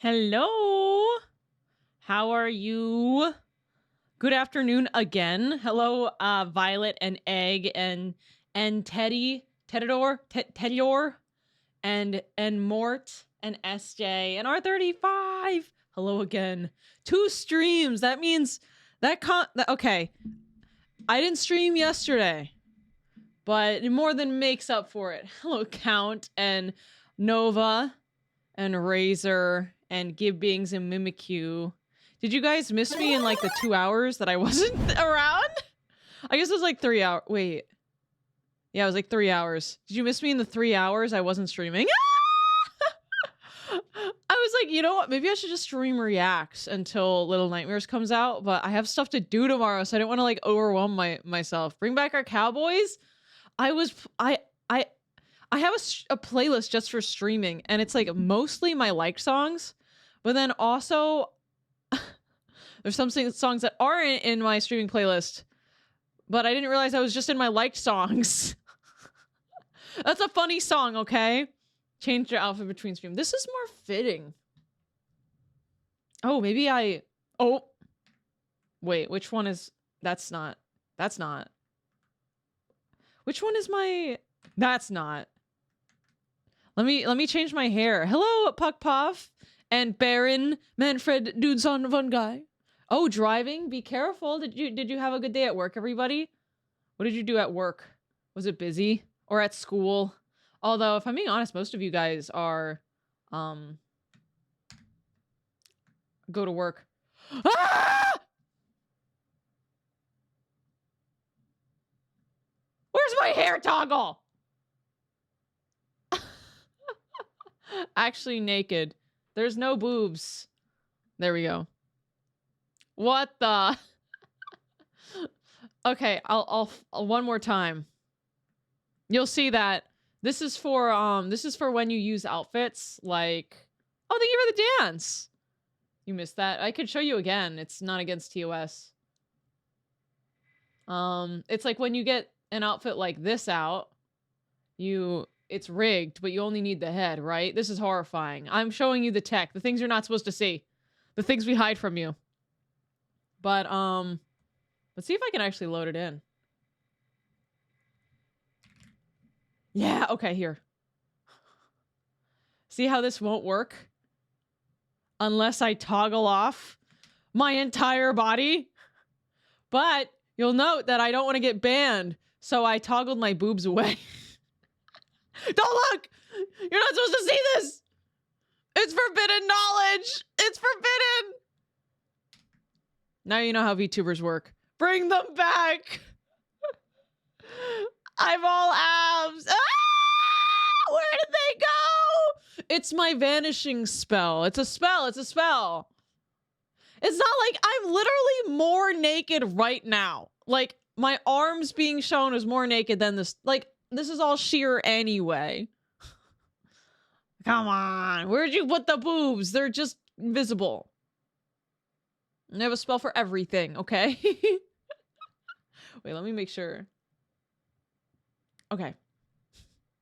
Hello. How are you? Good afternoon again. Hello, Violet and Egg and Teddy, Teddior, and Mort and SJ and R35. Hello again. 2 streams. That means okay. I didn't stream yesterday, but it more than makes up for it. Hello, Count and Nova and Razor and Gibbings and Mimikyu. Did you guys miss me in like the 2 hours that I wasn't around? I guess it was like 3 hours. Wait. Yeah, it was like 3 hours. Did you miss me in the 3 hours I wasn't streaming? I was like, you know what? Maybe I should just stream Reacts until Little Nightmares comes out, but I have stuff to do tomorrow, so I didn't want to like overwhelm myself. Bring back our cowboys? I have a playlist just for streaming, and it's like mostly my liked songs, but then also there's some songs that aren't in my streaming playlist, but I didn't realize I was just in my liked songs. That's a funny song, okay? Change your outfit between stream. This is more fitting. Oh, maybe oh. Wait, which one is... That's not. Which one is my... That's not. Let me change my hair. Hello, Puck Puff and Baron Manfred Dudson von Guy. Oh, driving. Be careful. Did you have a good day at work, everybody? What did you do at work? Was it busy or at school? Although, if I'm being honest, most of you guys are go to work. Ah! Where's my hair toggle? Actually naked. There's no boobs. There we go. What the? Okay, I'll one more time. You'll see that this is for when you use outfits like, oh, thank you for the dance. You missed that. I could show you again. It's not against TOS. It's like when you get an outfit like this out, it's rigged, but you only need the head, right? This is horrifying. I'm showing you the tech, the things you're not supposed to see, the things we hide from you. But let's see if I can actually load it in. Yeah, okay, here. See how this won't work? Unless I toggle off my entire body. But you'll note that I don't want to get banned, so I toggled my boobs away. Don't look! You're not supposed to see this! It's forbidden knowledge! It's forbidden! Now you know how VTubers work. Bring them back! I'm all abs! Ah! Where did they go? It's my vanishing spell. It's a spell. It's a spell. It's not like I'm literally more naked right now. Like, my arms being shown is more naked than this. Like, this is all sheer anyway. Come on. Where'd you put the boobs? They're just invisible. I have a spell for everything, okay? Wait, let me make sure. Okay.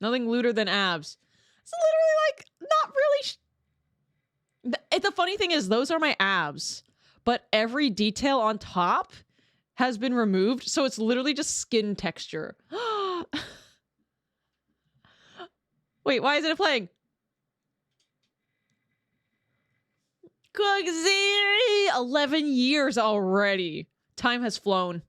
Nothing lewder than abs. It's literally like, not really... The funny thing is, those are my abs. But every detail on top has been removed, so it's literally just skin texture. Wait, why isn't it playing? Cookziri! 11 years already. Time has flown.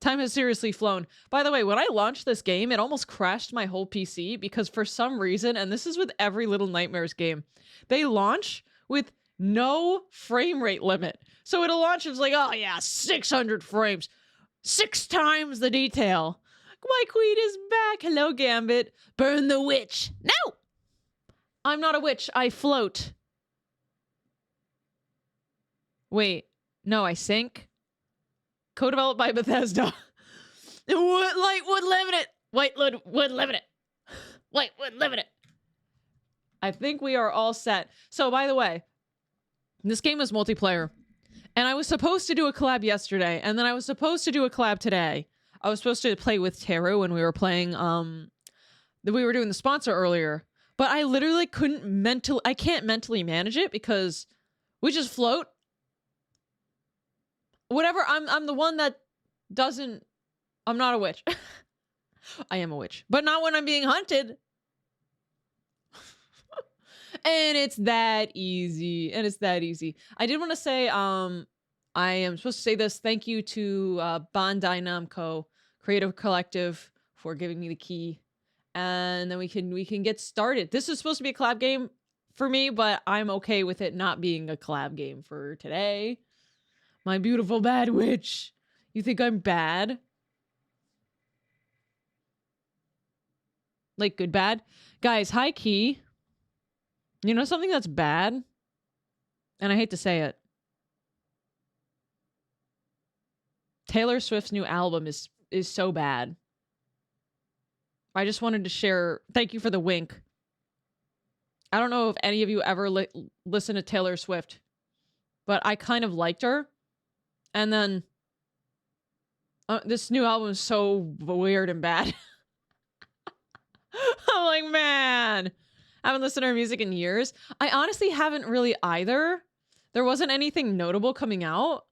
Time has seriously flown. By the way, when I launched this game, it almost crashed my whole PC because for some reason, and this is with every Little Nightmares game, they launch with no frame rate limit. So it'll launch, it's like, oh yeah, 600 frames. 6 times the detail. My queen is back. Hello, Gambit. Burn the witch. No! I'm not a witch. I float. Wait. No, I sink. Co-developed by Bethesda. Light would live in it. White would live in it. White would live in it. I think we are all set. So, by the way, this game is multiplayer. And I was supposed to do a collab yesterday. And then I was supposed to do a collab today. I was supposed to play with Teru when we were playing, we were doing the sponsor earlier. But I literally I can't mentally manage it because we just float. Whatever, I'm the one that doesn't, I'm not a witch. I am a witch, but not when I'm being hunted. And it's that easy. I did want to say, I am supposed to say this. Thank you to Bandai Namco Creative Collective for giving me the key. And then we can get started. This is supposed to be a collab game for me, but I'm okay with it not being a collab game for today. My beautiful bad witch. You think I'm bad? Like good bad? Guys, high key. You know something that's bad? And I hate to say it. Taylor Swift's new album is so bad. I just wanted to share. Thank you for the wink. I don't know if any of you ever listen to Taylor Swift, but I kind of liked her. And then this new album is so weird and bad. I'm like, man, I haven't listened to her music in years. I honestly haven't really either. There wasn't anything notable coming out.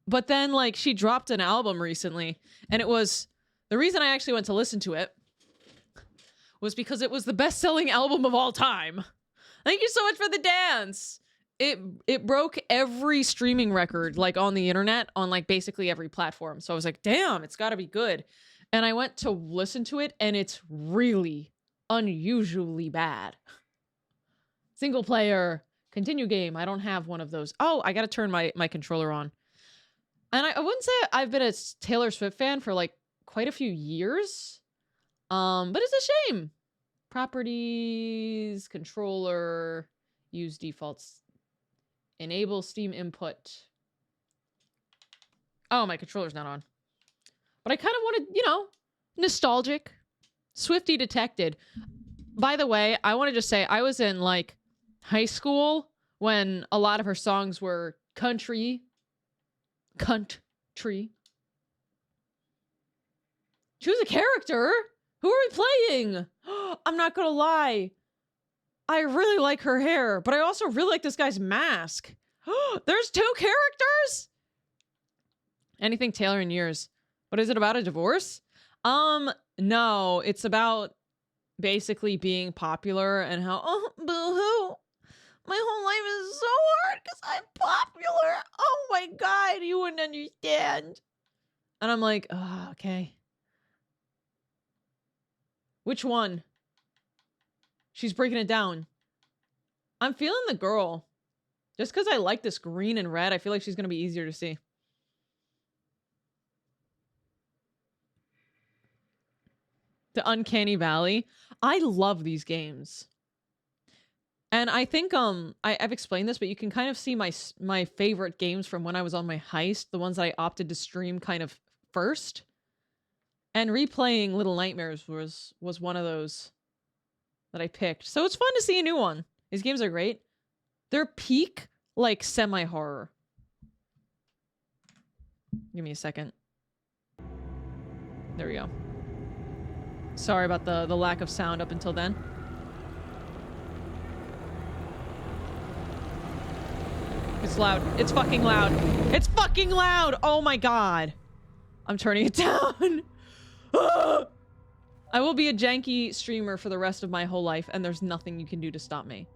But then, like, she dropped an album recently. And it was... The reason I actually went to listen to it was because it was the best-selling album of all time. Thank you so much for the dance! It broke every streaming record, like, on the internet, on, like, basically every platform. So I was like, damn, it's gotta be good. And I went to listen to it, and it's really unusually bad. Single player, continue game. I don't have one of those. Oh, I gotta turn my controller on. And I wouldn't say I've been a Taylor Swift fan for, like, quite a few years. But it's a shame. Properties, controller, use defaults, enable Steam input. Oh, my controller's not on. But I kind of wanted, you know, nostalgic. Swiftie detected. By the way, I want to just say I was in, like, high school when a lot of her songs were country. Choose a character? Who are we playing? I'm not gonna lie. I really like her hair, but I also really like this guy's mask. There's 2 characters? Anything Taylor in years. What is it about, a divorce? No, it's about basically being popular and how, oh, boo-hoo. My whole life is so hard because I'm popular. Oh my God, you wouldn't understand. And I'm like, oh, okay. Which one? She's breaking it down. I'm feeling the girl. Just because I like this green and red, I feel like she's going to be easier to see. The Uncanny Valley. I love these games. And I think I've explained this, but you can kind of see my favorite games from when I was on my heist, the ones that I opted to stream kind of first. And replaying Little Nightmares was one of those that I picked. So it's fun to see a new one. These games are great. They're peak, like, semi-horror. Give me a second. There we go. Sorry about the lack of sound up until then. It's loud. It's fucking loud. It's fucking loud! Oh my God. I'm turning it down. I will be a janky streamer for the rest of my whole life, and there's nothing you can do to stop me.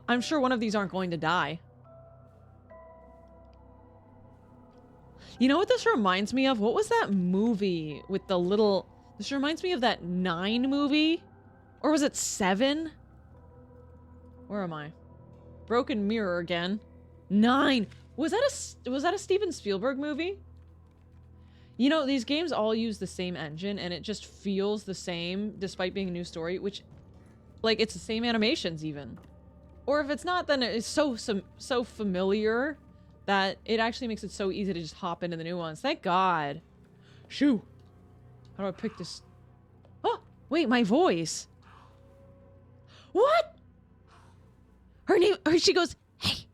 I'm sure one of these aren't going to die. You know what this reminds me of? What was that movie with the little... This reminds me of that 9 movie? Or was it 7? Where am I? Broken Mirror again. 9! Was that a Steven Spielberg movie? You know, these games all use the same engine, and it just feels the same despite being a new story, which, like, it's the same animations even. Or if it's not, then it's so familiar that it actually makes it so easy to just hop into the new ones. Thank God. Shoo. How do I pick this? Oh, wait, my voice. What? Her name, she goes, hey.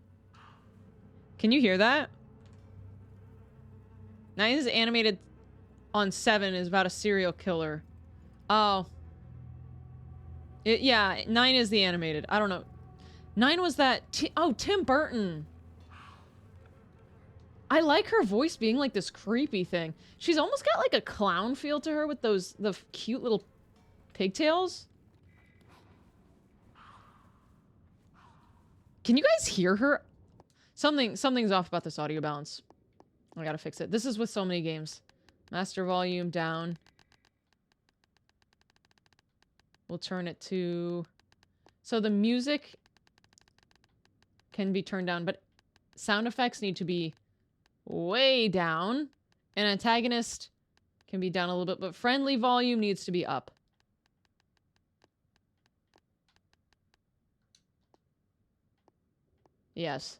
Can you hear that? 9 is animated on 7 is about a serial killer. Oh. Yeah, 9 is the animated. I don't know. 9 was that... oh, Tim Burton. I like her voice being like this creepy thing. She's almost got like a clown feel to her with the cute little pigtails. Can you guys hear her? Something's off about this audio balance. I gotta fix it. This is with so many games. Master volume down. We'll turn it to... so the music can be turned down, but sound effects need to be way down. And antagonist can be down a little bit, but friendly volume needs to be up. Yes.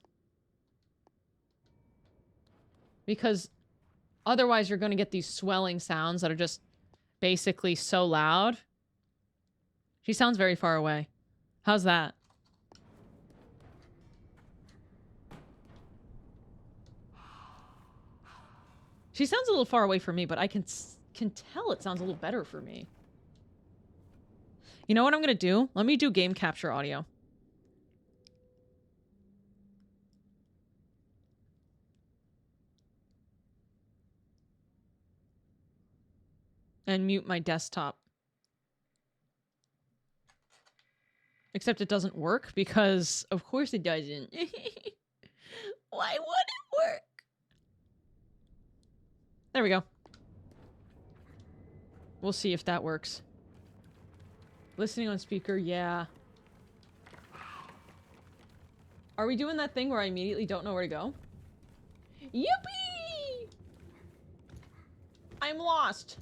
Because otherwise you're going to get these swelling sounds that are just basically so loud. She sounds very far away. How's that? She sounds a little far away for me, but I can tell it sounds a little better for me. You know what I'm going to do? Let me do game capture audio. And mute my desktop. Except it doesn't work because, of course it doesn't. Why would it work? There we go. We'll see if that works. Listening on speaker, yeah. Are we doing that thing where I immediately don't know where to go? Yippee! I'm lost.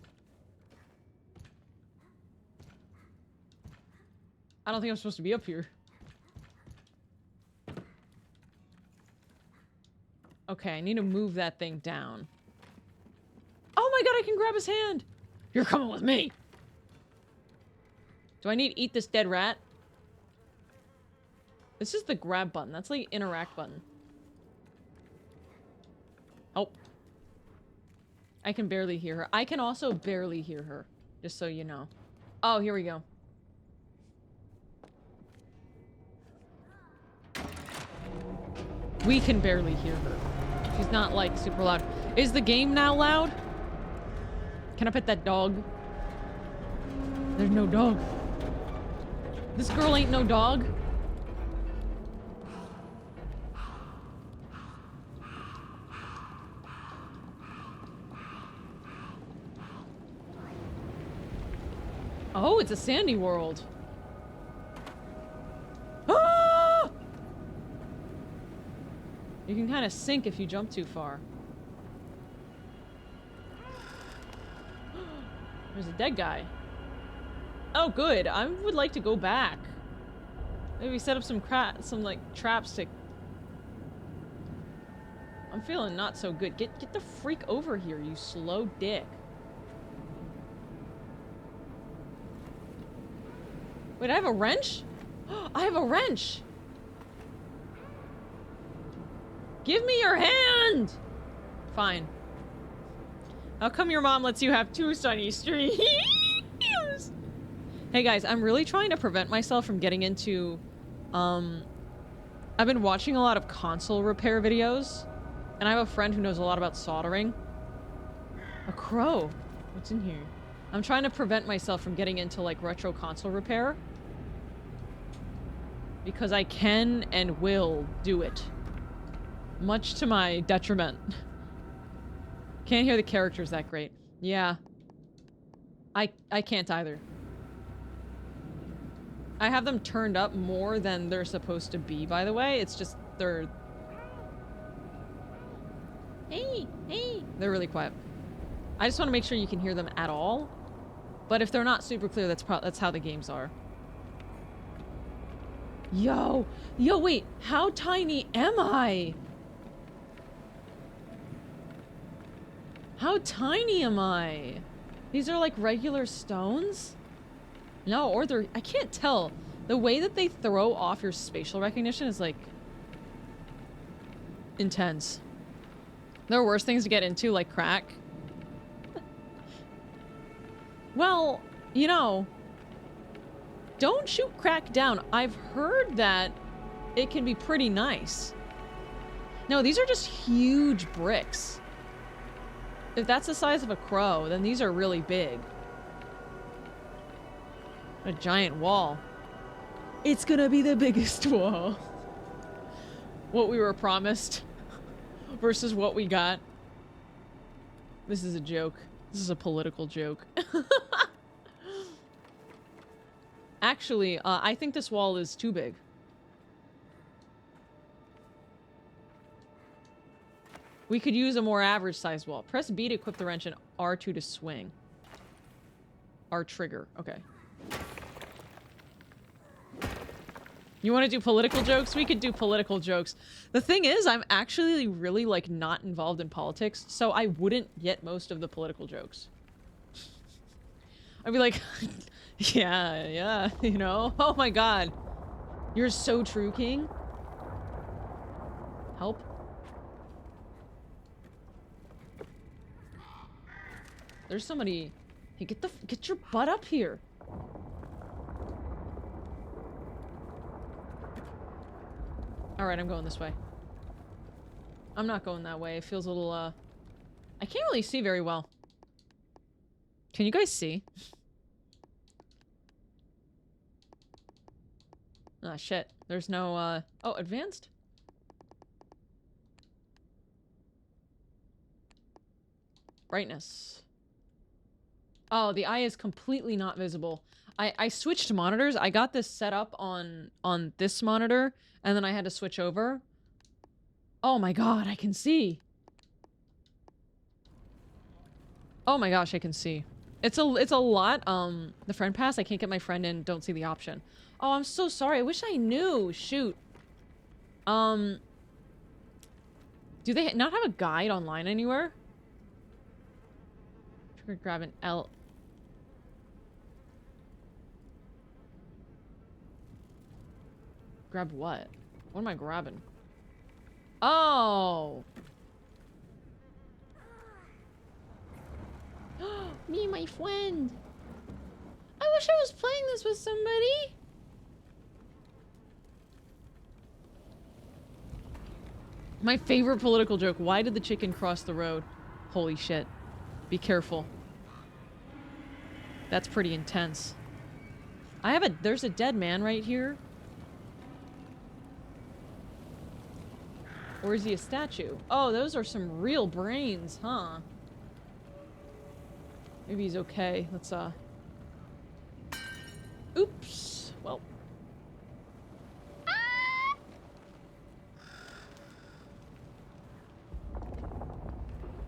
I don't think I'm supposed to be up here. Okay, I need to move that thing down. Oh my god, I can grab his hand! You're coming with me! Do I need to eat this dead rat? This is the grab button. That's like interact button. Oh. I can barely hear her. I can also barely hear her. Just so you know. Oh, here we go. We can barely hear her. She's not, like, super loud. Is the game now loud? Can I pet that dog? There's no dog. This girl ain't no dog. Oh, it's a sandy world. Ah! You can kind of sink if you jump too far. There's a dead guy. Oh, good. I would like to go back. Maybe set up some like traps to... I'm feeling not so good. Get the freak over here, you slow dick. Wait, I have a wrench? I have a wrench! Give me your hand! Fine. How come your mom lets you have 2 sunny streams? Hey guys, I'm really trying to prevent myself from getting into, I've been watching a lot of console repair videos, and I have a friend who knows a lot about soldering. A crow. What's in here? I'm trying to prevent myself from getting into, like, retro console repair. Because I can and will do it. Much to my detriment. Can't hear the characters that great. Yeah. I can't either. I have them turned up more than they're supposed to be, by the way. It's just, they're... Hey! Hey! They're really quiet. I just want to make sure you can hear them at all. But if they're not super clear, that's how the games are. Yo! Yo, wait! How tiny am I? How tiny am I? These are like regular stones? No, or they're... I can't tell. The way that they throw off your spatial recognition is like... intense. There are worse things to get into, like crack. Well, you know... Don't shoot crack down. I've heard that it can be pretty nice. No, these are just huge bricks. If that's the size of a crow, then these are really big. A giant wall. It's gonna be the biggest wall. What we were promised versus what we got. This is a joke. This is a political joke. Actually, I think this wall is too big. We could use a more average sized wall. Press B to equip the wrench and R2 to swing. R trigger. Okay. You want to do political jokes? We could do political jokes. The thing is, I'm actually really, like, not involved in politics, so I wouldn't get most of the political jokes. I'd be like, yeah, you know? Oh my god. You're so true, King. Help. There's somebody... Hey, get your butt up here. Alright, I'm going this way. I'm not going that way. It feels a little, I can't really see very well. Can you guys see? Ah, shit. There's no, oh, advanced? Brightness. Oh, the eye is completely not visible. I switched monitors. I got this set up on this monitor, and then I had to switch over. Oh my god, I can see. Oh my gosh, I can see. It's a lot. The friend pass, I can't get my friend in, don't see the option. Oh, I'm so sorry. I wish I knew. Shoot. Do they not have a guide online anywhere? Trigger grab an L. Grab what? What am I grabbing? Oh! Me and my friend! I wish I was playing this with somebody! My favorite political joke. Why did the chicken cross the road? Holy shit. Be careful. That's pretty intense. There's a dead man right here. Or is he a statue? Oh, those are some real brains, huh? Maybe he's okay. Let's, oops. Well.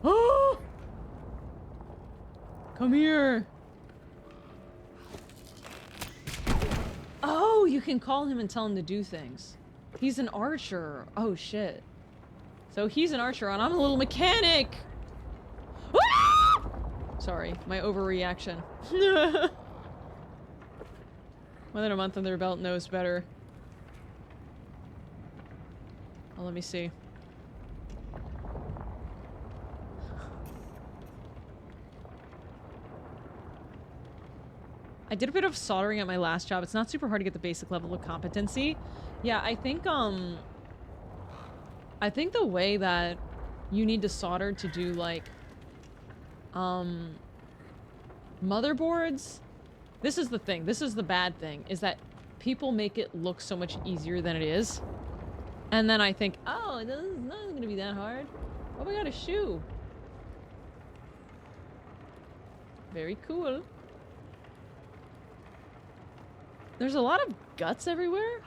Oh! Come here. Oh, you can call him and tell him to do things. He's an archer. Oh, shit. So he's an archer and I'm a little mechanic! Ah! Sorry, my overreaction. More than a month under their belt knows better. Oh, let me see. I did a bit of soldering at my last job. It's not super hard to get the basic level of competency. Yeah, I think the way that you need to solder to do, like, motherboards, this is the thing, this is the bad thing, is that people make it look so much easier than it is. And then I think, oh, it's not gonna be that hard. Oh, we got a shoe. Very cool. There's a lot of guts everywhere.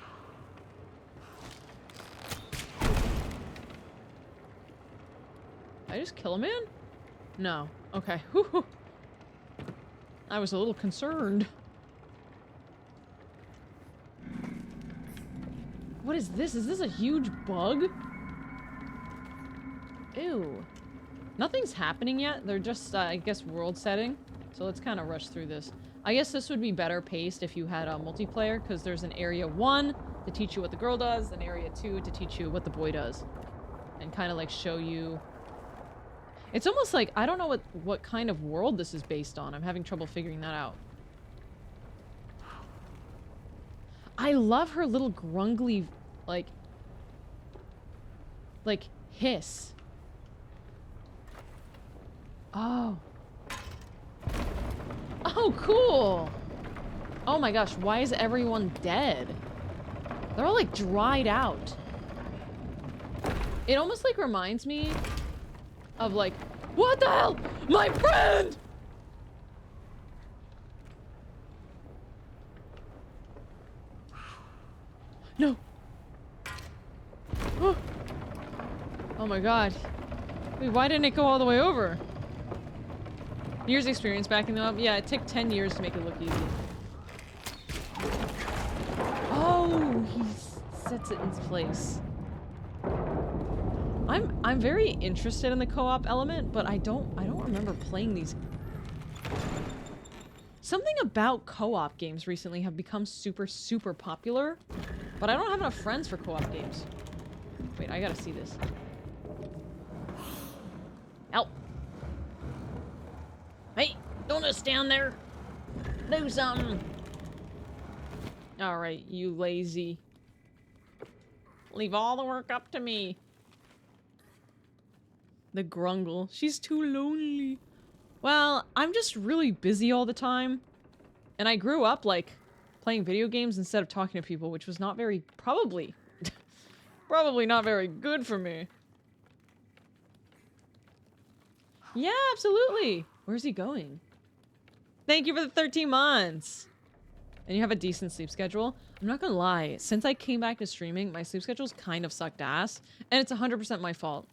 Did I just kill a man? No. Okay. Whew. I was a little concerned. What is this? Is this a huge bug? Ew. Nothing's happening yet. They're just, I guess, world setting. So let's kind of rush through this. I guess this would be better paced if you had a multiplayer, because there's an area 1 to teach you what the girl does, and area 2 to teach you what the boy does. And kind of like show you... It's almost like, I don't know what kind of world this is based on. I'm having trouble figuring that out. I love her little grungly, like hiss. Oh. Oh, cool. Oh my gosh, why is everyone dead? They're all like dried out. It almost like reminds me of like, what the hell? My friend! No. Oh. Oh my god. Wait, why didn't it go all the way over? Years experience backing them up. Yeah, it took 10 years to make it look easy. Oh, he sets it in place. I'm very interested in the co-op element, but I don't remember playing these. Something about co-op games recently have become super, super popular, but I don't have enough friends for co-op games. Wait, I gotta see this. Help! Hey, don't just stand there. Do something. All right, you lazy. Leave all the work up to me. The grungle. She's too lonely. Well, I'm just really busy all the time. And I grew up, like, playing video games instead of talking to people, which was not very... Probably not very good for me. Yeah, absolutely. Where's he going? Thank you for the 13 months. And you have a decent sleep schedule. I'm not gonna lie. Since I came back to streaming, my sleep schedule's kind of sucked ass. And it's 100% my fault.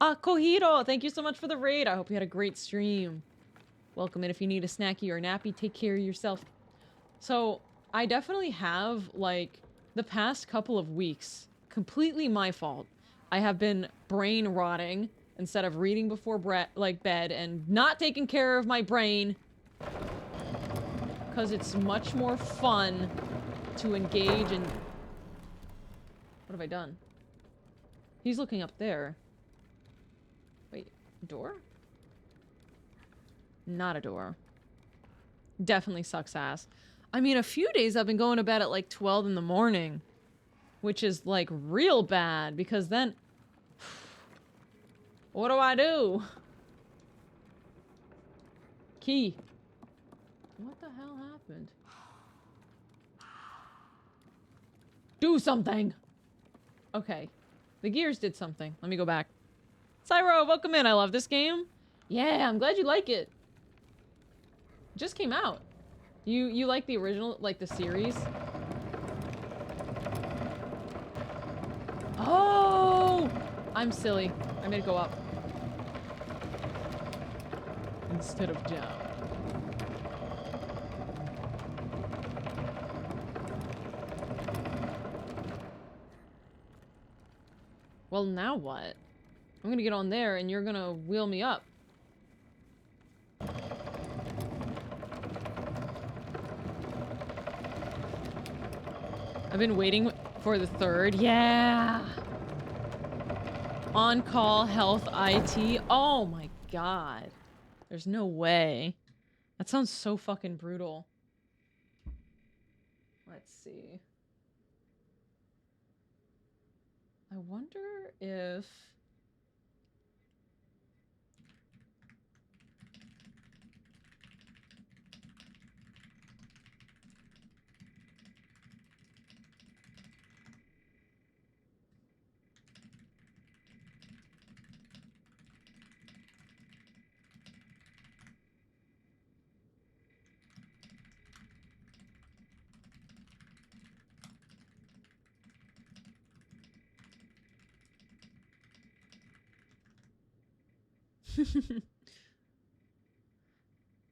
Ah, Kohiro, thank you so much for the raid. I hope you had a great stream. Welcome in. If you need a snacky or a nappy, take care of yourself. So, I definitely have, like, the past couple of weeks, completely my fault. I have been brain rotting instead of reading before bed and not taking care of my brain. Because it's much more fun to engage in... What have I done? He's looking up there. Wait, door? Not a door. Definitely sucks ass. I mean, a few days I've been going to bed at like 12 in the morning. Which is like real bad because then... What do I do? Key. What the hell happened? Do something! Okay. The gears did something. Let me go back. Cyro, welcome in. I love this game. Yeah, I'm glad you like it. It just came out. You like the original, like the series? Oh! I'm silly. I made it go up. Instead of down. Well, now what? I'm gonna get on there and you're gonna wheel me up. I've been waiting for the third. Yeah! On-call health IT. Oh my god. There's no way. That sounds so fucking brutal. Let's see. I wonder if...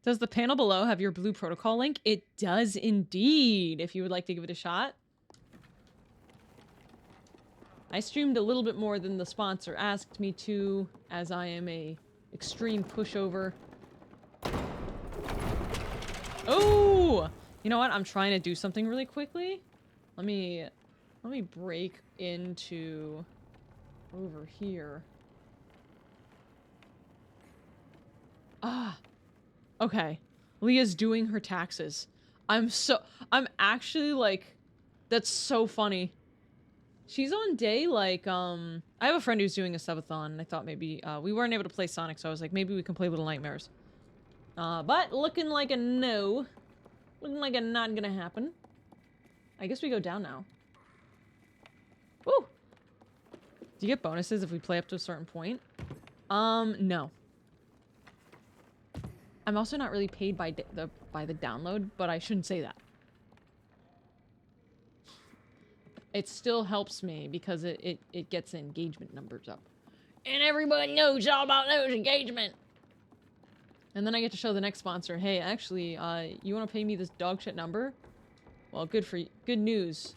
Does the panel below have your blue protocol link? It does indeed, if you would like to give it a shot. I streamed a little bit more than the sponsor asked me to, as I am a extreme pushover. Oh! You know what? I'm trying to do something really quickly. Let me break into over here. Ah. Okay. Leah's doing her taxes. I'm actually like That's so funny. She's on day, like, I have a friend who's doing a subathon, and I thought maybe, we weren't able to play Sonic, so I was like, maybe we can play Little Nightmares. But looking like a no. Looking like a not gonna happen. I guess we go down now. Woo! Do you get bonuses if we play up to a certain point? No. I'm also not really paid by the download, but I shouldn't say that. It still helps me because it gets engagement numbers up. And everybody knows all about those engagement. And then I get to show the next sponsor, hey, actually, you want to pay me this dog shit number? Well, good for you. Good news.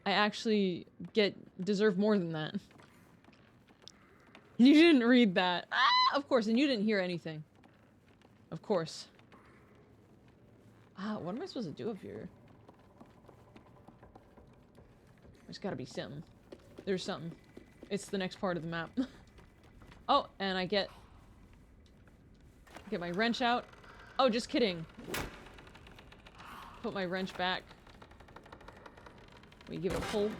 I actually deserve more than that. You didn't read that. Ah, of course, and you didn't hear anything. Of course. Ah, what am I supposed to do up here? There's gotta be something. There's something. It's the next part of the map. Oh, and I get my wrench out. Oh, just kidding. Put my wrench back. We give it a pull.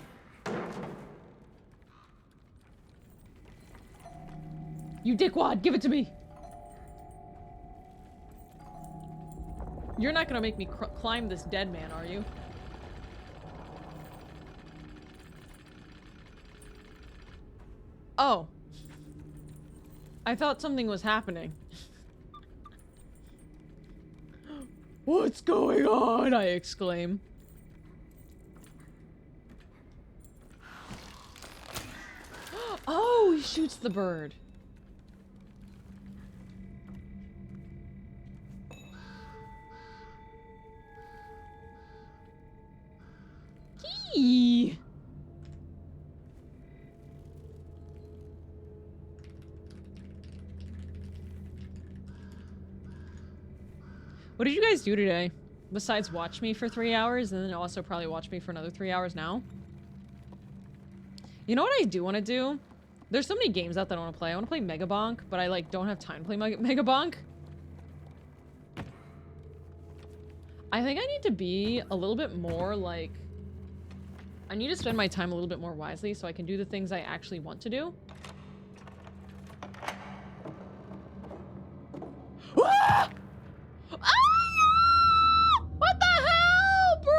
You dickwad, give it to me! You're not gonna make me climb this dead man, are you? Oh. I thought something was happening. What's going on? I exclaim. Oh, he shoots the bird. Gee. What did you guys do today? Besides watch me for 3 hours and then also probably watch me for another 3 hours now? You know what I do want to do? There's so many games out that I want to play. I want to play Mega Bonk, but I like don't have time to play Mega Bonk. I think I need to be a little bit more like... I need to spend my time a little bit more wisely so I can do the things I actually want to do. Ah! Ah! What the hell, bro?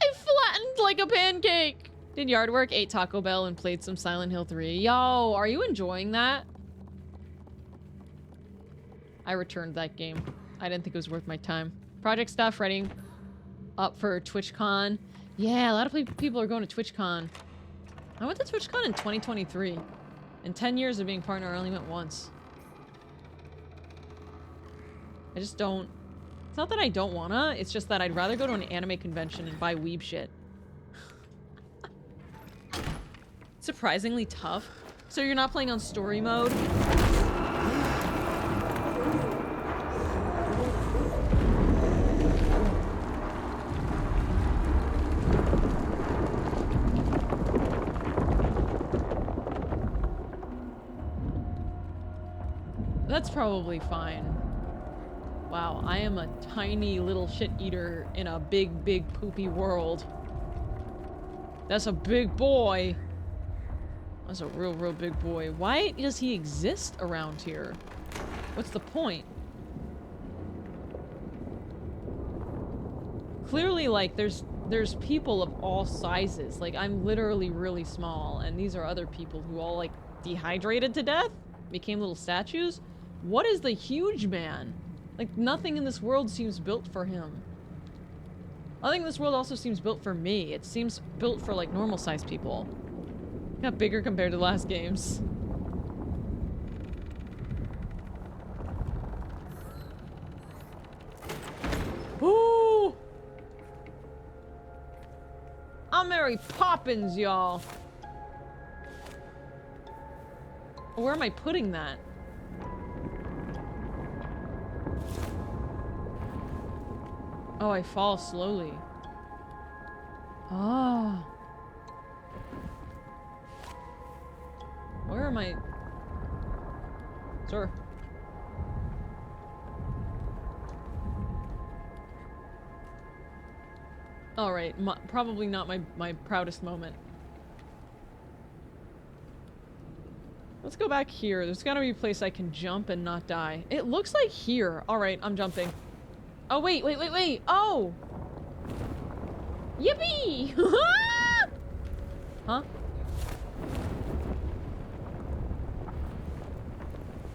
I flattened like a pancake. Did yard work, ate Taco Bell, and played some Silent Hill 3. Yo, are you enjoying that? I returned that game. I didn't think it was worth my time. Project stuff, ready up for TwitchCon. Yeah, a lot of people are going to TwitchCon. I went to TwitchCon in 2023. In 10 years of being partner, I only went once. I just don't... It's not that I don't wanna, it's just that I'd rather go to an anime convention and buy weeb shit. Surprisingly tough. So you're not playing on story mode? That's probably fine. Wow, I am a tiny little shit eater in a big, big poopy world. That's a big boy. That's a real, real big boy. Why does he exist around here? What's the point? Clearly, like, there's people of all sizes. Like, I'm literally really small, and these are other people who all, like, dehydrated to death? Became little statues? What is the huge man? Like, nothing in this world seems built for him. I think this world also seems built for me. It seems built for, like, normal-sized people. Got bigger compared to the last games. Ooh! I'm Mary Poppins, y'all. Where am I putting that? Oh, I fall slowly. Oh. Where am I? Sir. Alright, probably not my proudest moment. Let's go back here. There's gotta be a place I can jump and not die. It looks like here. Alright, I'm jumping. Oh, wait. Oh! Yippee! Huh?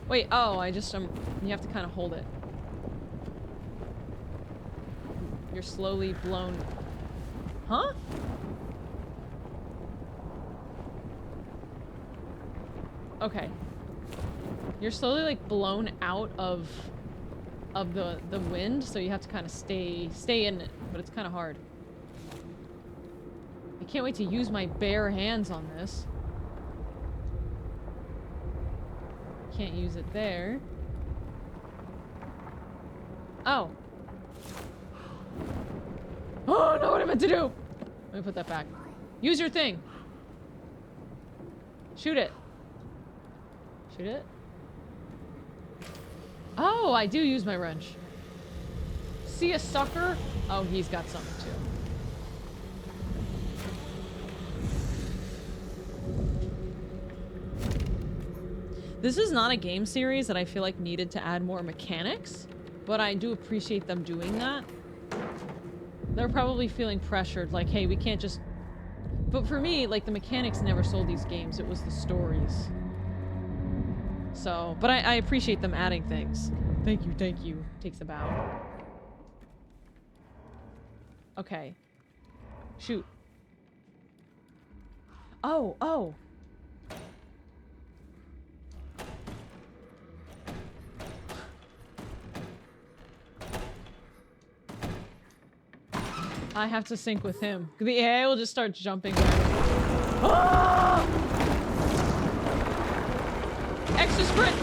Wait, oh, I just, you have to kind of hold it. You're slowly blown. Huh? Okay. You're slowly, like, blown out of the wind, so you have to kind of stay in it, but it's kind of hard. I can't wait to use my bare hands on this. Can't use it there. Oh. Oh, no, what I meant to do! Let me put that back. Use your thing! Shoot it. Shoot it? Oh, I do use my wrench. See a sucker? Oh, he's got something too. This is not a game series that I feel like needed to add more mechanics, but I do appreciate them doing that. They're probably feeling pressured, like, hey, we can't just... But for me, like, the mechanics never sold these games, it was the stories. So, but I appreciate them adding things. Thank you. Takes a bow. Okay. Shoot. Oh! I have to sync with him. The AI will just start jumping there. Oh! Extra sprint!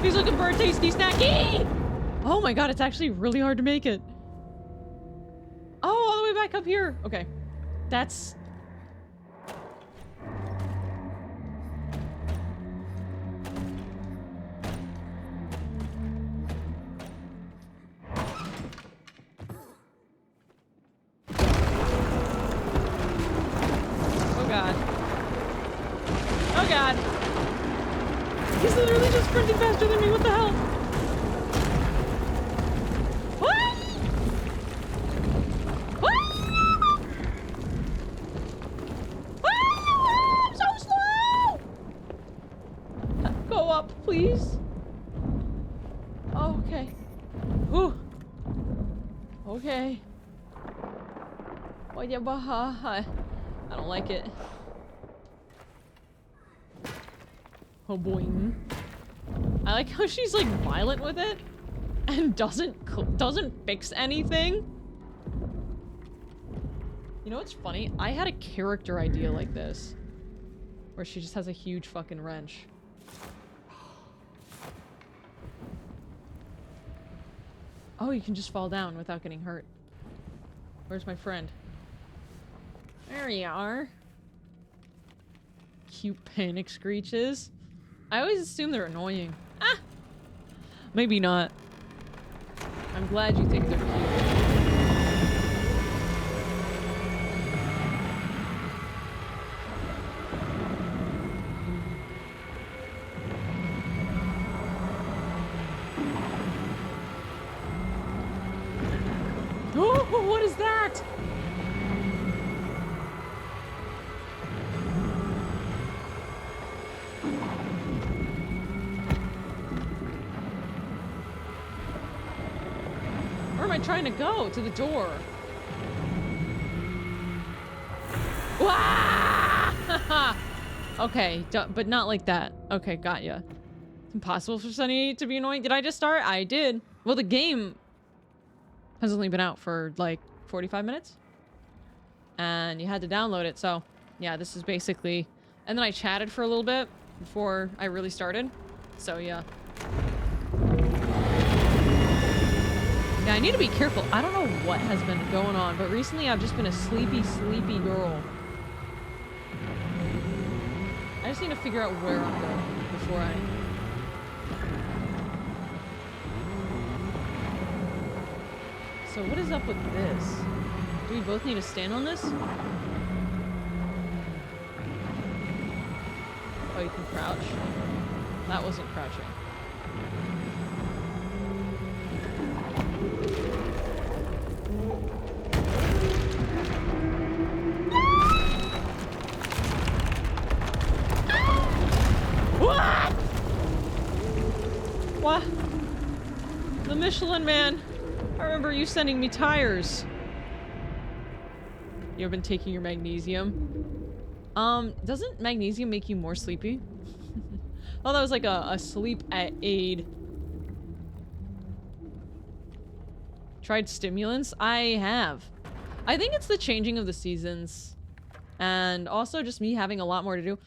He's looking for a tasty snacky! Oh my god, it's actually really hard to make it. Oh, all the way back up here. Okay. That's... Oh god. He's literally just sprinting faster than me, what the hell? What? I'm so slow! Go up, please. Oh, okay. Whew. Okay. Oh, yeah, I don't like it. Oh boy. I like how she's like violent with it and doesn't fix anything. You know what's funny? I had a character idea like this where she just has a huge fucking wrench. Oh, you can just fall down without getting hurt. Where's my friend? There you are. Cute panic screeches. I always assume they're annoying. Ah! Maybe not. I'm glad you think they're cute. Oh, what is that? Where am I trying to go? To the door. Wah! Okay, but not like that. Okay, got ya. It's impossible for Sunny to be annoying. Did I just start? I did. Well, the game has only been out for like 45 minutes. And you had to download it, so yeah, this is basically... And then I chatted for a little bit before I really started. So yeah. Yeah, I need to be careful. I don't know what has been going on, but recently I've just been a sleepy girl. I just need to figure out where I'm going before I... So what is up with this? Do we both need to stand on this? Oh, you can crouch. That wasn't crouching. What? What? The Michelin Man. I remember you sending me tires. You ever been taking your magnesium? Doesn't magnesium make you more sleepy? Oh, that was like a sleep aid. Tried stimulants? I have. I think it's the changing of the seasons. And also just me having a lot more to do.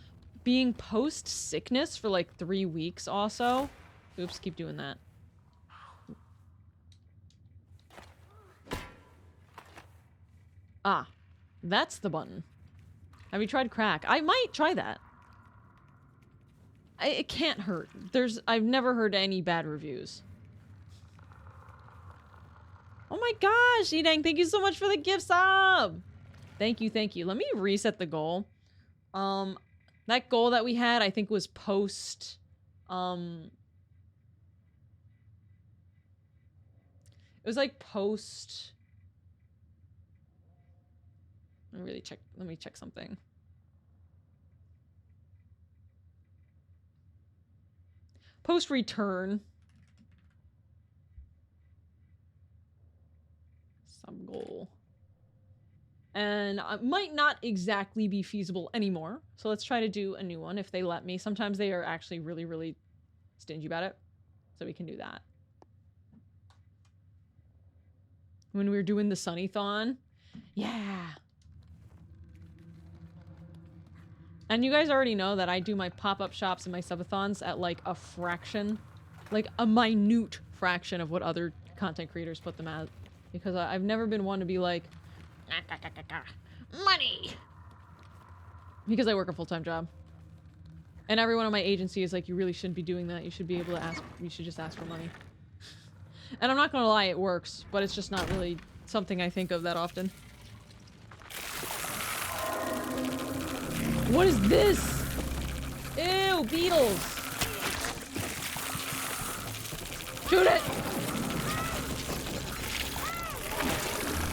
Being post-sickness for like 3 weeks also. Oops, keep doing that. Ah, that's the button. Have you tried crack? I might try that. It can't hurt. I've never heard any bad reviews. Oh my gosh, Edang, thank you so much for the gift sub! Thank you, thank you. Let me reset the goal. That goal that we had, I think, was post... It was like post... Let me check something. Post return. Sub goal. And it might not exactly be feasible anymore. So let's try to do a new one if they let me. Sometimes they are actually really, really stingy about it. So we can do that. When we were doing the Sunny-thon. Yeah. And you guys already know that I do my pop-up shops and my subathons at like a fraction, like a minute fraction of what other content creators put them at. Because I've never been one to be like, money! Because I work a full-time job. And everyone on my agency is like, you really shouldn't be doing that. You should be able to ask, you should just ask for money. And I'm not gonna lie, it works, but it's just not really something I think of that often. What is this? Ew, beetles! Shoot it!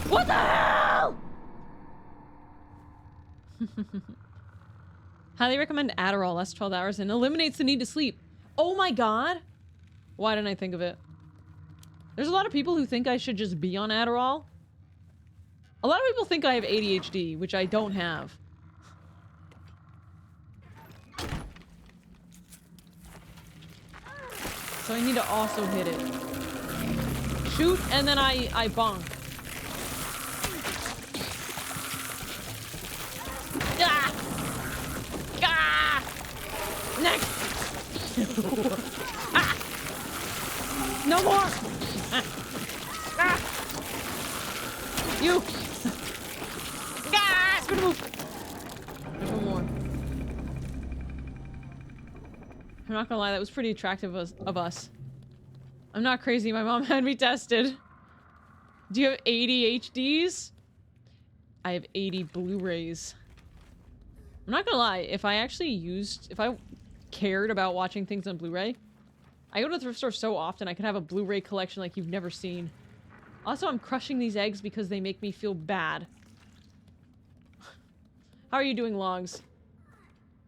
What the hell?! Highly recommend Adderall, lasts 12 hours and eliminates the need to sleep. Oh my god! Why didn't I think of it? There's a lot of people who think I should just be on Adderall. A lot of people think I have ADHD, which I don't have. So I need to also hit it. Shoot, and then I bonk. Ah! Ah! Next! Ah! No more! Ah! You! Ah! It's gonna move! There's one more. I'm not gonna lie, that was pretty attractive of us. I'm not crazy, my mom had me tested. Do you have ADHDs? I have 80 Blu-rays. I'm not gonna lie, if I cared about watching things on Blu-ray, I go to the thrift store so often I could have a Blu-ray collection like you've never seen. Also, I'm crushing these eggs because they make me feel bad. How are you doing, Logs?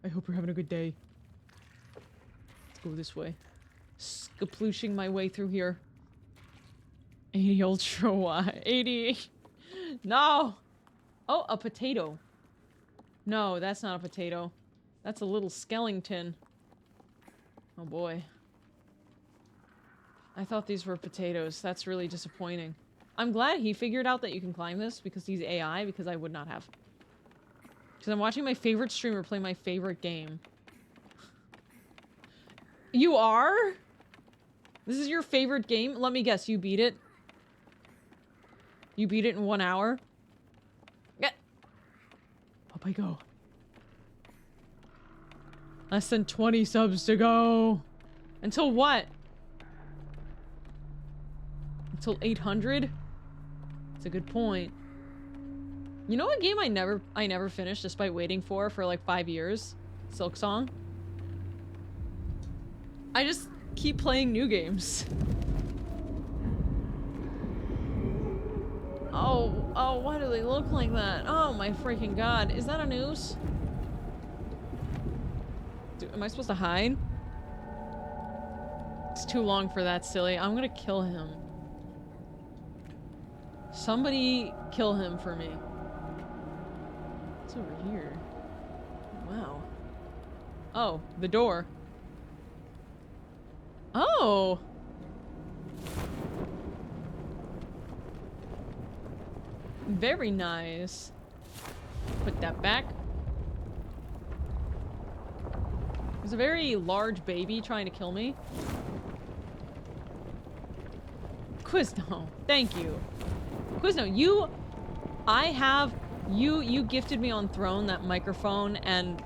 I hope you're having a good day. Let's go this way. Skaplooshing my way through here. 80 Ultra Y. 80. No! Oh, a potato. No, that's not a potato. That's a little skeleton. Oh boy. I thought these were potatoes. That's really disappointing. I'm glad he figured out that you can climb this because he's AI, because I would not have. Because I'm watching my favorite streamer play my favorite game. You are? This is your favorite game? Let me guess, you beat it? You beat it in 1 hour? Yeah. Up I go. Less than 20 subs to go. Until what? Until 800? It's a good point. You know what game I never finished despite waiting for like 5 years? Silk Song. I just keep playing new games. Oh, why do they look like that? Oh my freaking god. Is that a noose? Am I supposed to hide? It's too long for that, silly. I'm gonna kill him. Somebody kill him for me. What's over here? Wow. Oh, the door. Oh! Very nice. Put that back. There's a very large baby trying to kill me. Quizno, thank you. Quizno, you gifted me on Throne that microphone and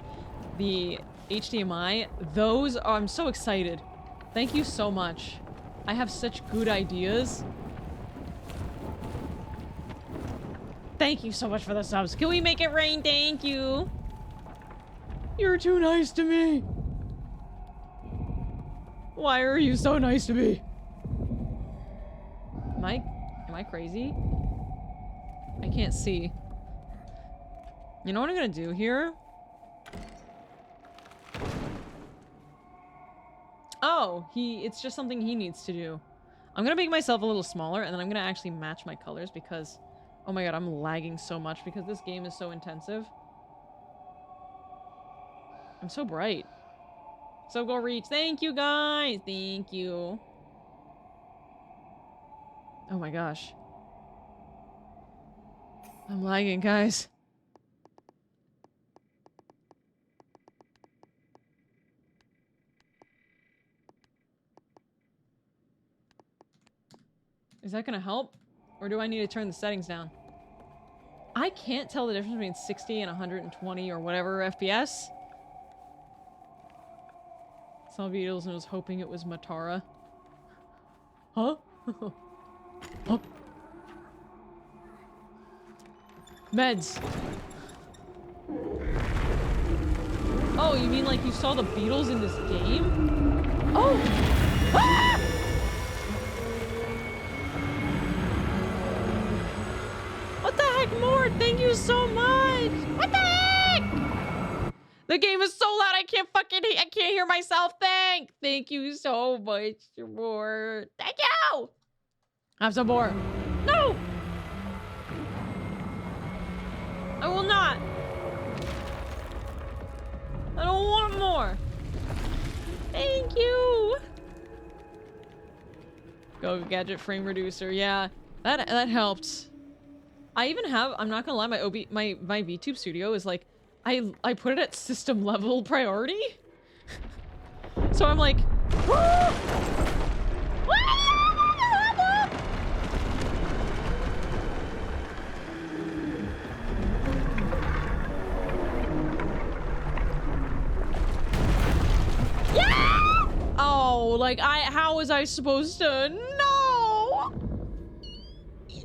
the HDMI. Those are, I'm so excited. Thank you so much. I have such good ideas. Thank you so much for the subs. Can we make it rain? Thank you. You're too nice to me. Why are you so nice to me? Am I crazy? I can't see. You know what I'm gonna do here? Oh, it's just something he needs to do. I'm gonna make myself a little smaller and then I'm gonna actually match my colors because, oh my god, I'm lagging so much because this game is so intensive. I'm so bright. So go reach. Thank you guys. Thank you. Oh my gosh. I'm lagging, guys. Is that gonna help? Or do I need to turn the settings down? I can't tell the difference between 60 and 120 or whatever FPS. Saw Beatles and was hoping it was Matara. Huh? Huh? Meds. Oh, you mean like you saw the Beatles in this game? Oh! Ah! What the heck, Mort? Thank you so much! What the heck? The game is so loud I can't hear myself. Thank you so much, Mort. Thank you! Have some more. No! I will not. I don't want more. Thank you. Go gadget frame reducer. Yeah, that helped. I even have, I'm not gonna lie, my VTube Studio is like, I put it at system level priority. So I'm like, yeah! Oh, like how was I supposed to know?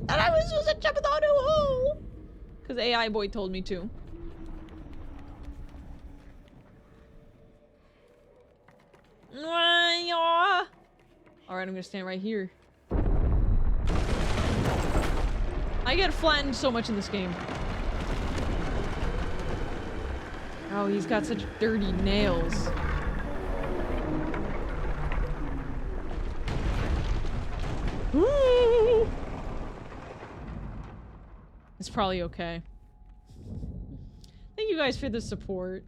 And I was supposed to jump in the new hole. Because AI boy told me to. Alright, I'm gonna stand right here. I get flattened so much in this game. Oh, he's got such dirty nails. Ooh. It's probably okay. Thank you guys for the support.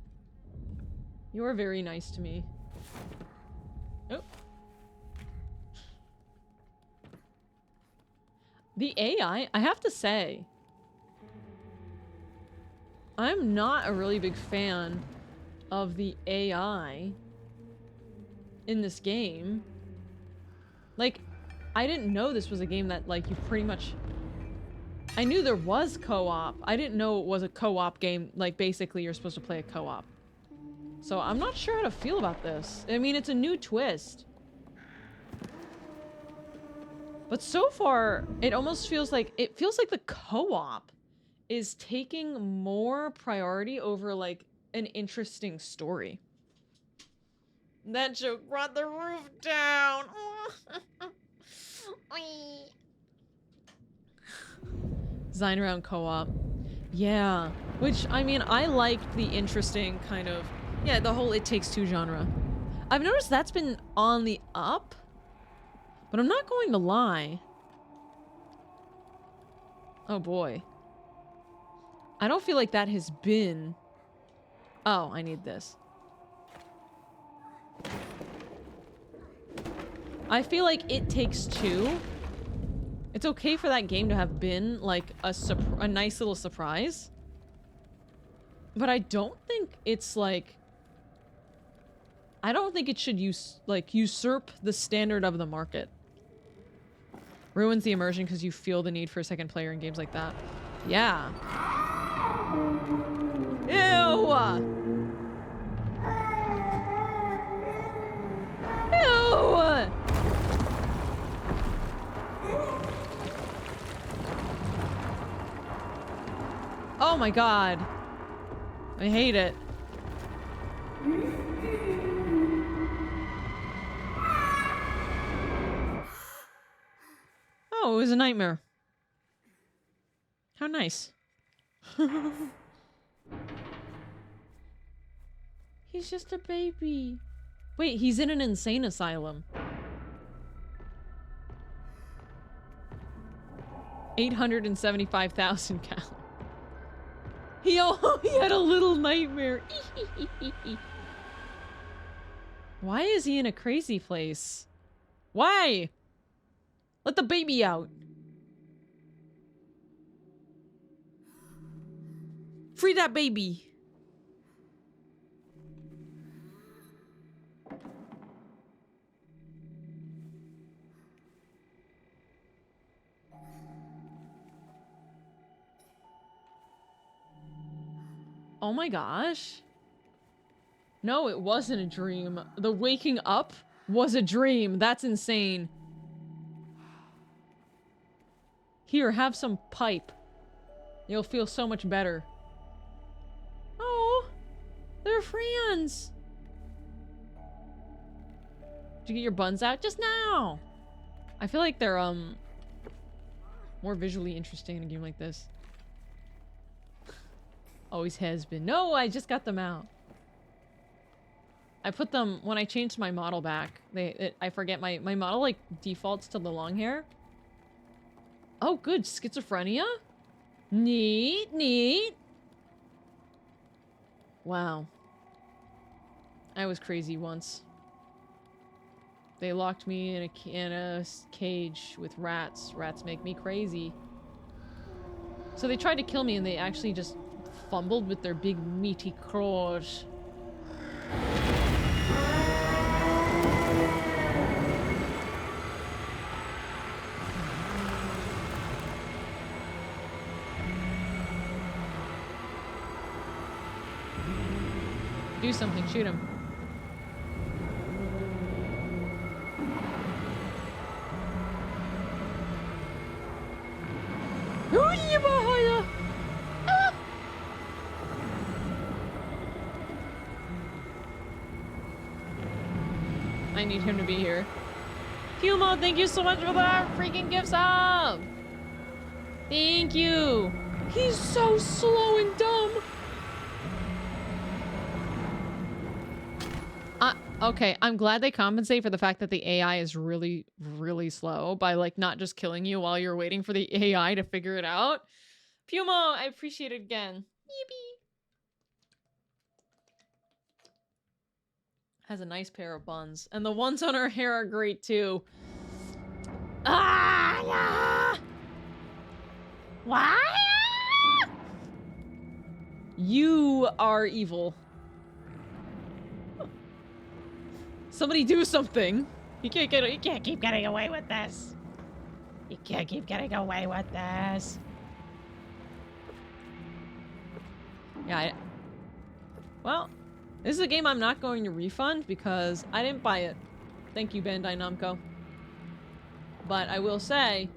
You are very nice to me. Oh. The AI, I have to say, I'm not a really big fan of the AI in this game. Like, I didn't know this was a game that, like, you pretty much... I knew there was co-op. I didn't know it was a co-op game. Like, basically, you're supposed to play a co-op. So, I'm not sure how to feel about this. I mean, it's a new twist. But so far, it almost feels like the co-op is taking more priority over like an interesting story. That joke brought the roof down. Design around co-op. Yeah. Which, I mean, I liked the interesting kind of, yeah, the whole It Takes Two genre. I've noticed that's been on the up, but I'm not going to lie. Oh boy. I don't feel like that has been... Oh, I need this. I feel like It Takes Two. It's okay for that game to have been like a nice little surprise. But I don't think it's like... I don't think it should usurp the standard of the market. Ruins the immersion because you feel the need for a second player in games like that. Yeah. Ew! Ew! Oh my god. I hate it. Oh, it was a nightmare. How nice. He's just a baby. Wait, he's in an insane asylum. 875,000 calories. He had a little nightmare. Why is he in a crazy place? Why? Let the baby out. Free that baby. Oh my gosh. No, it wasn't a dream. The waking up was a dream. That's insane. Here, have some pipe. You'll feel so much better. Oh, they're friends. Did you get your buns out just now? I feel like they're, more visually interesting in a game like this. Always has been. No, I just got them out. I put them, when I changed my model back, I forget my model, like, defaults to the long hair. Oh, good. Schizophrenia? Neat, neat. Wow. I was crazy once. They locked me in a cage with rats. Rats make me crazy. So they tried to kill me and they actually just fumbled with their big meaty claws. Do something, shoot him. I need him to be here. Humo, thank you so much for that freaking gift sub! Thank you! He's so slow and dumb! Okay, I'm glad they compensate for the fact that the AI is really, really slow by, like, not just killing you while you're waiting for the AI to figure it out. Pumo, I appreciate it again. Yippee! Has a nice pair of buns. And the ones on her hair are great, too. Ah! Yeah! Why? You are evil. Somebody do something. You can't keep getting away with this. You can't keep getting away with this. Yeah, well, this is a game I'm not going to refund because I didn't buy it. Thank you, Bandai Namco. But I will say,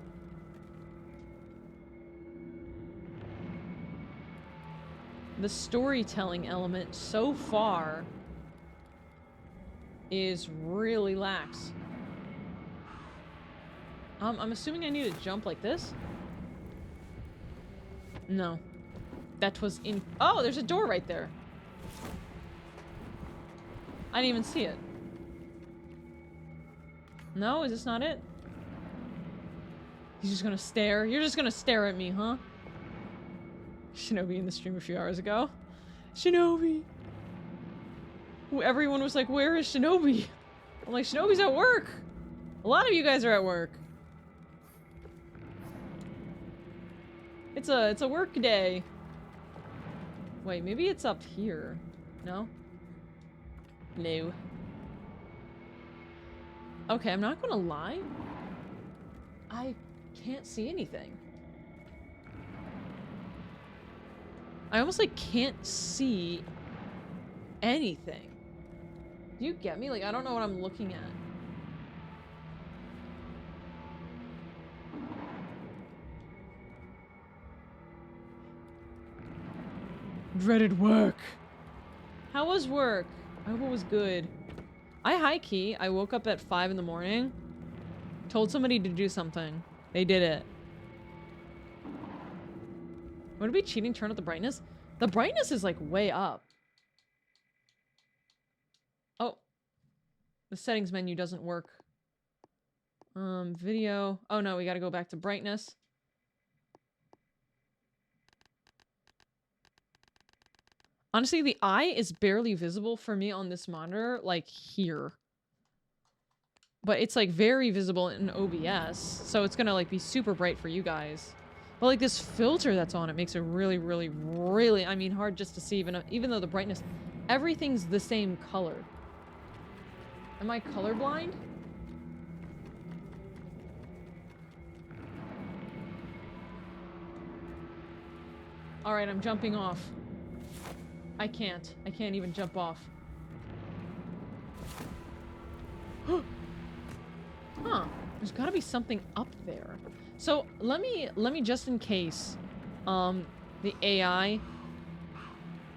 the storytelling element so far is really lax. I'm assuming I need to jump like this? No. That was in- Oh, there's a door right there. I didn't even see it. No, is this not it? He's just gonna stare? You're just gonna stare at me, huh? Shinobi in the stream a few hours ago. Shinobi! Everyone was like, where is Shinobi? I'm like, Shinobi's at work! A lot of you guys are at work. It's a work day. Wait, maybe it's up here. No? No. Okay, I'm not gonna lie. I can't see anything. I almost like can't see anything. Do you get me? Like, I don't know what I'm looking at. Dreaded work. How was work? I hope it was good. I high-key, I woke up at 5 in the morning, told somebody to do something. They did it. Would it be cheating? Turn up the brightness? The brightness is like way up. Oh. The settings menu doesn't work. Video. Oh no, we gotta go back to brightness. Honestly, the eye is barely visible for me on this monitor, like here. But it's like very visible in OBS, so it's gonna like be super bright for you guys. But like this filter that's on it makes it really, really, really, I mean, hard just to see, even though the brightness, everything's the same color. Am I colorblind? Alright, I'm jumping off. I can't even jump off. Huh. There's gotta be something up there. So, let me just in case, the AI,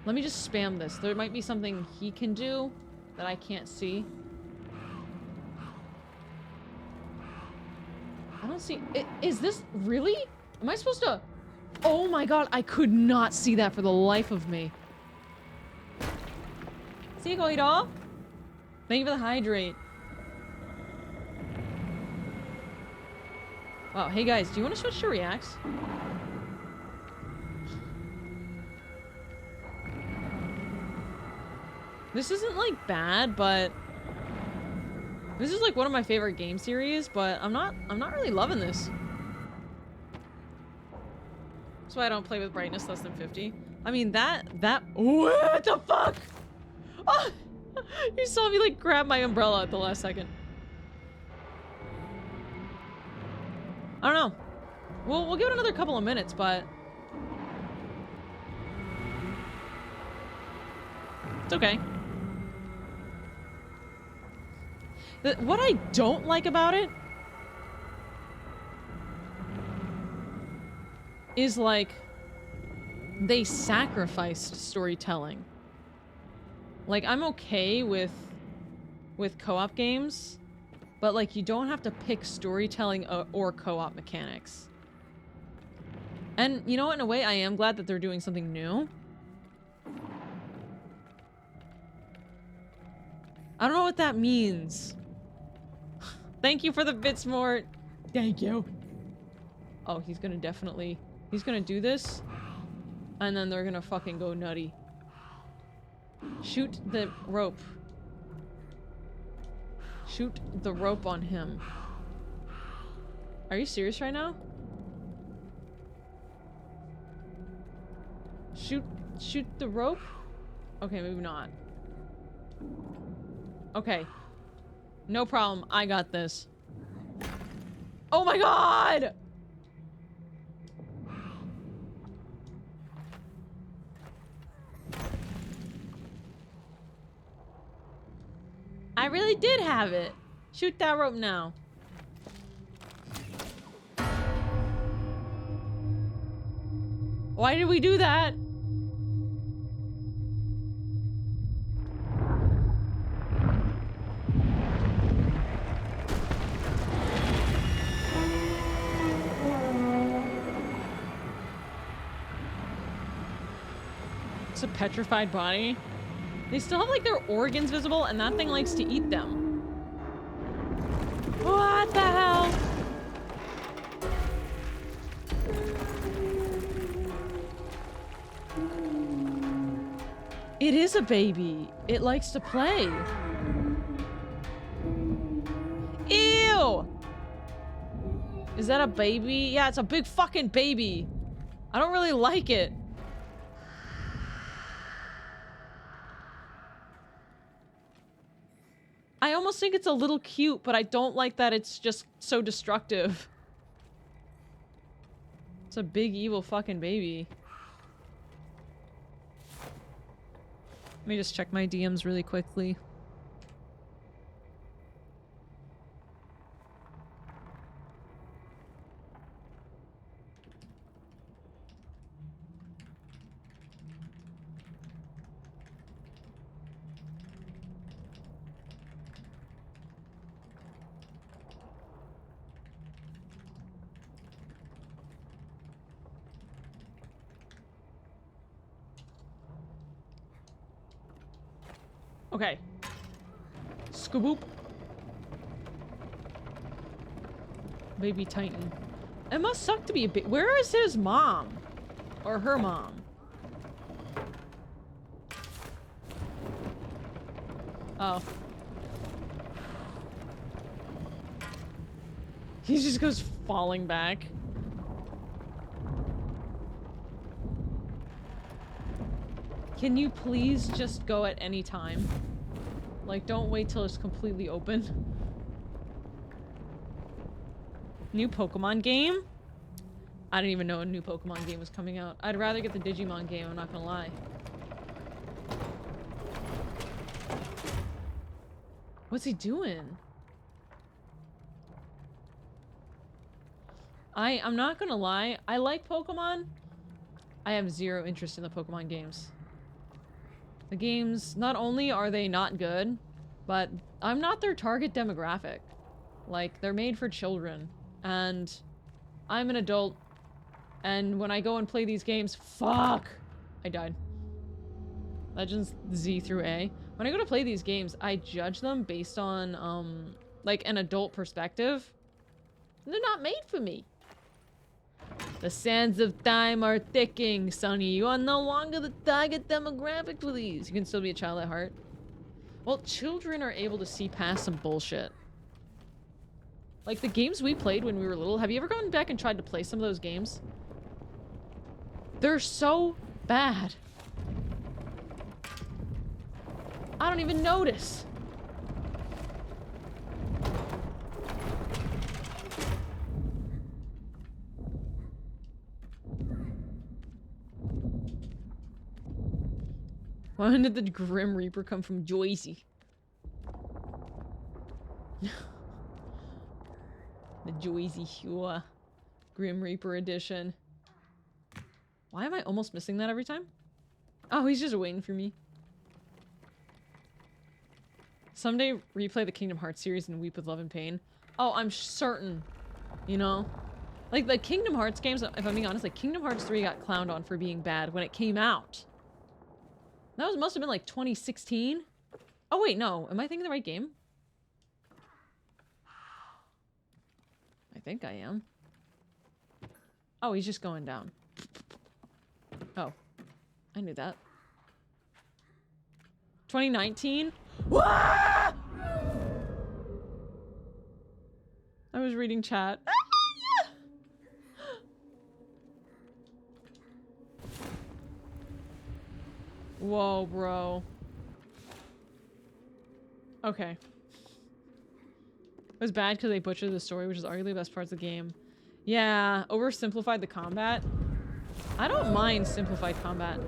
let me just spam this. There might be something he can do that I can't see. I don't see- is this- really? Am I supposed to- Oh my god, I could not see that for the life of me. See you, Koido. Thank you for the hydrate. Wow, hey guys, do you want to switch to Reacts? This isn't like bad, but this is like one of my favorite game series, but I'm not really loving this. That's why I don't play with brightness less than 50. I mean, what the fuck? Oh, you saw me like grab my umbrella at the last second. I don't know. We'll give it another couple of minutes, but it's okay. What I don't like about it is like they sacrificed storytelling. Like, I'm okay with co-op games, but like you don't have to pick storytelling or co-op mechanics. And you know what, in a way I am glad that they're doing something new. I don't know what that means. Thank you for the Bitsmort. Thank you. Oh, he's gonna do this, and then they're gonna fucking go nutty. Shoot the rope. Shoot the rope on him. Are you serious right now? Shoot the rope? Okay, maybe not. Okay. No problem. I got this. Oh my god! I really did have it. Shoot that rope now. Why did we do that? It's a petrified body. They still have like their organs visible and that thing likes to eat them. What the hell? It is a baby. It likes to play. Ew! Is that a baby? Yeah, it's a big fucking baby. I don't really like it. I almost think it's a little cute, but I don't like that it's just so destructive. It's a big evil fucking baby. Let me just check my DMs really quickly. Okay. Skaboop. Baby Titan. It must suck to be a bit. Where is his mom? Or her mom? Oh. He just goes falling back. Can you please just go at any time? Like, don't wait till it's completely open. New Pokemon game? I didn't even know a new Pokemon game was coming out. I'd rather get the Digimon game, I'm not gonna lie. What's he doing? I'm not gonna lie. I like Pokemon. I have zero interest in the Pokemon games. The games, not only are they not good, but I'm not their target demographic. Like, they're made for children. And I'm an adult. And when I go and play these games, fuck! I died. Legends Z through A. When I go to play these games, I judge them based on, like, an adult perspective. They're not made for me. The sands of time are thickening, Sonny. You are no longer the target demographic for these. You can still be a child at heart. Well, children are able to see past some bullshit. Like the games we played when we were little. Have you ever gone back and tried to play some of those games? They're so bad. I don't even notice. Why did the Grim Reaper come from Joycey? The Joycey Hua Grim Reaper edition. Why am I almost missing that every time? Oh, he's just waiting for me. Someday replay the Kingdom Hearts series and weep with love and pain. Oh, I'm certain. You know? Like the Kingdom Hearts games, if I'm being honest, like Kingdom Hearts 3 got clowned on for being bad when it came out. That must have been like 2016. Oh wait, no. Am I thinking the right game? I think I am. Oh, he's just going down. Oh. I knew that. 2019? I was reading chat. Whoa, bro. Okay. It was bad because they butchered the story, which is arguably the best parts of the game. Yeah, oversimplified the combat. I don't mind simplified combat.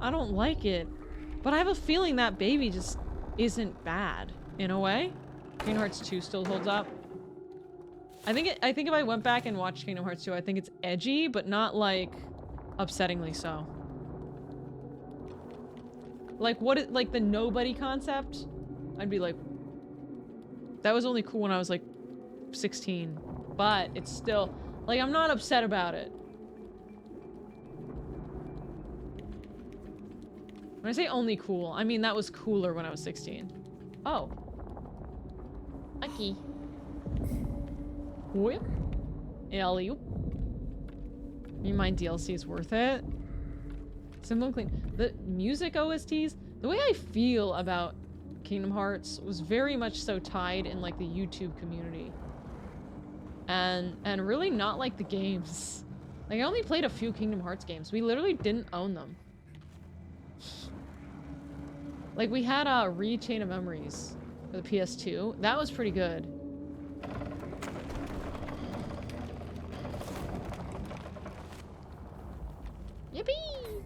I don't like it. But I have a feeling that baby just isn't bad, in a way. Kingdom Hearts 2 still holds up. I think if I went back and watched Kingdom Hearts 2, I think it's edgy, but not, like, upsettingly so. Like, like, the nobody concept? I'd be like... That was only cool when I was, like, 16. But it's still... Like, I'm not upset about it. When I say only cool, I mean that was cooler when I was 16. Oh. Aki. Whip. Alley-oop. You mind DLC is worth it? Simple and clean. The music OSTs, the way I feel about Kingdom Hearts was very much so tied in like the YouTube community. And really not like the games. Like I only played a few Kingdom Hearts games. We literally didn't own them. Like we had a Chain of Memories for the PS2. That was pretty good. Yippee!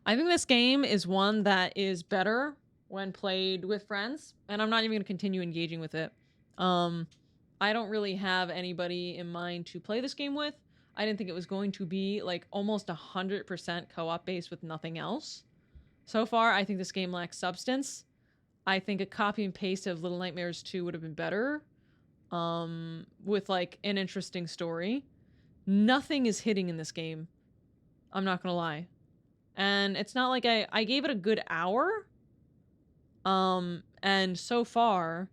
I think this game is one that is better when played with friends, and I'm not even going to continue engaging with it. I don't really have anybody in mind to play this game with. I didn't think it was going to be like almost 100% co-op based with nothing else. So far, I think this game lacks substance. I think a copy and paste of Little Nightmares 2 would have been better. With like an interesting story. Nothing is hitting in this game. I'm not gonna lie. And it's not like I gave it a good hour. And so far,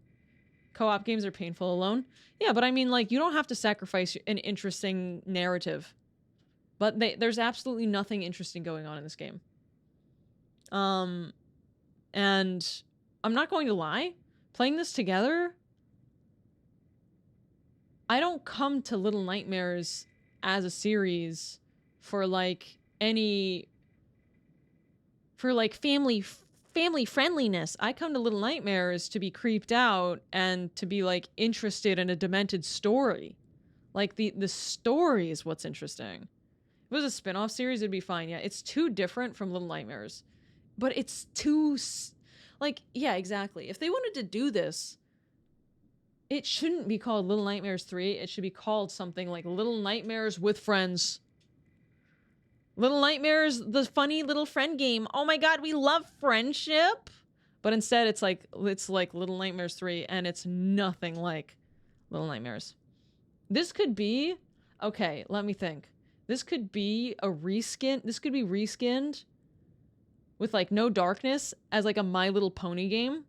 co-op games are painful alone. Yeah, but I mean, like, you don't have to sacrifice an interesting narrative. But there's absolutely nothing interesting going on in this game. And I'm not going to lie. Playing this together, I don't come to Little Nightmares as a series for, like, family friendliness. I come to Little Nightmares to be creeped out and to be like interested in a demented story. Like the story is what's interesting. If it was a spin-off series, it'd be fine. Yeah, it's too different from Little Nightmares. But it's too like, yeah, exactly. If they wanted to do this, it shouldn't be called Little Nightmares 3. It should be called something like Little Nightmares with Friends. Little Nightmares, the funny little friend game. Oh my god, we love friendship. But instead, it's like Little Nightmares 3, and it's nothing like Little Nightmares. This could be... Okay, let me think. This could be a reskin... This could be reskinned with, like, no darkness as, like, a My Little Pony game.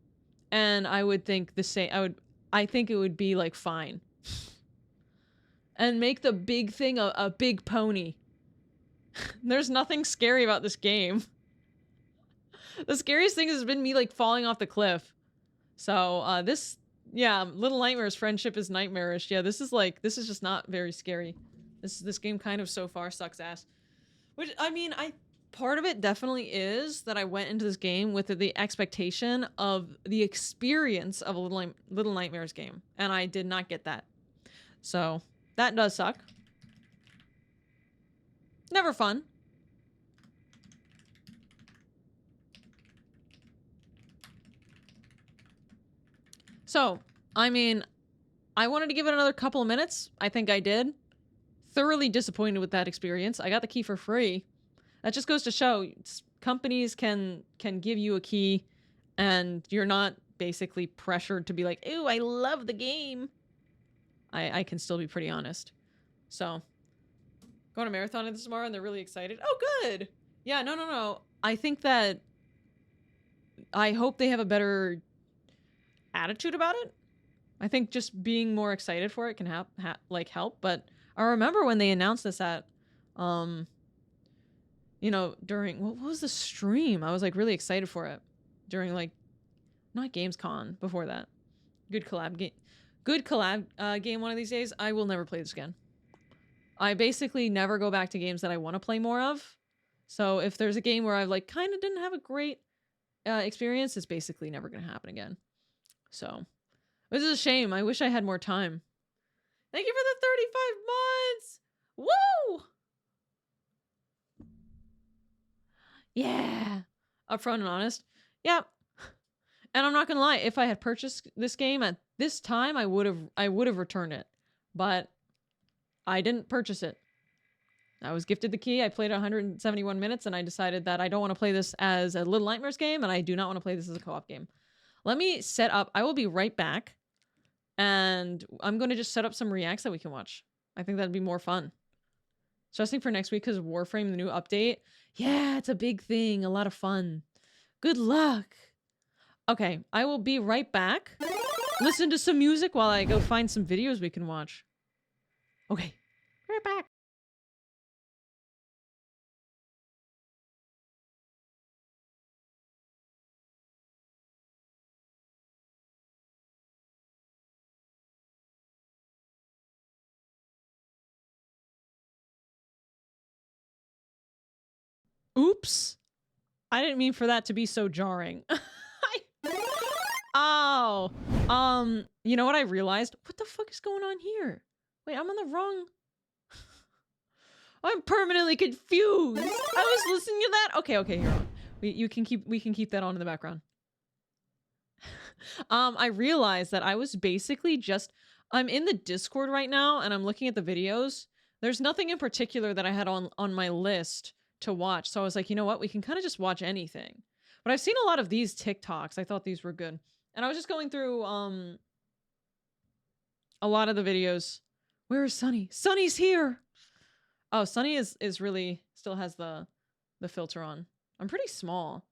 And I would think the same... I think it would be, like, fine. And make the big thing a big pony. There's nothing scary about this game. The scariest thing has been me, like, falling off the cliff. So, this... Yeah, Little Nightmares friendship is nightmarish. Yeah, this is just not very scary. This game kind of so far sucks ass. Which, I mean, part of it definitely is that I went into this game with the expectation of the experience of a Little Nightmares game. And I did not get that. So, that does suck. Never fun. So, I mean, I wanted to give it another couple of minutes. I think I did. Thoroughly disappointed with that experience. I got the key for free. That just goes to show companies can give you a key and you're not basically pressured to be like, ooh, I love the game. I can still be pretty honest. So, going to marathon this tomorrow and they're really excited. Oh, good. Yeah, no. I think that I hope they have a better attitude about it. I think just being more excited for it can help. But I remember when they announced this at, you know, during what was the stream? I was like really excited for it during like not Gamescom before that. Good collab game. Good collab game one of these days. I will never play this again. I basically never go back to games that I want to play more of. So if there's a game where I like kind of didn't have a great experience, it's basically never going to happen again. So this is a shame. I wish I had more time. Thank you for the 35 months. Woo! Yeah. Upfront and honest. Yep. And I'm not gonna lie, if I had purchased this game at this time, I would have returned it. But I didn't purchase it. I was gifted the key, I played 171 minutes, and I decided that I don't want to play this as a Little Nightmares game, and I do not want to play this as a co-op game. Let me set up, I will be right back, and I'm going to just set up some reacts that we can watch. I think that'd be more fun. Stressing for next week because Warframe, the new update. Yeah, it's a big thing, a lot of fun. Good luck. Okay, I will be right back. Listen to some music while I go find some videos we can watch. Okay, right back. Oops. I didn't mean for that to be so jarring. Oh. You know what I realized? What the fuck is going on here? Wait, I'm on the wrong... I'm permanently confused. I was listening to that. Okay, here on. We can keep that on in the background. I realized that I was basically just... I'm in the Discord right now, and I'm looking at the videos. There's nothing in particular that I had on my list to watch, so I was like, you know what? We can kind of just watch anything. But I've seen a lot of these TikToks. I thought these were good. And I was just going through a lot of the videos. Where is Sunny? Sunny's here! Oh, Sunny is really... still has the filter on. I'm pretty small.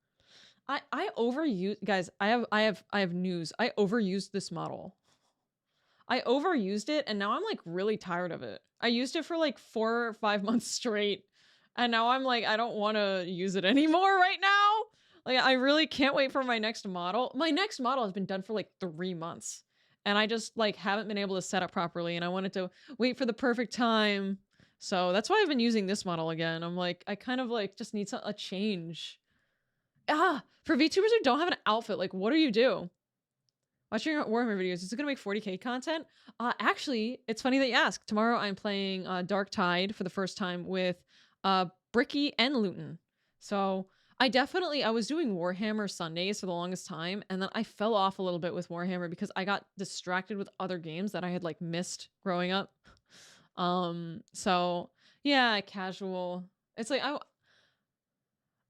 I overuse... Guys, I have news. I overused this model. I overused it, and now I'm, like, really tired of it. I used it for, like, 4 or 5 months straight. And now I'm like, I don't want to use it anymore right now. Like, I really can't wait for my next model. My next model has been done for like 3 months. And I just like haven't been able to set up properly. And I wanted to wait for the perfect time. So that's why I've been using this model again. I'm like, I kind of like just need a change. For VTubers who don't have an outfit, like what do you do? Watching Warhammer videos, is it gonna make 40k content? Actually, it's funny that you ask. Tomorrow I'm playing Dark Tide for the first time with Bricky and Luton. So I was doing Warhammer Sundays for the longest time, and then I fell off a little bit with Warhammer because I got distracted with other games that I had like missed growing up. So yeah, casual. It's like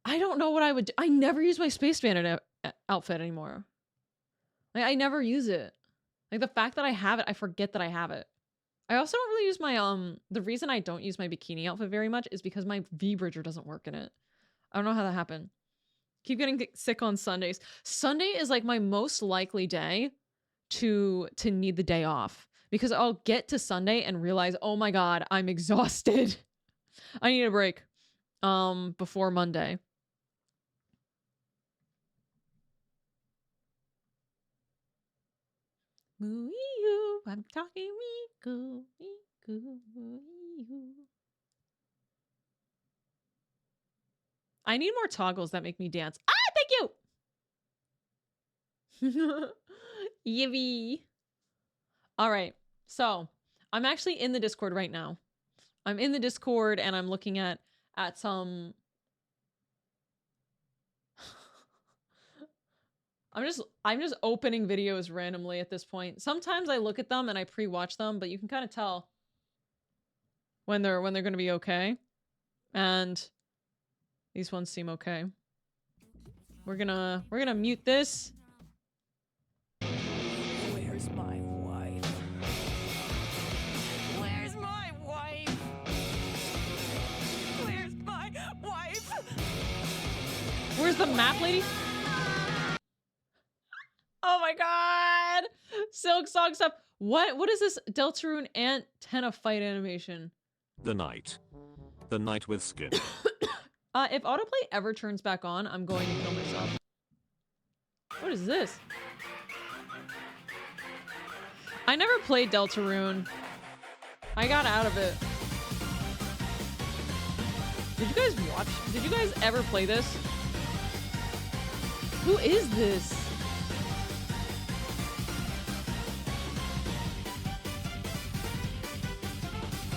I don't know what I would do. I never use my Space Bandit outfit anymore. Like I never use it. Like the fact that I have it, I forget that I have it. I also don't really use my, the reason I don't use my bikini outfit very much is because my V-bridger doesn't work in it. I don't know how that happened. Keep getting sick on Sundays. Sunday is like my most likely day to need the day off because I'll get to Sunday and realize, oh my God, I'm exhausted. I need a break, before Monday. I'm talking Miku. I need more toggles that make me dance. Thank you! Yivy. Alright, so I'm actually in the Discord right now. I'm in the Discord and I'm looking at some... I'm just opening videos randomly at this point. Sometimes I look at them and I pre-watch them, but you can kind of tell when they're going to be okay. And these ones seem okay. We're gonna mute this. Where's my wife? Where's my wife? Where's my wife? Where's the map lady? Oh my God! Silk Song stuff. What is this Deltarune antenna fight animation? The night with skin. If autoplay ever turns back on, I'm going to kill myself. What is this? I never played Deltarune. I got out of it. Did you guys watch? Did you guys ever play this? Who is this?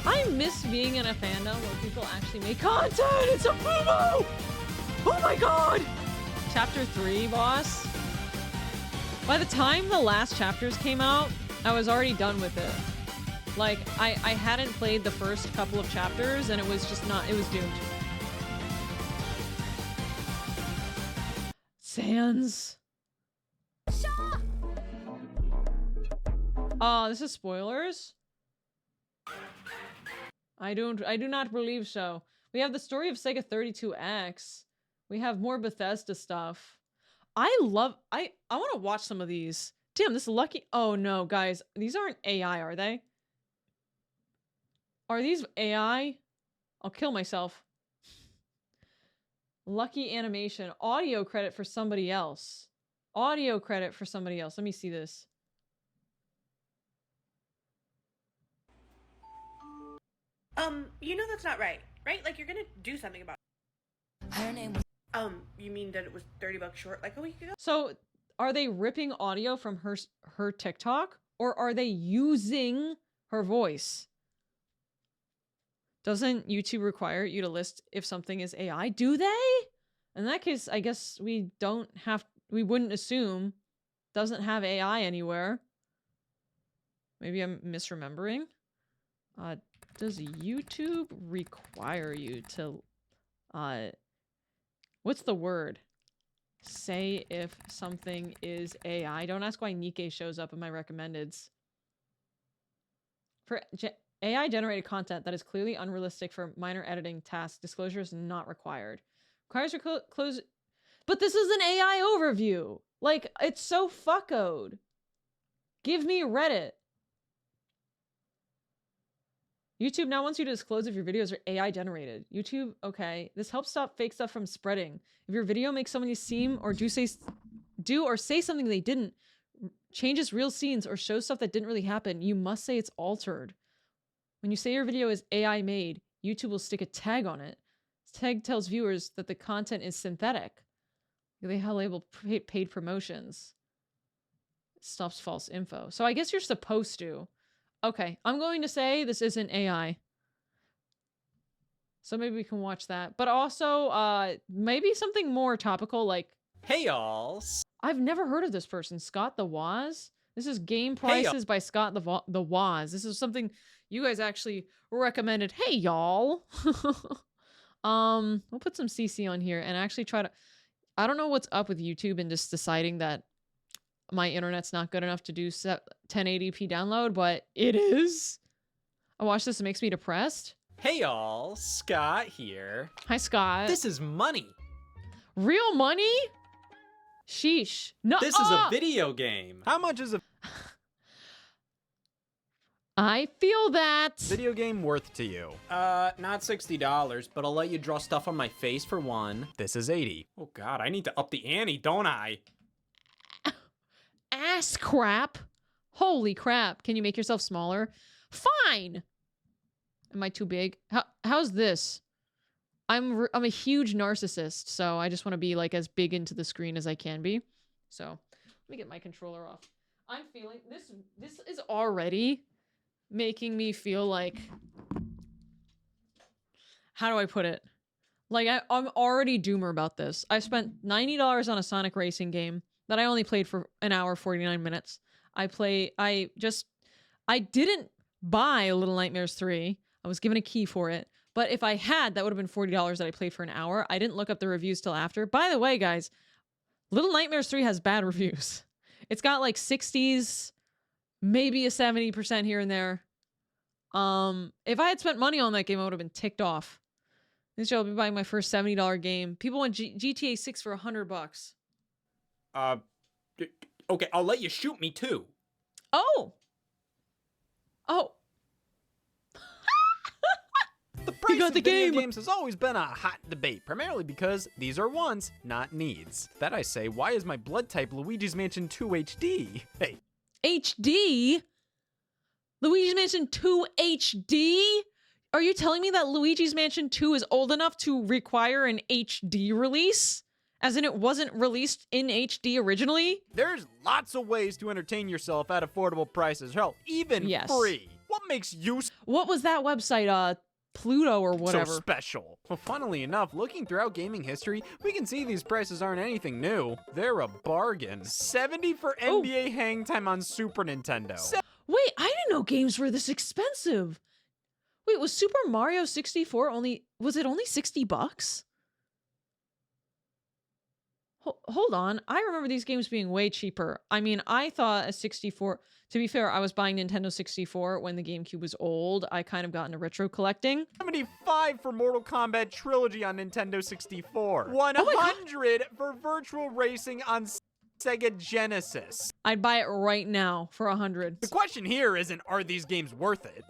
I miss being in a fandom where people actually make content. It's a boo-boo! Oh my god! Chapter 3, boss. By the time the last chapters came out, I was already done with it. Like, I hadn't played the first couple of chapters, and it was just not, it was doomed. Sans. Oh, this is spoilers? I do not believe so. We have the story of Sega 32X. We have more Bethesda stuff. I want to watch some of these. Damn, this lucky. Oh no, guys, these aren't AI, are they? Are these AI? I'll kill myself. Lucky animation. Audio credit for somebody else. Audio credit for somebody else. Let me see this. You know that's not right, right? Like, you're gonna do something about it. Her name was. You mean that it was $30 short like a week ago? So, are they ripping audio from her TikTok? Or are they using her voice? Doesn't YouTube require you to list if something is AI? Do they? In that case, I guess we wouldn't assume. Doesn't have AI anywhere. Maybe I'm misremembering. Does YouTube require you to, what's the word? Say if something is AI. Don't ask why Nikkei shows up in my recommendeds. For AI-generated content that is clearly unrealistic for minor editing tasks, disclosure is not required. Requires your close... But this is an AI overview! Like, it's so fuckoed. Give me Reddit. YouTube now wants you to disclose if your videos are AI generated. YouTube, okay. This helps stop fake stuff from spreading. If your video makes somebody seem or do or say something they didn't, changes real scenes or shows stuff that didn't really happen, you must say it's altered. When you say your video is AI made, YouTube will stick a tag on it. This tag tells viewers that the content is synthetic. They have labeled paid promotions. It stops false info. So I guess you're supposed to. Okay, I'm going to say this isn't AI. So maybe we can watch that. But also, maybe something more topical like... Hey, y'all. I've never heard of this person. Scott the Waz? This is Game Prices by Scott the Waz. This is something you guys actually recommended. Hey, y'all. We'll put some CC on here and actually try to... I don't know what's up with YouTube and just deciding that my internet's not good enough to do 1080p download, but it is. I watch this, it makes me depressed. Hey y'all, Scott here. Hi, Scott. This is money. Real money? Sheesh. No. This is a video game. How much is a I feel that. video game worth to you? Not $60, but I'll let you draw stuff on my face for one. This is 80. Oh god, I need to up the ante, don't I? Ass crap. Holy crap. Can you make yourself smaller? Fine. Am I too big? How's this? I'm a huge narcissist, so I just want to be like as big into the screen as I can be. So let me get my controller off. I'm feeling this is already making me feel like, how do I put it? Like I'm already doomer about this. I spent $90 on a Sonic racing game that I only played for an hour, 49 minutes. I didn't buy Little Nightmares 3. I was given a key for it. But if I had, that would have been $40 that I played for an hour. I didn't look up the reviews till after. By the way, guys, Little Nightmares 3 has bad reviews. It's got like 60s, maybe a 70% here and there. If I had spent money on that game, I would have been ticked off. This year I'll be buying my first $70 game. People want GTA 6 for $100. Okay, I'll let you shoot me too. Oh. The price got of the video game. games has always been a hot debate, primarily because these are wants, not needs. That I say, why is my blood type Luigi's Mansion 2 HD? Hey. HD? Luigi's Mansion 2 HD? Are you telling me that Luigi's Mansion 2 is old enough to require an HD release? As in it wasn't released in HD originally? There's lots of ways to entertain yourself at affordable prices. Hell, even Yes. free. What makes you... What was that website? Pluto or whatever. So special. Well, funnily enough, looking throughout gaming history, we can see these prices aren't anything new. They're a bargain. 70 for NBA Hang Time on Super Nintendo. Wait, I didn't know games were this expensive. Wait, was Super Mario 64 only 60 bucks? Hold on. I remember these games being way cheaper. I mean, I thought a 64, to be fair, I was buying Nintendo 64 when the GameCube was old. I kind of got into retro collecting. 75 for Mortal Kombat Trilogy on Nintendo 64. 100 for Virtual Racing on Sega Genesis. I'd buy it right now for 100. The question here isn't, are these games worth it?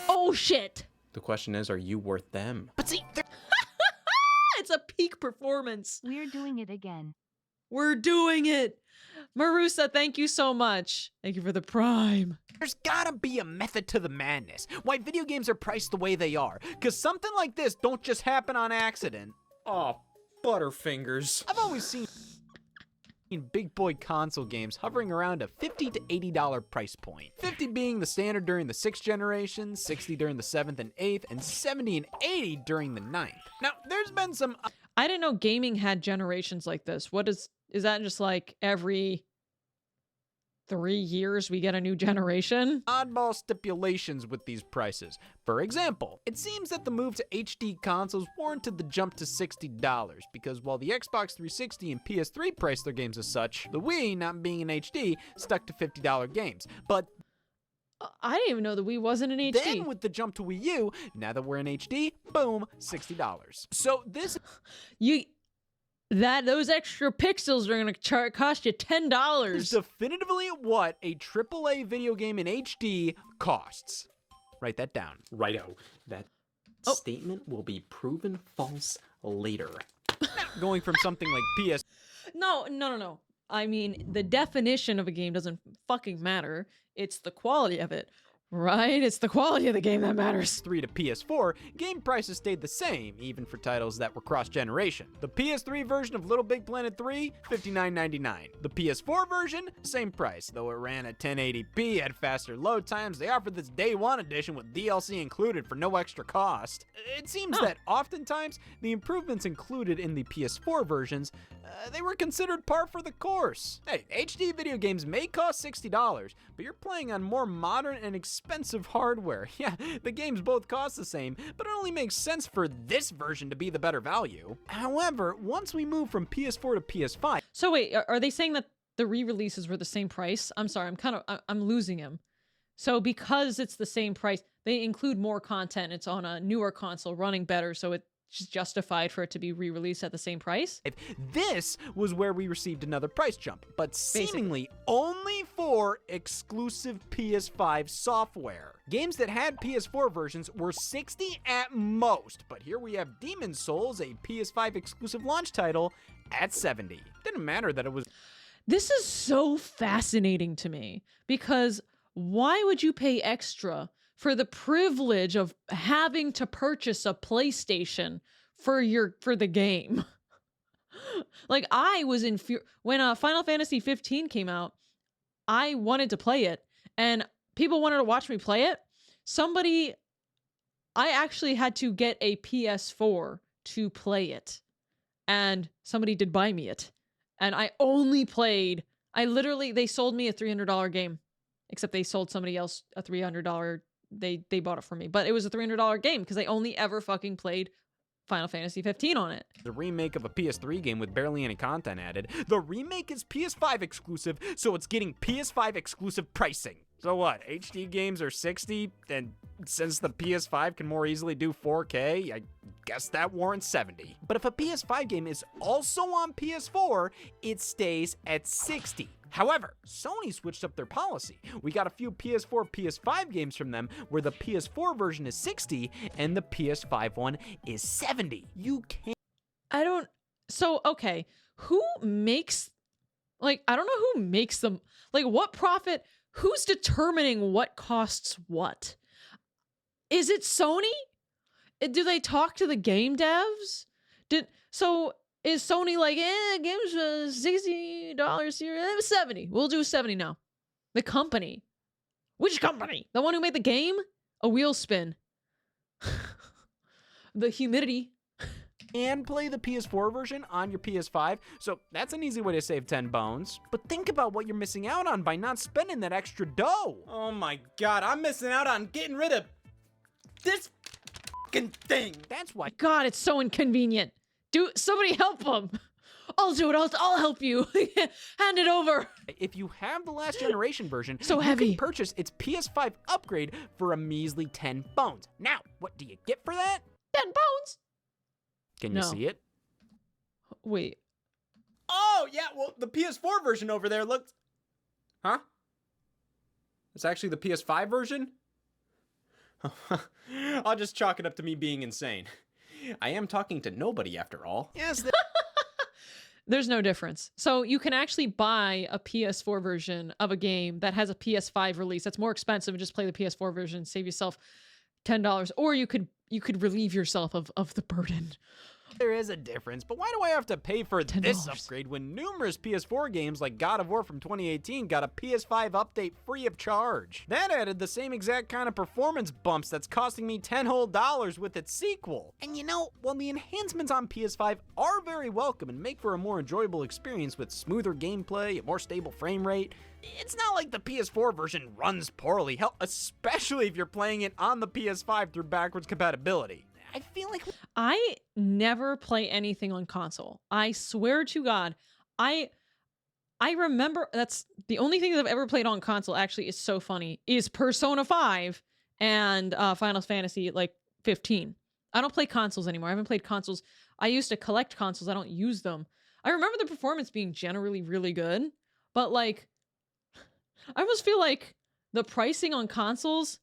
Oh, shit. The question is, are you worth them? But see, It's a peak performance. We're doing it again. We're doing it. Marusa, thank you so much. Thank you for the Prime. there's gotta be a method to the madness. Why video games are priced the way they are. Cause something like this don't just happen on accident. Oh, Butterfingers. I've always seen big boy console games hovering around a $50 to $80 price point. 50 being the standard during the 6th generation, 60 during the 7th and 8th, and 70 and 80 during the 9th. Now, there's been some... I didn't know gaming had generations like this. What is that just like every 3 years we get a new generation? oddball stipulations with these prices. For example, it seems that the move to HD consoles warranted the jump to $60, because while the Xbox 360 and PS3 priced their games as such, the Wii, not being in HD, stuck to $50 games. But I didn't even know the Wii wasn't in HD. then with the jump to Wii U, now that we're in HD, boom, $60. So this... Those extra pixels are gonna cost you $10. is definitively what a AAA video game in HD costs. Write that down. Righto. That statement will be proven false later. Going from something like PS... No. I mean, the definition of a game doesn't fucking matter. It's the quality of it, right? It's the quality of the game that matters. 3 to PS4, game prices stayed the same, even for titles that were cross-generation. The PS3 version of Little Big Planet 3, $59.99. The PS4 version, same price, though it ran at 1080p, had faster load times. They offered this Day 1 edition with DLC included for no extra cost. It seems that oftentimes, the improvements included in the PS4 versions, they were considered par for the course. Hey, HD video games may cost $60, but you're playing on more modern and expensive hardware. Yeah, the games both cost the same, but it only makes sense for this version to be the better value. However, once we move from PS4 to PS5... So wait, are they saying that the re-releases were the same price? I'm sorry, I'm losing him. So because it's the same price, they include more content. It's on a newer console running better, so it's justified for it to be re-released at the same price. This was where we received another price jump, but seemingly only for exclusive PS5 software. Games that had PS4 versions were $60 at most, but here we have Demon's Souls, a PS5 exclusive launch title, at $70. Didn't matter that it was... This is so fascinating to me, because why would you pay extra for the privilege of having to purchase a PlayStation for the game? Like, I was when Final Fantasy 15 came out, I wanted to play it, and people wanted to watch me play it. I actually had to get a PS4 to play it, and somebody did buy me it. And I only played, they sold me a $300 game, except they sold somebody else a $300, they bought it for me. But it was a $300 game because I only ever fucking played Final Fantasy 15 on it. The remake of a PS3 game with barely any content added. The remake is PS5 exclusive, so it's getting PS5 exclusive pricing. So what, HD games are $60, and since the PS5 can more easily do 4K, I guess that warrants $70. But if a PS5 game is also on PS4, it stays at $60. However, Sony switched up their policy. We got a few PS4, PS5 games from them where the PS4 version is $60 and the PS5 one is $70. You can't... Okay, who makes, I don't know who makes them, what profit, who's determining what costs what? Is it Sony? Do they talk to the game devs? Is Sony like, games $60 here, $70. We'll do $70 now. The company. Which company? The one who made the game? A wheel spin. the humidity. And play the PS4 version on your PS5, so that's an easy way to save 10 bones. But think about what you're missing out on by not spending that extra dough. Oh my god, I'm missing out on getting rid of this fucking thing. That's why God, it's so inconvenient. Somebody help him. I'll do it. I'll help you. Hand it over. if you have the last generation version, So you heavy. can purchase its PS5 upgrade for a measly 10 bones. Now, what do you get for that? 10 bones. Can you No. see it? Wait. Oh, yeah, well, the PS4 version over there looked... Huh? It's actually the PS5 version? I'll just chalk it up to me being insane. I am talking to nobody after all. Yes, There's no difference. So you can actually buy a PS4 version of a game that has a PS5 release. That's more expensive and just play the PS4 version, save yourself $10. Or you could relieve yourself of the burden. there is a difference, but why do I have to pay for this $10. upgrade when numerous PS4 games like God of War from 2018 got a PS5 update free of charge? That added the same exact kind of performance bumps that's costing me $10 whole with its sequel. And you know, while the enhancements on PS5 are very welcome and make for a more enjoyable experience with smoother gameplay, a more stable frame rate, it's not like the PS4 version runs poorly, hell, especially if you're playing it on the PS5 through backwards compatibility. I feel like I never play anything on console. I swear to God, I remember that's the only thing that I've ever played on console. Actually, is so funny. Is Persona 5 and Final Fantasy like 15. I don't play consoles anymore. I haven't played consoles. I used to collect consoles. I don't use them. I remember the performance being generally really good, but like, I almost feel like the pricing on consoles.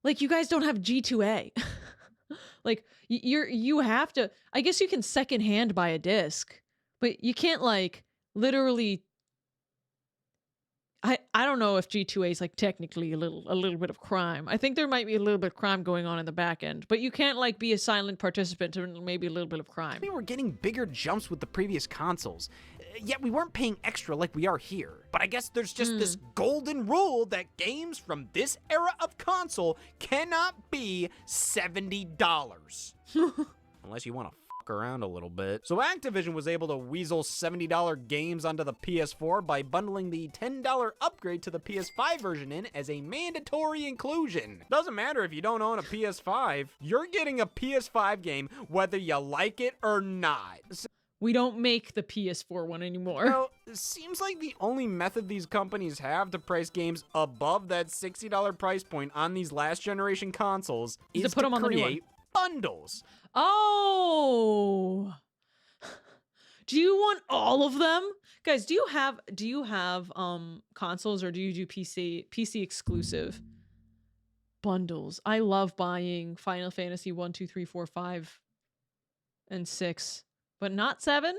Like, you guys don't have G2A. Like, you have to, I guess you can secondhand buy a disc, but you can't like literally, I don't know if G2A is like technically a little bit of crime. I think there might be a little bit of crime going on in the back end, but you can't like be a silent participant in maybe a little bit of crime. we were getting bigger jumps with the previous consoles, yet we weren't paying extra like we are here. But I guess there's just this golden rule that games from this era of console cannot be $70. Unless you want to fuck around a little bit. So Activision was able to weasel $70 games onto the PS4 by bundling the $10 upgrade to the PS5 version in as a mandatory inclusion. Doesn't matter if you don't own a PS5, you're getting a PS5 game whether you like it or not. We don't make the PS4 one anymore. Well, it seems like the only method these companies have to price games above that $60 price point on these last generation consoles is to put them on the new one. create bundles. Oh. Do you want all of them? Guys, do you have consoles, or do you do PC exclusive bundles? I love buying Final Fantasy 1, 2, 3, 4, 5, and 6, but not 7.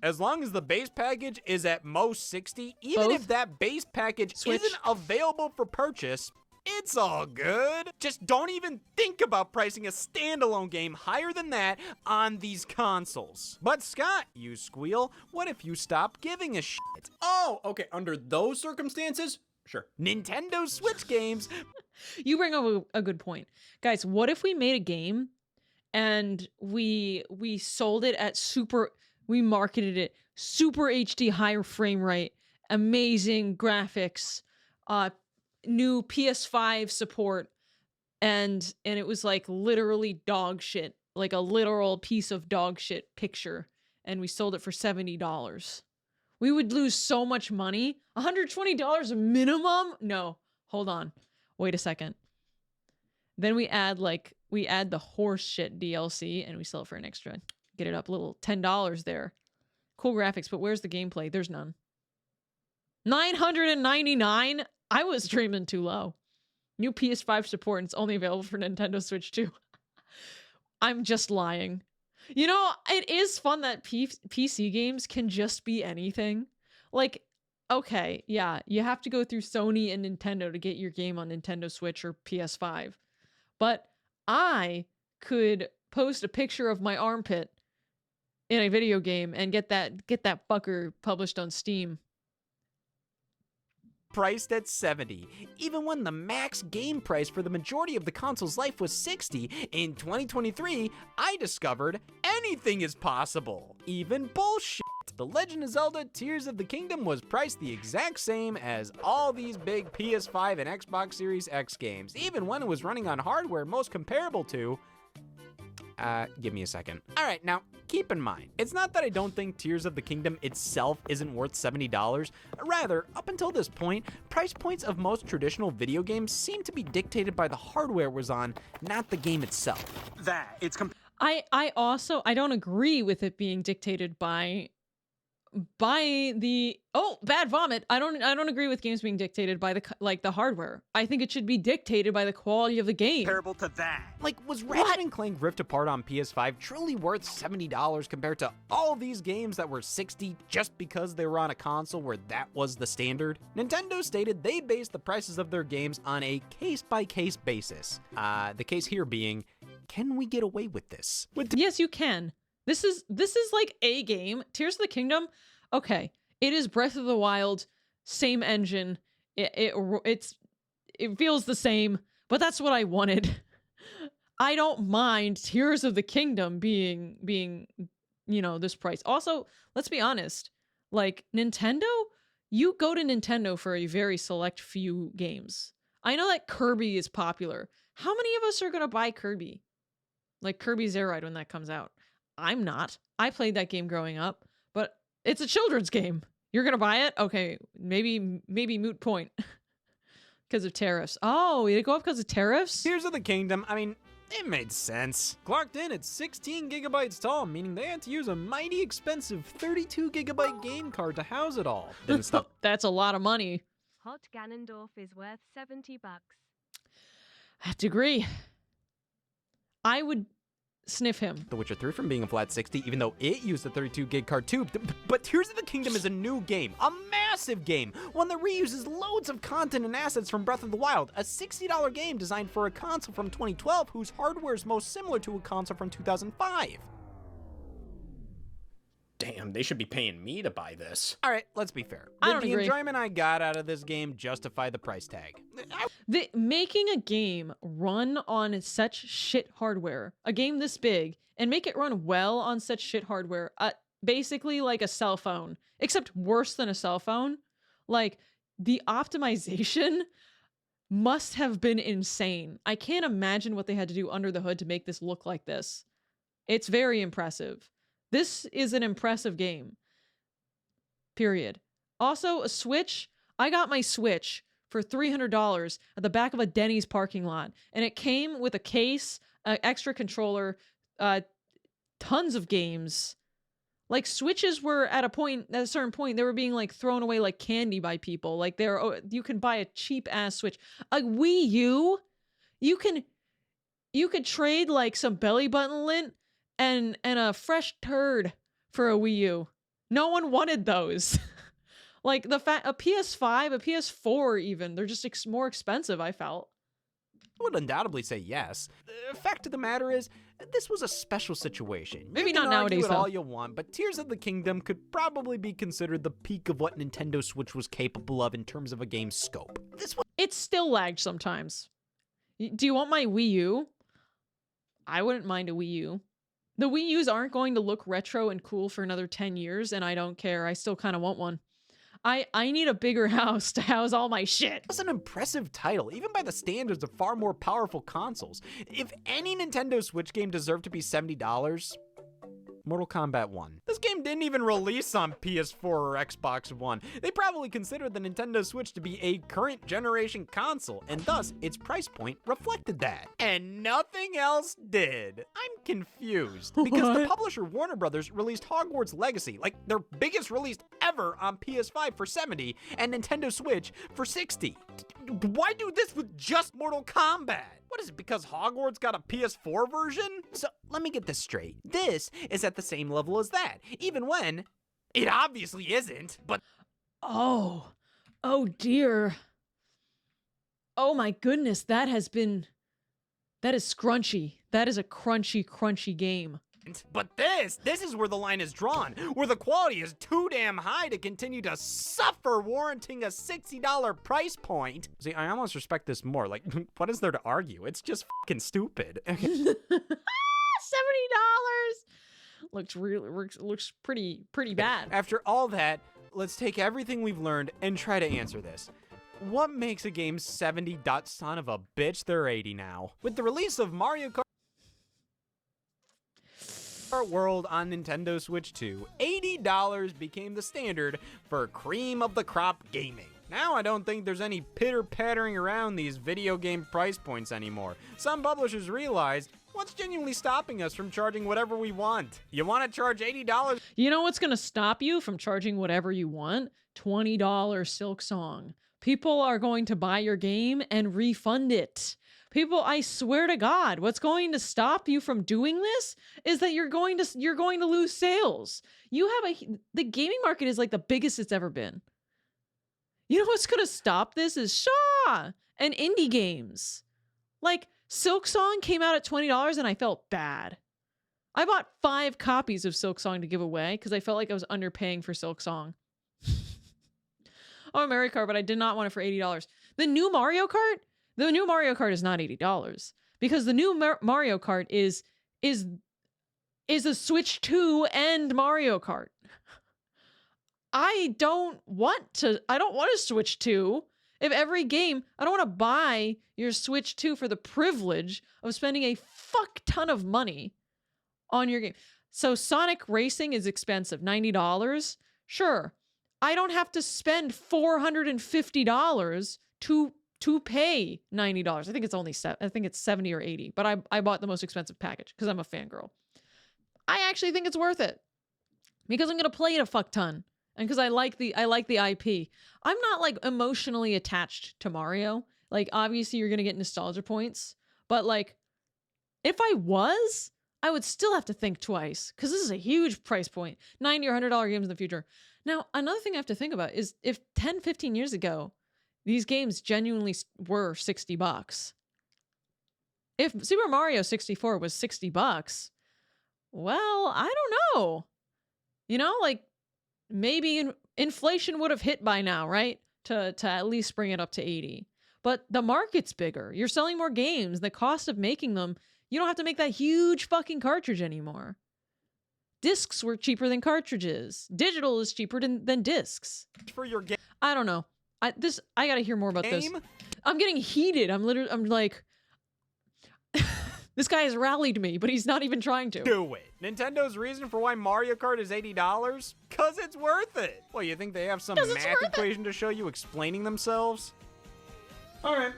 As long as the base package is at most 60, even Both? if that base package Switch? isn't available for purchase, it's all good. Just don't even think about pricing a standalone game higher than that on these consoles. But Scott, you squeal, what if you stop giving a shit? Oh, okay, under those circumstances, sure. Nintendo Switch games. You bring up a good point. Guys, what if we made a game and we sold it at we marketed it super HD, higher frame rate, amazing graphics, new PS5 support, and it was like literally dog shit, like a literal piece of dog shit picture, and we sold it for $70. We would lose so much money. $120 minimum? No, hold on. Wait a second. Then we add the horse shit DLC and we sell it for an extra. Get it up a little $10 there. Cool graphics, but where's the gameplay? There's none. $999? I was dreaming too low. New PS5 support, and it's only available for Nintendo Switch 2. I'm just lying. You know, it is fun that PC games can just be anything. Like, okay, yeah, you have to go through Sony and Nintendo to get your game on Nintendo Switch or PS5. But I could post a picture of my armpit in a video game and get that fucker published on Steam. priced at $70. Even when the max game price for the majority of the console's life was $60, in 2023, I discovered anything is possible. Even bullshit. The Legend of Zelda Tears of the Kingdom was priced the exact same as all these big PS5 and Xbox Series X games, even when it was running on hardware most comparable to... give me a second. Alright, now, keep in mind, it's not that I don't think Tears of the Kingdom itself isn't worth $70. Rather, up until this point, price points of most traditional video games seem to be dictated by the hardware it was on, not the game itself. I don't agree with it being dictated by the bad vomit. I don't agree with games being dictated by the hardware. I think it should be dictated by the quality of the game. Comparable to that. Like, was Ratchet & Clank Rift Apart on PS5 truly worth $70 compared to all these games that were $60 just because they were on a console where that was the standard? Nintendo stated they based the prices of their games on a case-by-case basis. The case here being, can we get away with this? Yes, you can. This is like a game. Tears of the Kingdom, okay, it is Breath of the Wild, same engine. It feels the same, but that's what I wanted. I don't mind Tears of the Kingdom being this price. Also, let's be honest, like Nintendo, you go to Nintendo for a very select few games. I know that Kirby is popular. How many of us are gonna buy Kirby? Like Kirby's Air Ride when that comes out. I'm not. I played that game growing up, but it's a children's game. You're gonna buy it? Okay, maybe moot point. Because of tariffs. Oh, did it go up because of tariffs? Tears of the Kingdom, I mean, it made sense. Clocked in at 16 gigabytes tall, meaning they had to use a mighty expensive 32 gigabyte game card to house it all. Didn't stop. That's a lot of money. Hot Ganondorf is worth $70. I have to agree. I would sniff him. The Witcher 3 from being a flat 60, even though it used a 32 gig card too. But Tears of the Kingdom is a new game, a massive game, one that reuses loads of content and assets from Breath of the Wild, a $60 game designed for a console from 2012 whose hardware is most similar to a console from 2005. Damn, they should be paying me to buy this. All right, let's be fair. I don't Did the agree. enjoyment I got out of this game justify the price tag? Making a game run on such shit hardware, a game this big, and make it run well on such shit hardware, basically like a cell phone, except worse than a cell phone. Like, the optimization must have been insane. I can't imagine what they had to do under the hood to make this look like this. It's very impressive. This is an impressive game. Period. Also, a Switch. I got my Switch for $300 at the back of a Denny's parking lot. And it came with a case, an extra controller, tons of games. Like, Switches were at a certain point, they were being like thrown away like candy by people. Like, you can buy a cheap ass Switch. A Wii U, you could trade like some belly button lint and a fresh turd for a Wii U. No one wanted those. Like a PS5, a PS4 even, they're just more expensive, I felt. I would undoubtedly say yes. The fact of the matter is, this was a special situation. Maybe you can not nowadays, argue it though. all you want, but Tears of the Kingdom could probably be considered the peak of what Nintendo Switch was capable of in terms of a game's scope. It still lagged sometimes. Do you want my Wii U? I wouldn't mind a Wii U. The Wii U's aren't going to look retro and cool for another 10 years, and I don't care. I still kind of want one. I need a bigger house to house all my shit. It was an impressive title, even by the standards of far more powerful consoles. If any Nintendo Switch game deserved to be $70, Mortal Kombat 1. This game didn't even release on PS4 or Xbox One. They probably considered the Nintendo Switch to be a current generation console, and thus its price point reflected that. And nothing else did. I'm confused, because the publisher Warner Brothers released Hogwarts Legacy, like their biggest release ever, on PS5 for $70, and Nintendo Switch for $60. Why do this with just Mortal Kombat? What is it, because Hogwarts got a PS4 version? So, let me get this straight. This is at the same level as that, even when it obviously isn't, but... Oh dear. Oh my goodness, that is scrunchy. That is a crunchy game. But this is where the line is drawn, where the quality is too damn high to continue to suffer warranting a $60 price point. See, I almost respect this more. Like, what is there to argue? It's just fucking stupid. $70 looks pretty bad. After all that, let's take everything we've learned and try to answer this. What makes a game 70? Son of a bitch, they're 80 now. With the release of Mario Kart World on Nintendo Switch 2, $80 became the standard for cream of the crop gaming. Now I don't think there's any pitter-pattering around these video game price points anymore. Some publishers realized, what's genuinely stopping us from charging whatever we want? You want to charge $80? You know what's going to stop you from charging whatever you want? $20 Silk Song. People are going to buy your game and refund it. People, I swear to God, what's going to stop you from doing this is that you're going to lose sales. The gaming market is like the biggest it's ever been. You know what's going to stop this is Shaw and indie games. Like Silk Song came out at $20 and I felt bad. I bought 5 copies of Silk Song to give away because I felt like I was underpaying for Silk Song. Oh, Mario Kart, but I did not want it for $80. The new Mario Kart is not $80 because the new Mario Kart is a Switch 2 and Mario Kart. I don't want a Switch 2. If every game, I don't want to buy your Switch 2 for the privilege of spending a fuck ton of money on your game. So Sonic Racing is expensive, $90. Sure. I don't have to spend $450 to pay $90. I think it's 70 or 80, but I bought the most expensive package because I'm a fangirl. I actually think it's worth it because I'm going to play it a fuck ton and because I like the IP. I'm not like emotionally attached to Mario. Like obviously you're going to get nostalgia points, but like if I was, I would still have to think twice because this is a huge price point. $90 or $100 games in the future. Now, another thing I have to think about is if 10, 15 years ago, these games genuinely were $60. If Super Mario 64 was $60, well, I don't know. You know, like maybe inflation would have hit by now, right? To at least bring it up to 80. But the market's bigger. You're selling more games. The cost of making them, you don't have to make that huge fucking cartridge anymore. Discs were cheaper than cartridges. Digital is cheaper than discs. For your game. I don't know. I gotta hear more about this. I'm getting heated. I'm like, this guy has rallied me, but he's not even trying to. Do it. Nintendo reason for why Mario Kart is $80? Cause it's worth it. Well, you think they have some math equation to show you explaining themselves? All right.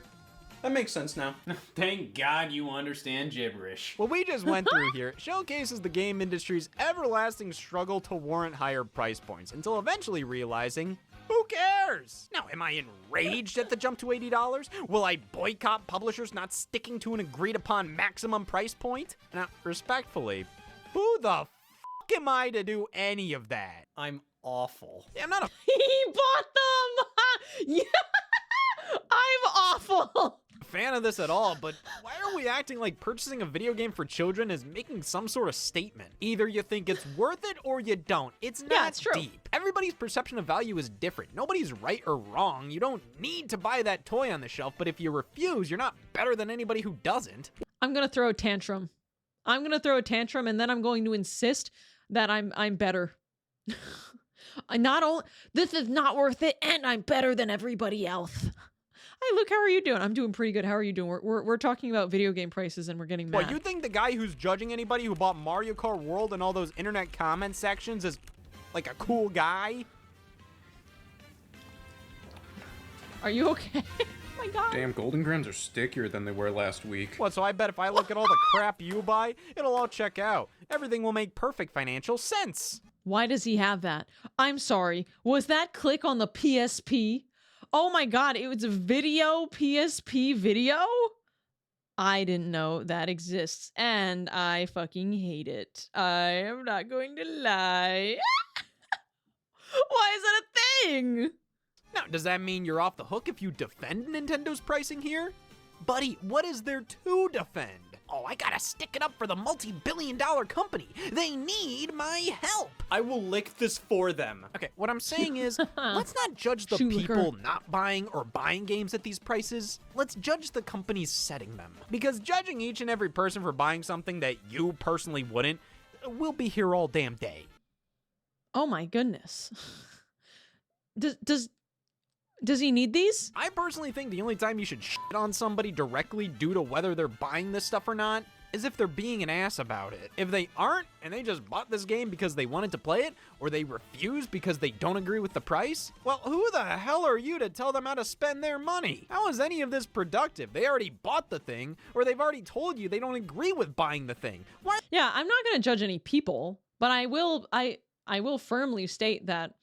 That makes sense now. Thank God you understand gibberish. What we just went through here showcases the game industry's everlasting struggle to warrant higher price points until eventually realizing, who cares? Now, am I enraged at the jump to $80? Will I boycott publishers not sticking to an agreed upon maximum price point? Now, respectfully, who the fuck am I to do any of that? I'm awful. Yeah, I'm not a He bought them! Yeah! I'm awful! fan of this at all, but why are we acting like purchasing a video game for children is making some sort of statement? Either you think it's worth it or you don't. It's not it's true. deep. Everybody's perception of value is different. Nobody's right or wrong. You don't need to buy that toy on the shelf, but if you refuse, you're not better than anybody who doesn't. I'm gonna throw a tantrum. And then I'm going to insist that I'm better. This is not worth it, and I'm better than everybody else. Hey, look, how are you doing? I'm doing pretty good. How are you doing? We're talking about video game prices and we're getting mad. What, you think the guy who's judging anybody who bought Mario Kart World in all those internet comment sections is like a cool guy? Are you okay? Oh my God. Damn, Golden Grams are stickier than they were last week. What, so I bet if I look at all the crap you buy, it'll all check out. Everything will make perfect financial sense. Why does he have that? I'm sorry. Was that click on the PSP? Oh my God, it was a video, PSP video? I didn't know that exists, and I fucking hate it. I am not going to lie. Why is that a thing? Now, does that mean you're off the hook if you defend Nintendo's pricing here? Buddy, what is there to defend? Oh, I gotta stick it up for the multi-billion-dollar company. They need my help. I will lick this for them. Okay, what I'm saying is, let's not judge the Shoe licker. people not buying or buying games at these prices. Let's judge the companies setting them. Because judging each and every person for buying something that you personally wouldn't, we'll be here all damn day. Oh my goodness. Does he need these? I personally think the only time you should shit on somebody directly due to whether they're buying this stuff or not is if they're being an ass about it. If they aren't, and they just bought this game because they wanted to play it, or they refuse because they don't agree with the price, well, who the hell are you to tell them how to spend their money? How is any of this productive? They already bought the thing, or they've already told you they don't agree with buying the thing. Why? Yeah, I'm not going to judge any people, but I will firmly state that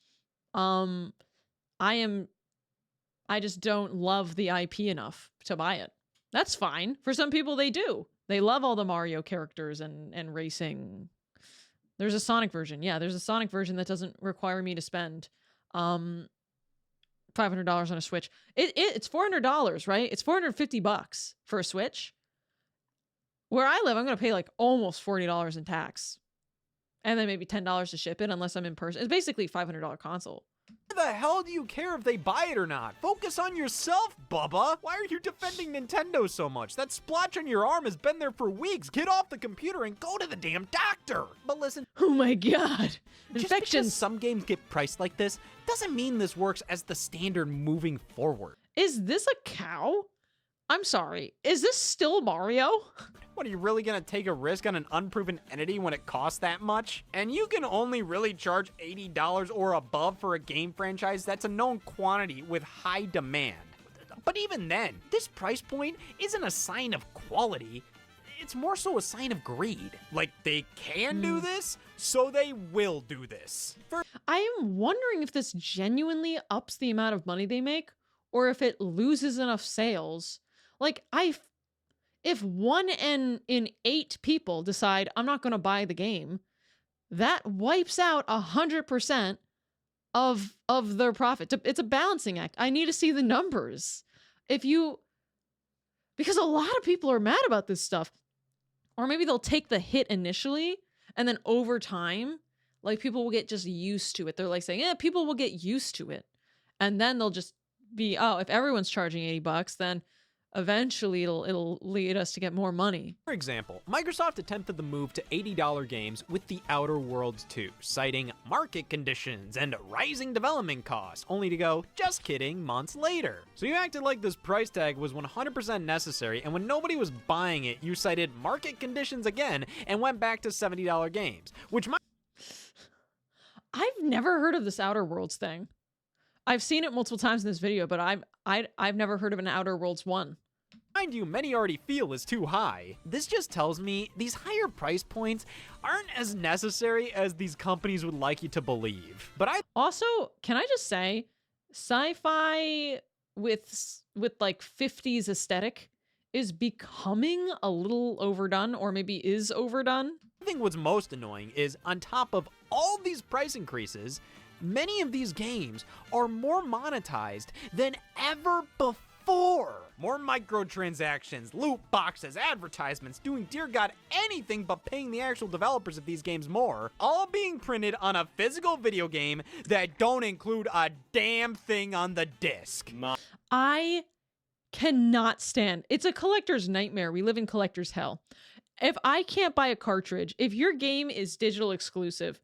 I just don't love the IP enough to buy it. That's fine. For some people, they do. They love all the Mario characters and racing. There's a Sonic version. Yeah, there's a Sonic version that doesn't require me to spend $500 on a Switch. It's $400, right? It's $450 for a Switch. Where I live, I'm going to pay like almost $40 in tax. And then maybe $10 to ship it unless I'm in person. It's basically a $500 console. Why the hell do you care if they buy it or not? Focus on yourself, Bubba. Why are you defending Nintendo so much? That splotch on your arm has been there for weeks. Get off the computer and go to the damn doctor. But listen, Oh my god. just because Infections. some games get priced like this doesn't mean this works as the standard moving forward. Is this a cow? I'm sorry. Is this still Mario? What, are you really gonna take a risk on an unproven entity when it costs that much? And you can only really charge $80 or above for a game franchise that's a known quantity with high demand. But even then, this price point isn't a sign of quality. It's more so a sign of greed. Like, they can do this, so they will do this. I am wondering if this genuinely ups the amount of money they make, or if it loses enough sales. Like, if 1 in 8 people decide, I'm not going to buy the game, that wipes out 100% of their profit. It's a balancing act. I need to see the numbers. Because a lot of people are mad about this stuff. Or maybe they'll take the hit initially, and then over time, like, people will get just used to it. They're like saying, yeah, people will get used to it. And then they'll just be, oh, if everyone's charging $80, then eventually it'll lead us to get more money. For example, Microsoft attempted the move to $80 games with The Outer Worlds 2, citing market conditions and rising development costs, only to go, just kidding, months later. So you acted like this price tag was 100% necessary, and when nobody was buying it, you cited market conditions again and went back to $70 games, which I've never heard of this Outer Worlds thing. I've seen it multiple times in this video, but I've never heard of an Outer Worlds 1. mind you, many already feel is too high. This just tells me these higher price points aren't as necessary as these companies would like you to believe. But Also, can I just say, sci-fi with like 50s aesthetic is becoming a little overdone, or maybe is overdone. I think what's most annoying is, on top of all these price increases, many of these games are more monetized than ever before. More microtransactions, loot boxes, advertisements, doing dear god anything but paying the actual developers of these games more, all being printed on a physical video game that don't include a damn thing on the disc. I cannot stand. It's a collector's nightmare. We live in collector's hell. If I can't buy a cartridge, if your game is digital exclusive,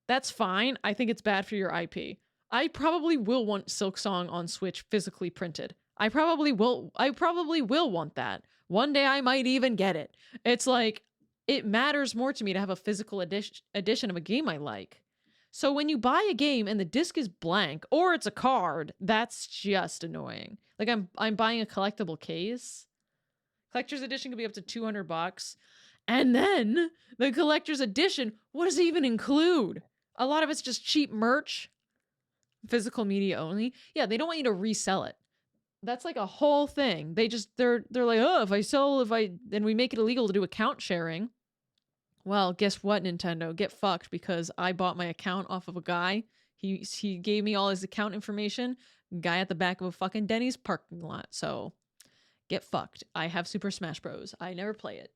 that's fine. I think it's bad for your IP. I probably will want Silksong on Switch physically printed. I probably will want that. One day I might even get it. It's like, it matters more to me to have a physical edition of a game I like. So when you buy a game and the disc is blank, or it's a card, that's just annoying. Like, I'm buying a collectible case. Collector's edition could be up to $200. And then the collector's edition, what does it even include? A lot of it's just cheap merch. Physical media only. Yeah, they don't want you to resell it. That's like a whole thing. They're like, oh, then we make it illegal to do account sharing. Well, guess what, Nintendo? Get fucked, because I bought my account off of a guy. He gave me all his account information. Guy at the back of a fucking Denny's parking lot. So get fucked. I have Super Smash Bros. I never play it.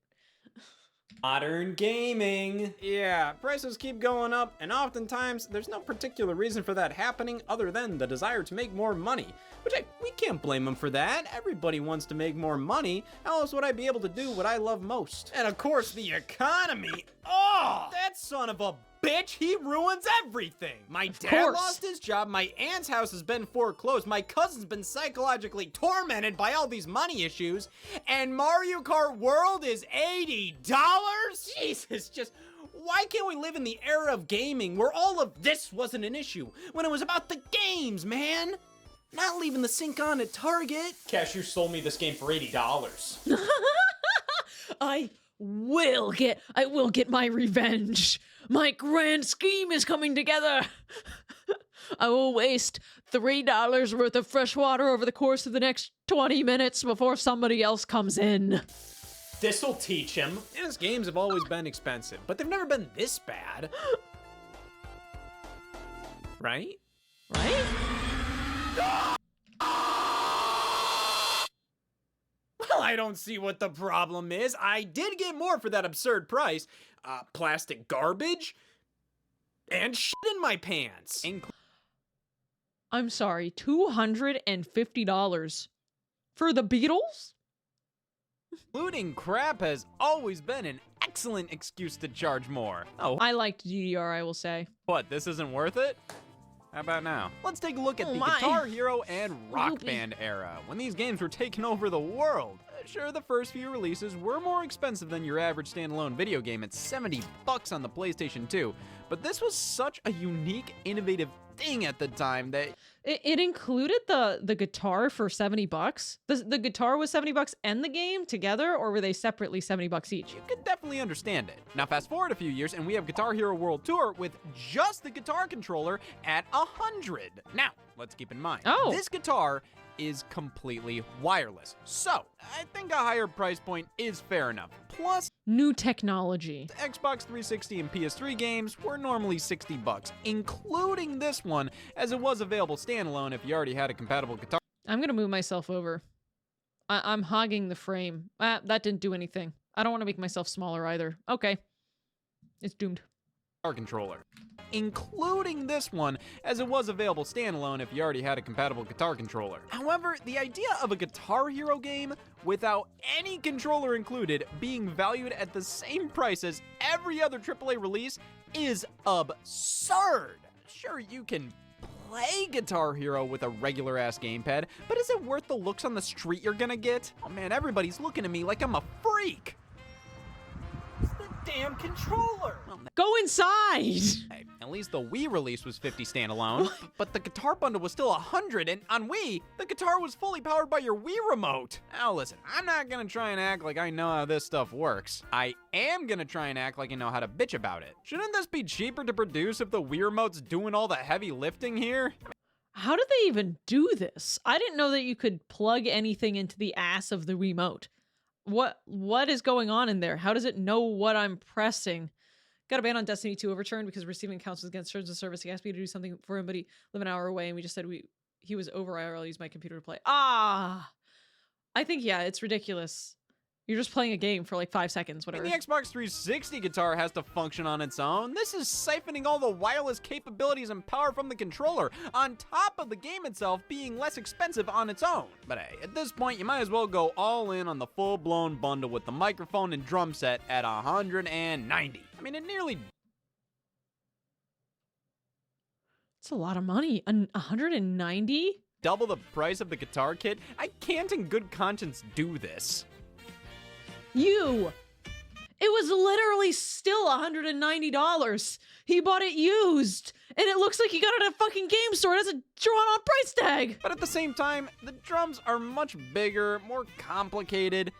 Modern gaming. Yeah, prices keep going up, and oftentimes there's no particular reason for that happening other than the desire to make more money. Which we can't blame them for that. Everybody wants to make more money. How else would I be able to do what I love most? And of course, the economy. Oh, that son of a bitch, he ruins everything. My dad lost his job, my aunt's house has been foreclosed, my cousin's been psychologically tormented by all these money issues, and Mario Kart World is $80? Jesus, just why can't we live in the era of gaming where all of this wasn't an issue, when it was about the games, man? Not leaving the sink on at Target. Cashier sold me this game for $80. I will get my revenge. My grand scheme is coming together. I will waste $3 worth of fresh water over the course of the next 20 minutes before somebody else comes in. This'll teach him. Yes, games have always been expensive, but they've never been this bad. Right? Right? Well, I don't see what the problem is. I did get more for that absurd price. Plastic garbage and shit in my pants. I'm sorry, $250 for the Beatles? Including crap has always been an excellent excuse to charge more. Oh, I liked DDR, I will say. what, this isn't worth it? How about now? Let's take a look at the my. Guitar Hero and Rock Band era, when these games were taking over the world. Sure, the first few releases were more expensive than your average standalone video game at $70 on the PlayStation 2, but this was such a unique, innovative thing at the time that It included the guitar for $70? The guitar was $70 and the game together, or were they separately $70 each? you could definitely understand it. Now fast forward a few years and we have Guitar Hero World Tour with just the guitar controller at $100. Now, let's keep in mind, this guitar is completely wireless. So, I think a higher price point is fair enough. Plus, New technology. the Xbox 360 and PS3 games were normally $60, including this one, as it was available standalone if you already had a compatible guitar I'm gonna move myself over. I'm hogging the frame. That didn't do anything. I don't want to make myself smaller either. Okay. It's doomed. controller. Including this one, as it was available standalone if you already had a compatible guitar controller. However, the idea of a Guitar Hero game without any controller included being valued at the same price as every other AAA release is absurd. Sure, you can play Guitar Hero with a regular-ass gamepad, but is it worth the looks on the street you're gonna get? Oh man, everybody's looking at me like I'm a freak. It's the damn controller. Go inside! Hey, at least the Wii release was $50 standalone, but the guitar bundle was still $100, and on Wii, the guitar was fully powered by your Wii remote. Now listen, I'm not gonna try and act like I know how this stuff works. I am gonna try and act like I know how to bitch about it. Shouldn't this be cheaper to produce if the Wii remote's doing all the heavy lifting here? How did they even do this? I didn't know that you could plug anything into the ass of the remote. What is going on in there? How does it know what I'm pressing? Got a ban on Destiny 2 overturned because receiving accounts was against terms of service. He asked me to do something for him, but he lived an hour away, and we just said he was over IRL, use my computer to play. I think, yeah, it's ridiculous. You're just playing a game for like 5 seconds, whatever. And the Xbox 360 guitar has to function on its own. This is siphoning all the wireless capabilities and power from the controller, on top of the game itself being less expensive on its own. But hey, at this point, you might as well go all in on the full-blown bundle with the microphone and drum set at $190. I mean, it nearly... It's a lot of money. $190? double the price of the guitar kit? I can't in good conscience do this. It was literally still $190. He bought it used, and it looks like he got it at a fucking game store. It has a drawn-on price tag. But at the same time, the drums are much bigger, more complicated.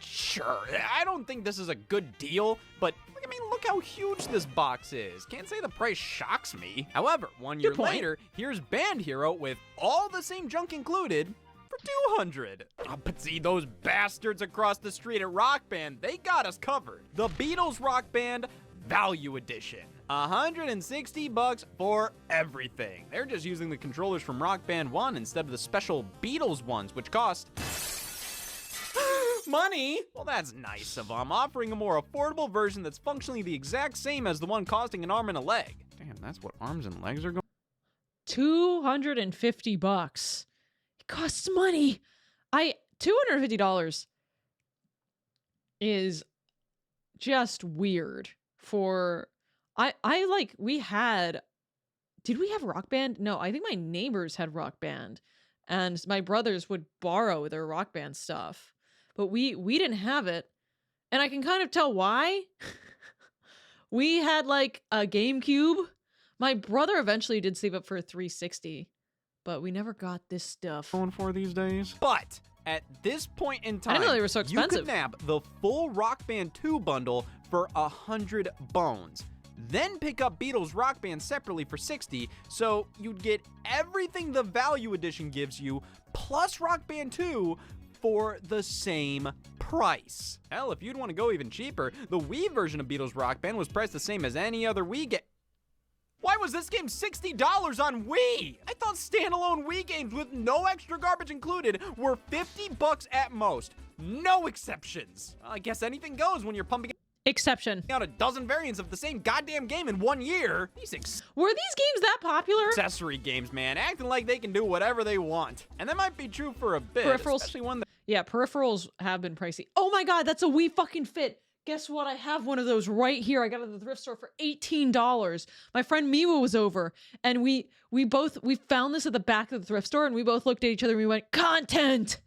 Sure, I don't think this is a good deal, but I mean, look how huge this box is. Can't say the price shocks me. However, 1 year later, here's Band Hero with all the same junk included for $200. But see, those bastards across the street at Rock Band, they got us covered. The Beatles Rock Band Value Edition. $160 for everything. They're just using the controllers from Rock Band 1 instead of the special Beatles ones, which cost money. Well, that's nice of them, offering a more affordable version that's functionally the exact same as the one costing an arm and a leg. Damn, that's what arms and legs are going. $250. It costs money. $250 is just weird for did we have Rock Band? No, I think my neighbors had Rock Band and my brothers would borrow their Rock Band stuff, but we didn't have it. And I can kind of tell why. We had like a GameCube. My brother eventually did save up for a 360, but we never got this stuff. Going for these days. But at this point in time, I didn't know they were so expensive. You could nab the full Rock Band 2 bundle for 100 bones. Then pick up Beatles Rock Band separately for 60, so you'd get everything the Value Edition gives you, plus Rock Band 2 for the same price. Hell, if you'd want to go even cheaper, the Wii version of Beatles Rock Band was priced the same as any other Wii game. Why was this game $60 on Wii? I thought standalone Wii games with no extra garbage included were $50 at most. No exceptions. Well, I guess anything goes when you're pumping Exception. out a dozen variants of the same goddamn game in 1 year. Were these games that popular? Accessory games, man, acting like they can do whatever they want. And that might be true for a bit, especially when Yeah, peripherals have been pricey. Oh my god, that's a Wii fucking Fit. Guess what? I have one of those right here. I got it at the thrift store for $18. My friend Miwa was over, and we found this at the back of the thrift store, and we both looked at each other and we went, content!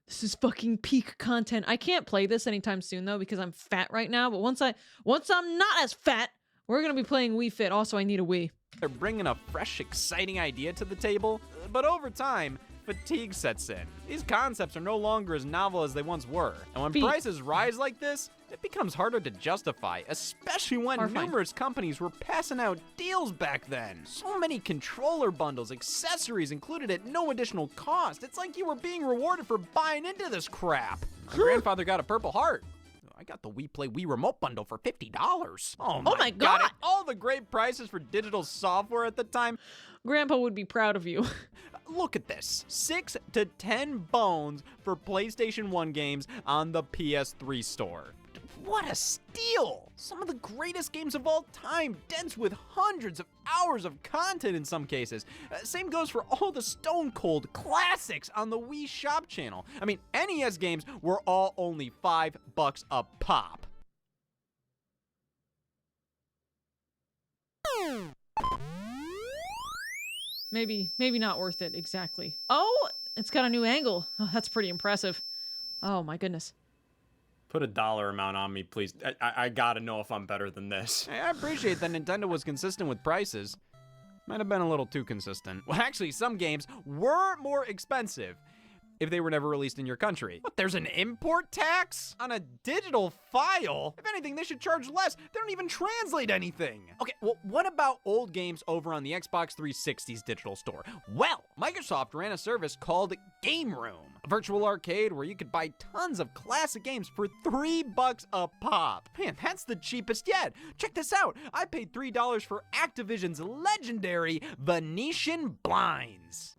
This is fucking peak content. I can't play this anytime soon though because I'm fat right now, but once I'm not as fat, we're gonna be playing Wii Fit. Also, I need a Wii. they're bringing a fresh, exciting idea to the table, but over time, fatigue sets in. These concepts are no longer as novel as they once were, and when prices rise like this, it becomes harder to justify, especially when numerous companies were passing out deals back then. So many controller bundles, accessories included at no additional cost. It's like you were being rewarded for buying into this crap. My grandfather got a Purple Heart. I got the Wii Play Wii Remote bundle for $50. Oh my god! All the great prices for digital software at the time. Grandpa would be proud of you. Look at this. 6 to 10 bones for PlayStation 1 games on the PS3 store. What a steal! Some of the greatest games of all time, dense with hundreds of hours of content in some cases. Same goes for all the Stone Cold classics on the Wii Shop channel. I mean, NES games were all only $5 a pop. Maybe not worth it exactly. Oh, it's got a new angle. Oh, that's pretty impressive. Oh my goodness. Put a dollar amount on me, please. I gotta know if I'm better than this. I appreciate that Nintendo was consistent with prices. Might have been a little too consistent. Well, actually, some games were more expensive if they were never released in your country. What, there's an import tax on a digital file? If anything, they should charge less. They don't even translate anything. Okay, well, what about old games over on the Xbox 360's digital store? Well, Microsoft ran a service called Game Room, a virtual arcade where you could buy tons of classic games for $3 a pop. Man, that's the cheapest yet. Check this out. I paid $3 for Activision's legendary Venetian Blinds.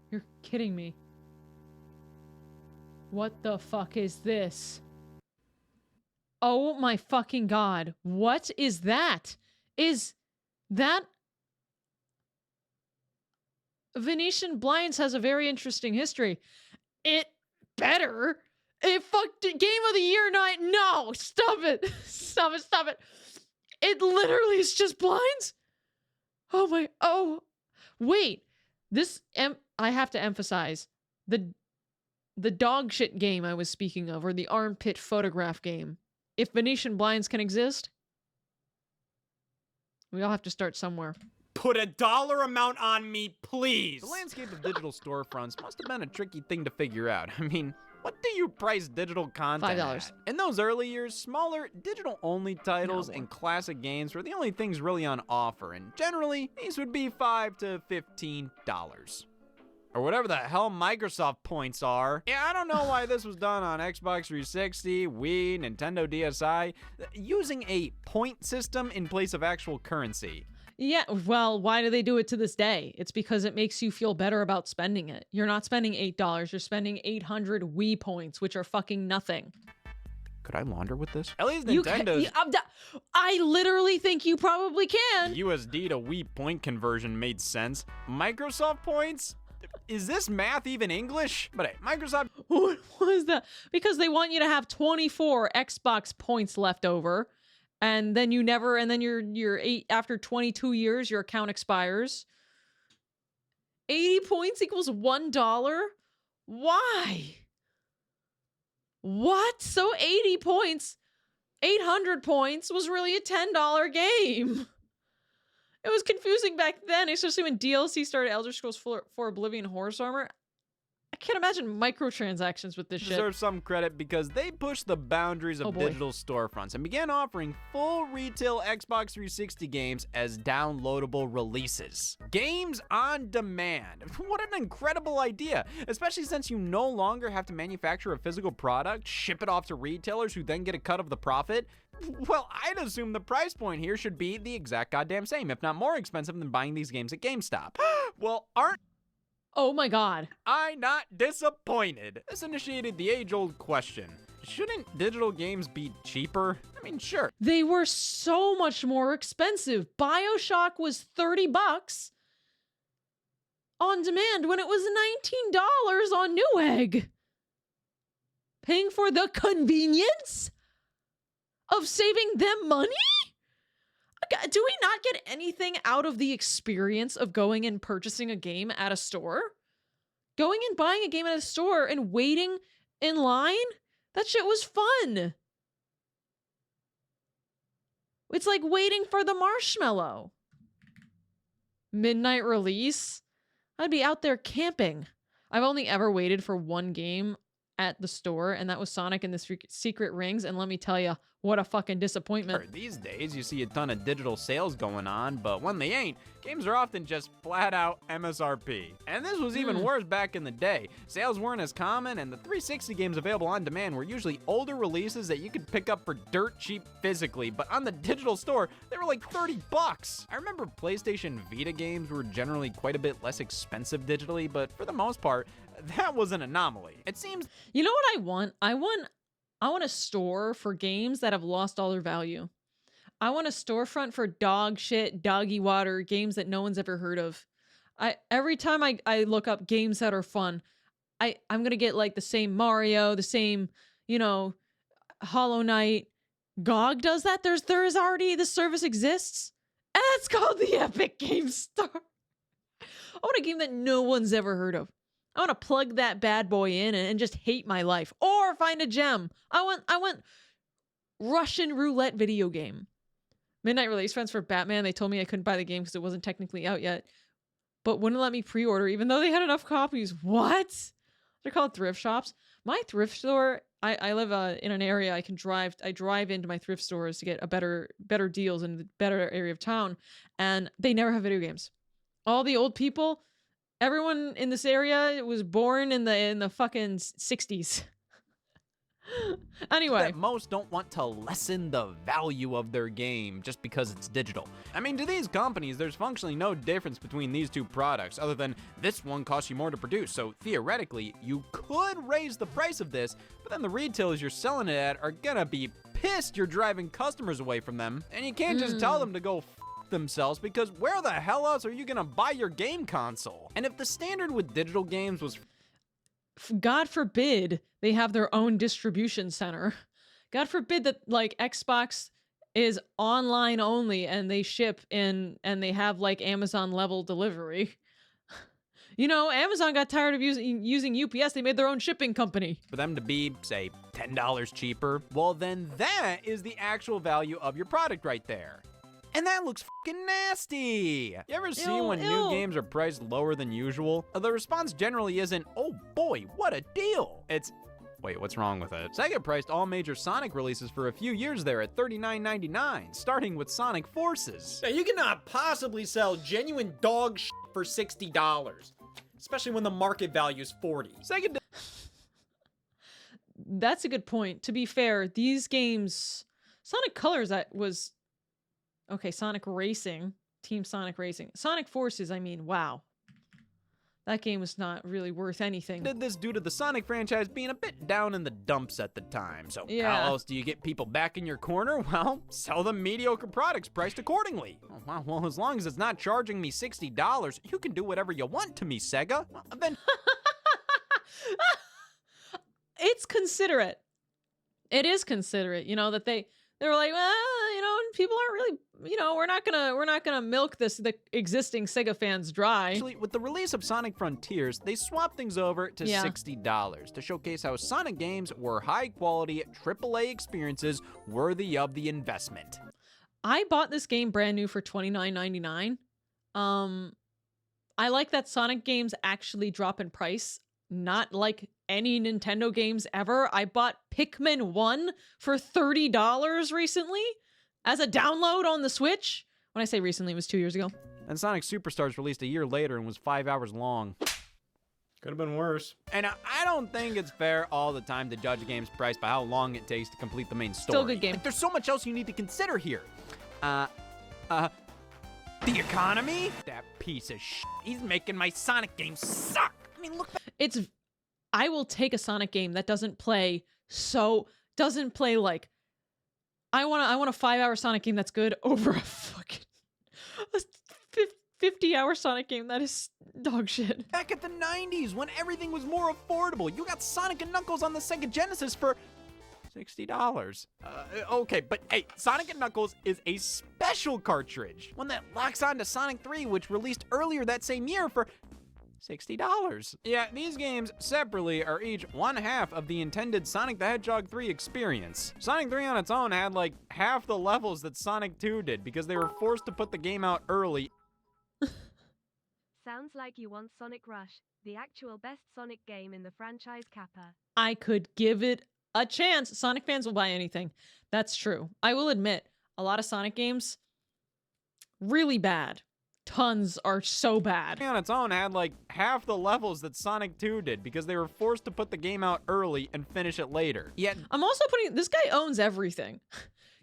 You're kidding me. What the fuck is this? Oh my fucking god. What is that? Is that... Venetian Blinds has a very interesting history. It better. It fucked Game of the Year night. No, stop it. Stop it. It literally is just blinds. Oh, wait. This, I have to emphasize, the dog shit game I was speaking of, or the armpit photograph game. If Venetian Blinds can exist, we all have to start somewhere. Put a dollar amount on me, please. The landscape of digital storefronts must have been a tricky thing to figure out. I mean, what do you price digital content $5. at? In those early years, smaller, digital-only titles and classic games were the only things really on offer, and generally, these would be $5 to $15. Or whatever the hell Microsoft points are. Yeah, I don't know why this was done on Xbox 360, Wii, Nintendo DSi, using a point system in place of actual currency. Yeah, well, why do they do it to this day? It's because it makes you feel better about spending it. You're not spending $8, you're spending 800 Wii points, which are fucking nothing. Could I launder with this? At least You Nintendo's I literally think you probably can. USD to Wii point conversion made sense. Microsoft points? Is this math even English? But hey, Microsoft... What was that? Because they want you to have 24 Xbox points left over, and then you never, and then you're after 22 years, your account expires. 80 points equals $1? Why? What? So 80 points, 800 points was really a $10 game. It was confusing back then, especially when DLC started Elder Scrolls 4 Oblivion Horse Armor. I can't imagine microtransactions with this shit. Deserve some credit because they pushed the boundaries of digital storefronts and began offering full retail Xbox 360 games as downloadable releases. Games on demand. What an incredible idea, especially since you no longer have to manufacture a physical product, ship it off to retailers who then get a cut of the profit. Well, I'd assume the price point here should be the exact goddamn same, if not more expensive than buying these games at GameStop. Well, aren't Oh my god. I not disappointed? This initiated the age-old question. Shouldn't digital games be cheaper? I mean, sure. They were so much more expensive. BioShock was 30 bucks on demand when it was $19 on Newegg. Paying for the convenience of saving them money? Do we not get anything out of the experience of going and purchasing a game at a store? Going and buying a game at a store and waiting in line? That shit was fun. It's like waiting for the marshmallow. Midnight release? I'd be out there camping. I've only ever waited for one game at the store, and that was Sonic and the Secret Rings, and let me tell you, what a fucking disappointment. These days, you see a ton of digital sales going on, but when they ain't, games are often just flat out MSRP. And this was even worse back in the day. Sales weren't as common, and the 360 games available on demand were usually older releases that you could pick up for dirt cheap physically, but on the digital store, they were like 30 bucks. I remember PlayStation Vita games were generally quite a bit less expensive digitally, but for the most part, that was an anomaly. It seems... You know what I want? I want a store for games that have lost all their value. I want a storefront for dog shit, doggy water, games that no one's ever heard of. Every time I look up games that are fun, I'm gonna get like the same Mario, the same, Hollow Knight. GOG does that. There is already, the service exists. And that's called the Epic Game Store. I want a game that no one's ever heard of. I want to plug that bad boy in and just hate my life, or find a gem. I want Russian roulette video game. Midnight release friends for Batman. They told me I couldn't buy the game because it wasn't technically out yet, but wouldn't let me pre-order even though they had enough copies. What? They're called thrift shops. My thrift store. I live in an area I can drive. I drive into my thrift stores to get a better deals in the better area of town, and they never have video games. All the old people. Everyone in this area was born in the fucking 60s. Anyway. That most don't want to lessen the value of their game just because it's digital. I mean, to these companies, there's functionally no difference between these two products other than this one costs you more to produce. So theoretically, you could raise the price of this, but then the retailers you're selling it at are gonna be pissed you're driving customers away from them. And you can't just tell them to go themselves, because where the hell else are you gonna buy your game console? And if the standard with digital games was God forbid they have their own distribution center. God forbid that like Xbox is online only and they ship in and they have like Amazon level delivery. Amazon got tired of using UPS. They made their own shipping company. For them to be, say, $10 cheaper, well then that is the actual value of your product right there. And that looks fucking nasty. You ever see when new games are priced lower than usual? The response generally isn't, oh boy, what a deal. It's, wait, what's wrong with it? Sega priced all major Sonic releases for a few years there at $39.99, starting with Sonic Forces. Now, you cannot possibly sell genuine dog shit for $60, especially when the market value is $40. Sega That's a good point. To be fair, these games, Sonic Colors, that was... Okay, Sonic Racing, Team Sonic Racing. Sonic Forces, I mean, wow. That game was not really worth anything. Did this due to the Sonic franchise being a bit down in the dumps at the time. So Yeah. how else do you get people back in your corner? Well, sell them mediocre products priced accordingly. Oh, wow, well, as long as it's not charging me $60, you can do whatever you want to me, Sega. Well, then It's considerate. It is considerate, you know, that they were like, well, you know, people aren't really, you know, we're not gonna milk the existing Sega fans dry. actually, with the release of Sonic Frontiers, they swapped things over to Yeah. $60 to showcase how Sonic games were high-quality AAA experiences worthy of the investment. I bought this game brand new for $29.99. I like that Sonic games actually drop in price, not like any Nintendo games ever. I bought Pikmin 1 for $30 recently as a download on the Switch. When I say recently, it was 2 years ago. And Sonic Superstars released a year later and was 5 hours long. Could have been worse. And I don't think it's fair all the time to judge a game's price by how long it takes to complete the main story. Still a good game. Like, there's so much else you need to consider here. The economy? That piece of shit. He's making my Sonic games suck. I mean, look. I will take a Sonic game that doesn't play like I want a 5-hour Sonic game that's good over a fucking 50-hour Sonic game that is dog shit. Back at the 90s, when everything was more affordable, you got Sonic and Knuckles on the Sega Genesis for $60. Okay, but hey, Sonic and Knuckles is a special cartridge, one that locks onto Sonic 3, which released earlier that same year for $60. Yeah, these games separately are each one half of the intended Sonic the Hedgehog 3 experience. Sonic 3 on its own had like half the levels that Sonic 2 did because they were forced to put the game out early. Sounds like you want Sonic Rush, the actual best Sonic game in the franchise Kappa. I could give it a chance. Sonic fans will buy anything. That's true. I will admit, a lot of Sonic games, really bad. Tons are so bad. On its own had like half the levels that Sonic 2 did because they were forced to put the game out early and finish it later. Yet I'm also putting, this guy owns everything.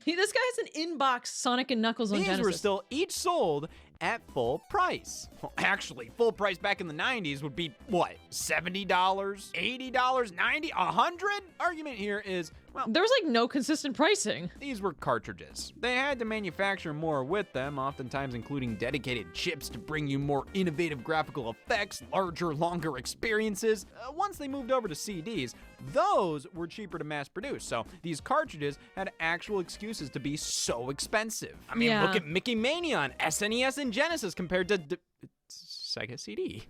This guy has an inbox Sonic and Knuckles on these Genesis. were still each sold at full price. Well, actually, full price back in the 90s would be, what, $70, $80, $90, $100? Argument here is, well, there was like no consistent pricing. these were cartridges. They had to manufacture more with them, oftentimes including dedicated chips to bring you more innovative graphical effects, larger, longer experiences. Once they moved over to CDs, those were cheaper to mass produce, so these cartridges had actual excuses to be so expensive. I mean, Yeah. look at Mickey Mania on SNES and Genesis compared to Sega CD.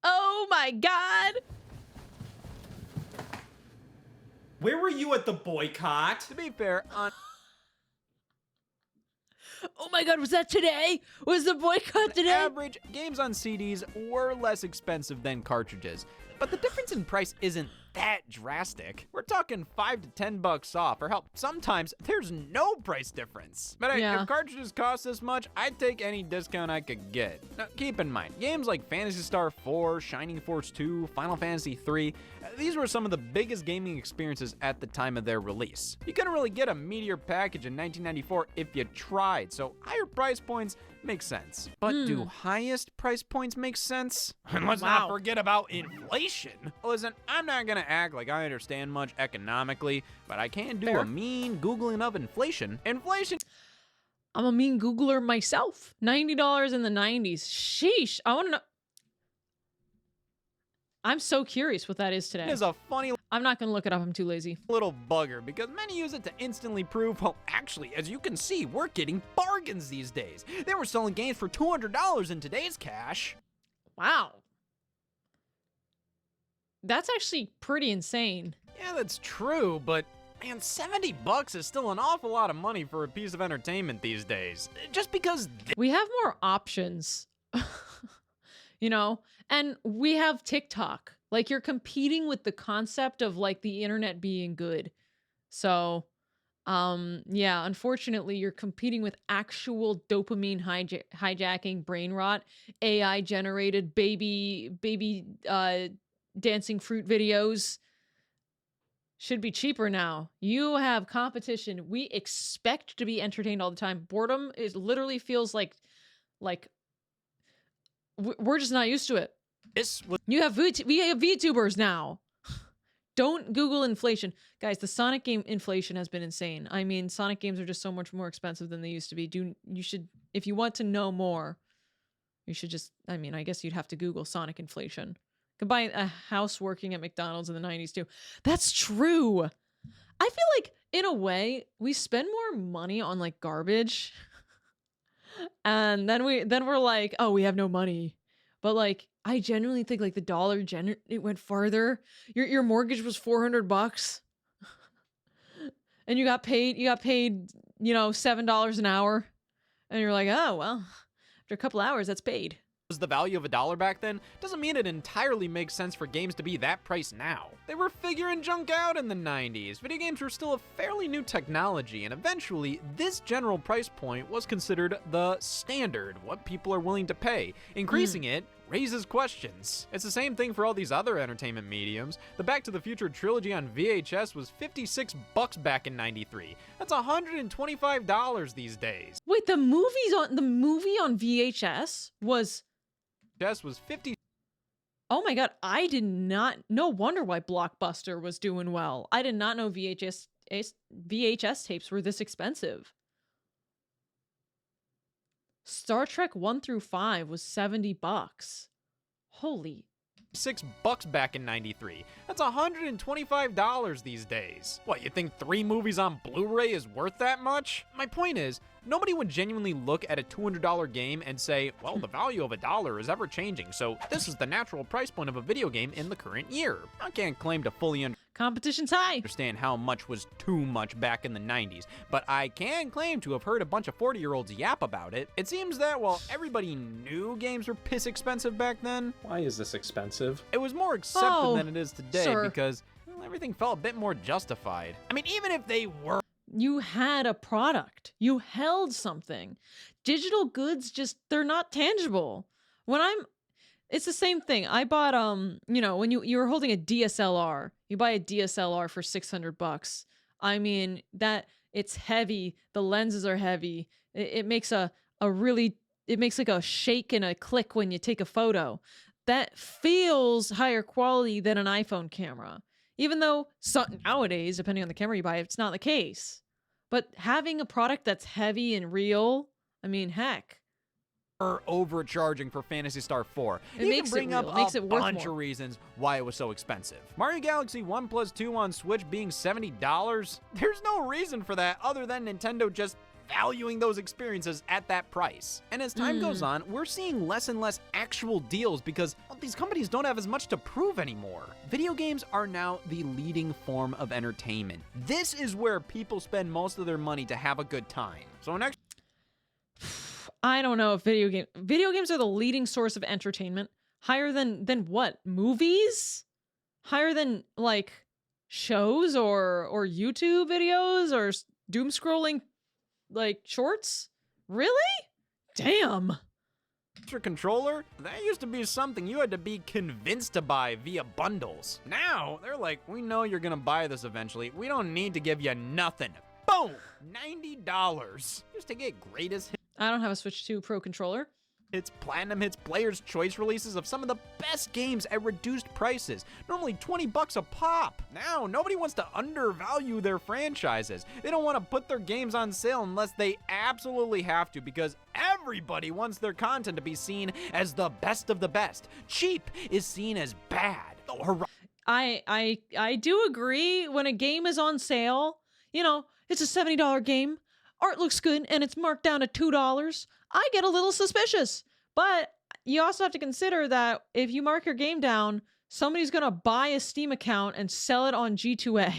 Oh my god! Where were you at the boycott? To be fair, on Oh my god, was that today? Was the boycott today? average, games on CDs were less expensive than cartridges, but the difference in price isn't that drastic. We're talking $5 to $10 off, or hell, sometimes there's no price difference. But hey, Yeah. if cartridges cost this much, I'd take any discount I could get. Now, keep in mind, games like Phantasy Star 4, Shining Force 2, Final Fantasy 3, these were some of the biggest gaming experiences at the time of their release. You couldn't really get a Meteor package in 1994 if you tried, so higher price points make sense. But do highest price points make sense? And let's not Wow. forget about inflation. Listen, I'm not gonna act like I understand much economically, but I can do Fair. a mean Googling of inflation. Inflation I'm a mean Googler myself. $90 in the 90s. Sheesh. I want to know. I'm so curious what that is today. is a funny I'm not going to look it up. I'm too lazy. little bugger because many use it to instantly prove, well, actually, as you can see, we're getting bargains these days. They were selling games for $200 in today's cash. Wow. That's actually pretty insane. Yeah, that's true, but man, $70 is still an awful lot of money for a piece of entertainment these days. Just because We have more options, you know, and we have TikTok. Like, you're competing with the concept of like the internet being good. So, yeah, unfortunately, you're competing with actual dopamine hijacking, brain rot, AI generated baby dancing fruit videos. should be cheaper now. You have competition. We expect to be entertained all the time. Boredom is literally feels like we're just not used to it. We have VTubers now. Don't Google inflation. Guys, the Sonic game inflation has been insane. I mean, Sonic games are just so much more expensive than they used to be. You should, if you want to know more, you should just, I mean, I guess you'd have to Google Sonic inflation. You could buy a house working at McDonald's in the 90s too. That's true. I feel like, in a way, we spend more money on like garbage. And then we're like, oh, we have no money. But like, I genuinely think like the dollar it went farther. Your mortgage was $400, and you got paid, you know, $7 an hour, and you're like, oh well, after a couple hours, that's paid. Was the value of $1 back then doesn't mean it entirely makes sense for games to be that price now. They were figuring junk out in the 90s. Video games were still a fairly new technology, and eventually this general price point was considered the standard, what people are willing to pay. Increasing it raises questions. It's the same thing for all these other entertainment mediums. The Back to the Future trilogy on VHS was $56 back in '93. That's $125 these days. Wait, the movie on VHS was 50. Oh my god, I did not. No wonder why Blockbuster was doing well. I did not know VHS tapes were this expensive. Star Trek 1 through 5 was $70. Holy. $6 back in '93. That's $125 these days. What, you think 3 movies on Blu-ray is worth that much? My point is, nobody would genuinely look at a $200 game and say, well, the value of $1 is ever changing, so this is the natural price point of a video game in the current year. I can't claim to fully competition's high. Understand how much was too much back in the 90s, but I can claim to have heard a bunch of 40-year-olds yap about it. It seems that while everybody knew games were piss expensive back then, Why is this expensive? it was more accepted Oh, than it is today sir. because well, everything felt a bit more justified. I mean, even if they were You had a product. You held something. Digital goods they're not tangible. It's the same thing. I bought you know, when you were holding a DSLR, you buy a DSLR for $600. I mean, that it's heavy, the lenses are heavy. It makes it makes like a shake and a click when you take a photo. That feels higher quality than an iPhone camera. Even though nowadays, depending on the camera you buy, it's not the case. But having a product that's heavy and real, I mean, heck. overcharging for Phantasy Star 4. It You makes can bring it up real. It makes a it worth bunch more. of reasons why it was so expensive. Mario Galaxy 1 plus 2 on Switch being $70? There's no reason for that other than Nintendo just valuing those experiences at that price. And as time goes on, we're seeing less and less actual deals because these companies don't have as much to prove anymore. Video games are now the leading form of entertainment. This is where people spend most of their money to have a good time. So next, I don't know if video games are the leading source of entertainment. Higher than what? Movies? Higher than like shows or YouTube videos or doom scrolling like shorts? Really? Damn. Extra controller? That used to be something you had to be convinced to buy via bundles. Now, they're like, we know you're gonna buy this eventually. We don't need to give you nothing. Boom! $90. Just to get greatest I don't have a Switch 2 Pro controller. hits, platinum hits, player's choice releases of some of the best games at reduced prices. Normally $20 a pop. Now, nobody wants to undervalue their franchises. They don't want to put their games on sale unless they absolutely have to because everybody wants their content to be seen as the best of the best. Cheap is seen as bad. I do agree when a game is on sale, you know, it's a $70 game. Art looks good and it's marked down to $2. I get a little suspicious. But you also have to consider that if you mark your game down, somebody's going to buy a Steam account and sell it on G2A.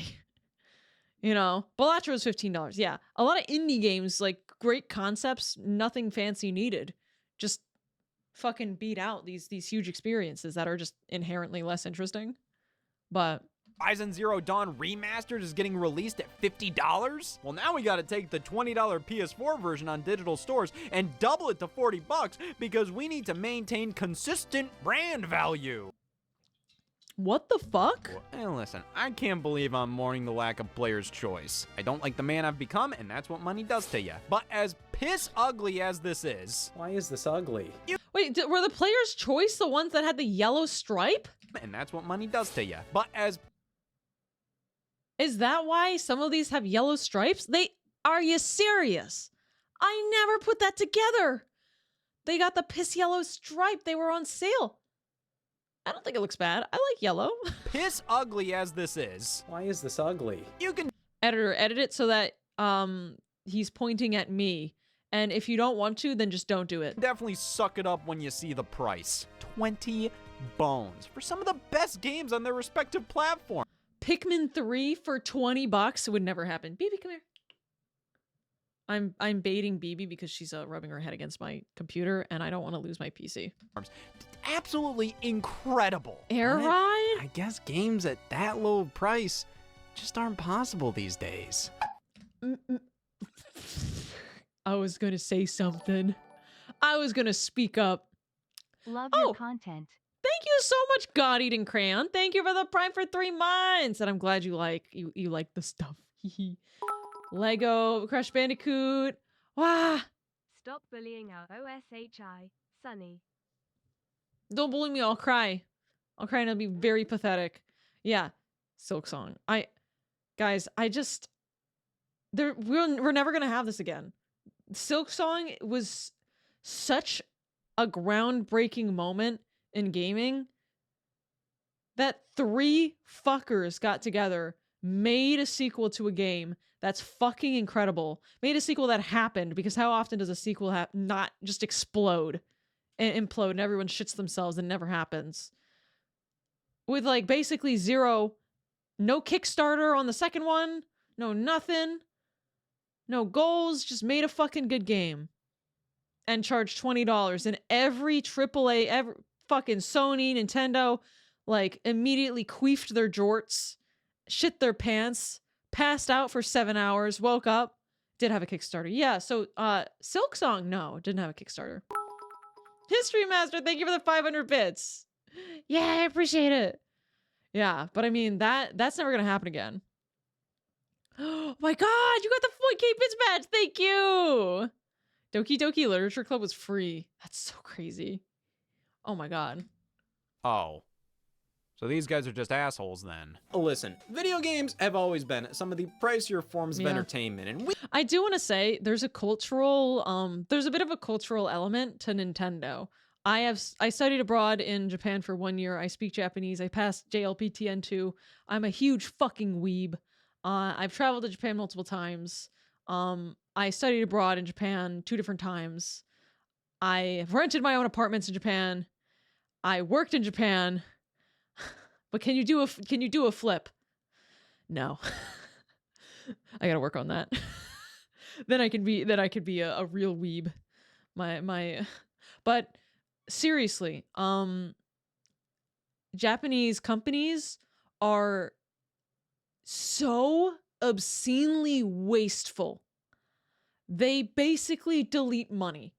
You know, Balatro is $15. Yeah. A lot of indie games, like great concepts, nothing fancy needed. Just fucking beat out these huge experiences that are just inherently less interesting. But Horizon Zero Dawn Remastered is getting released at $50? Well, now we gotta take the $20 PS4 version on digital stores and double it to $40 because we need to maintain consistent brand value. What the fuck? Hey, listen, I can't believe I'm mourning the lack of player's choice. I don't like the man I've become, and that's what money does to you. But as piss ugly as this is, Why is this ugly? Wait, were the player's choice the ones that had the yellow stripe? and that's what money does to you. But as Is that why some of these have yellow stripes? Are you serious? I never put that together. They got the piss yellow stripe. They were on sale. I don't think it looks bad. I like yellow. piss ugly as this is, Why is this ugly? you can Editor, edit it so that he's pointing at me. And if you don't want to, then just don't do it. definitely suck it up when you see the price. 20 bones for some of the best games on their respective platforms. Pikmin 3 for $20 would never happen. BB, come here. I'm baiting BB because she's rubbing her head against my computer and I don't want to lose my PC. Absolutely incredible. Air And ride? I guess games at that low price just aren't possible these days. I was gonna say something. I was gonna speak up. Love Oh. your content. Thank you so much, God Eating Crayon. Thank you for the Prime for 3 months. And I'm glad you like the stuff. Lego, Crash Bandicoot. Wow. Stop bullying our OSHI, Sunny. Don't bully me, I'll cry. I'll cry and it'll be very pathetic. Yeah. Silk Song. We're never gonna have this again. Silk Song was such a groundbreaking moment in gaming that 3 fuckers got together, made a sequel to a game that's fucking incredible, made a sequel that happened, because how often does a sequel not just explode and implode and everyone shits themselves and never happens? With like basically no Kickstarter on the second one, no nothing, no goals, just made a fucking good game and charged $20, and every AAA, every fucking Sony, Nintendo, like immediately queefed their jorts, shit their pants, passed out for 7 hours, woke up, did have a Kickstarter. Yeah, so Silk Song, no, didn't have a Kickstarter. History Master, thank you for the 500 bits. Yeah, I appreciate it. Yeah, but I mean, that's never gonna happen again. Oh my god, you got the 40K bits badge, thank you! Doki Doki Literature Club was free. That's so crazy. Oh my god. Oh. So these guys are just assholes then. Listen, video games have always been some of the pricier forms of Yeah. entertainment, and we I do want to say there's a bit of a cultural element to Nintendo. I studied abroad in Japan for 1 year. I speak Japanese. I passed JLPTN2. I'm a huge fucking weeb. I've traveled to Japan multiple times. I studied abroad in Japan 2 different times. I have rented my own apartments in Japan. I worked in Japan. But can you do a flip? No. I gotta work on that. then I could be a real weeb. But seriously, Japanese companies are so obscenely wasteful. They basically delete money.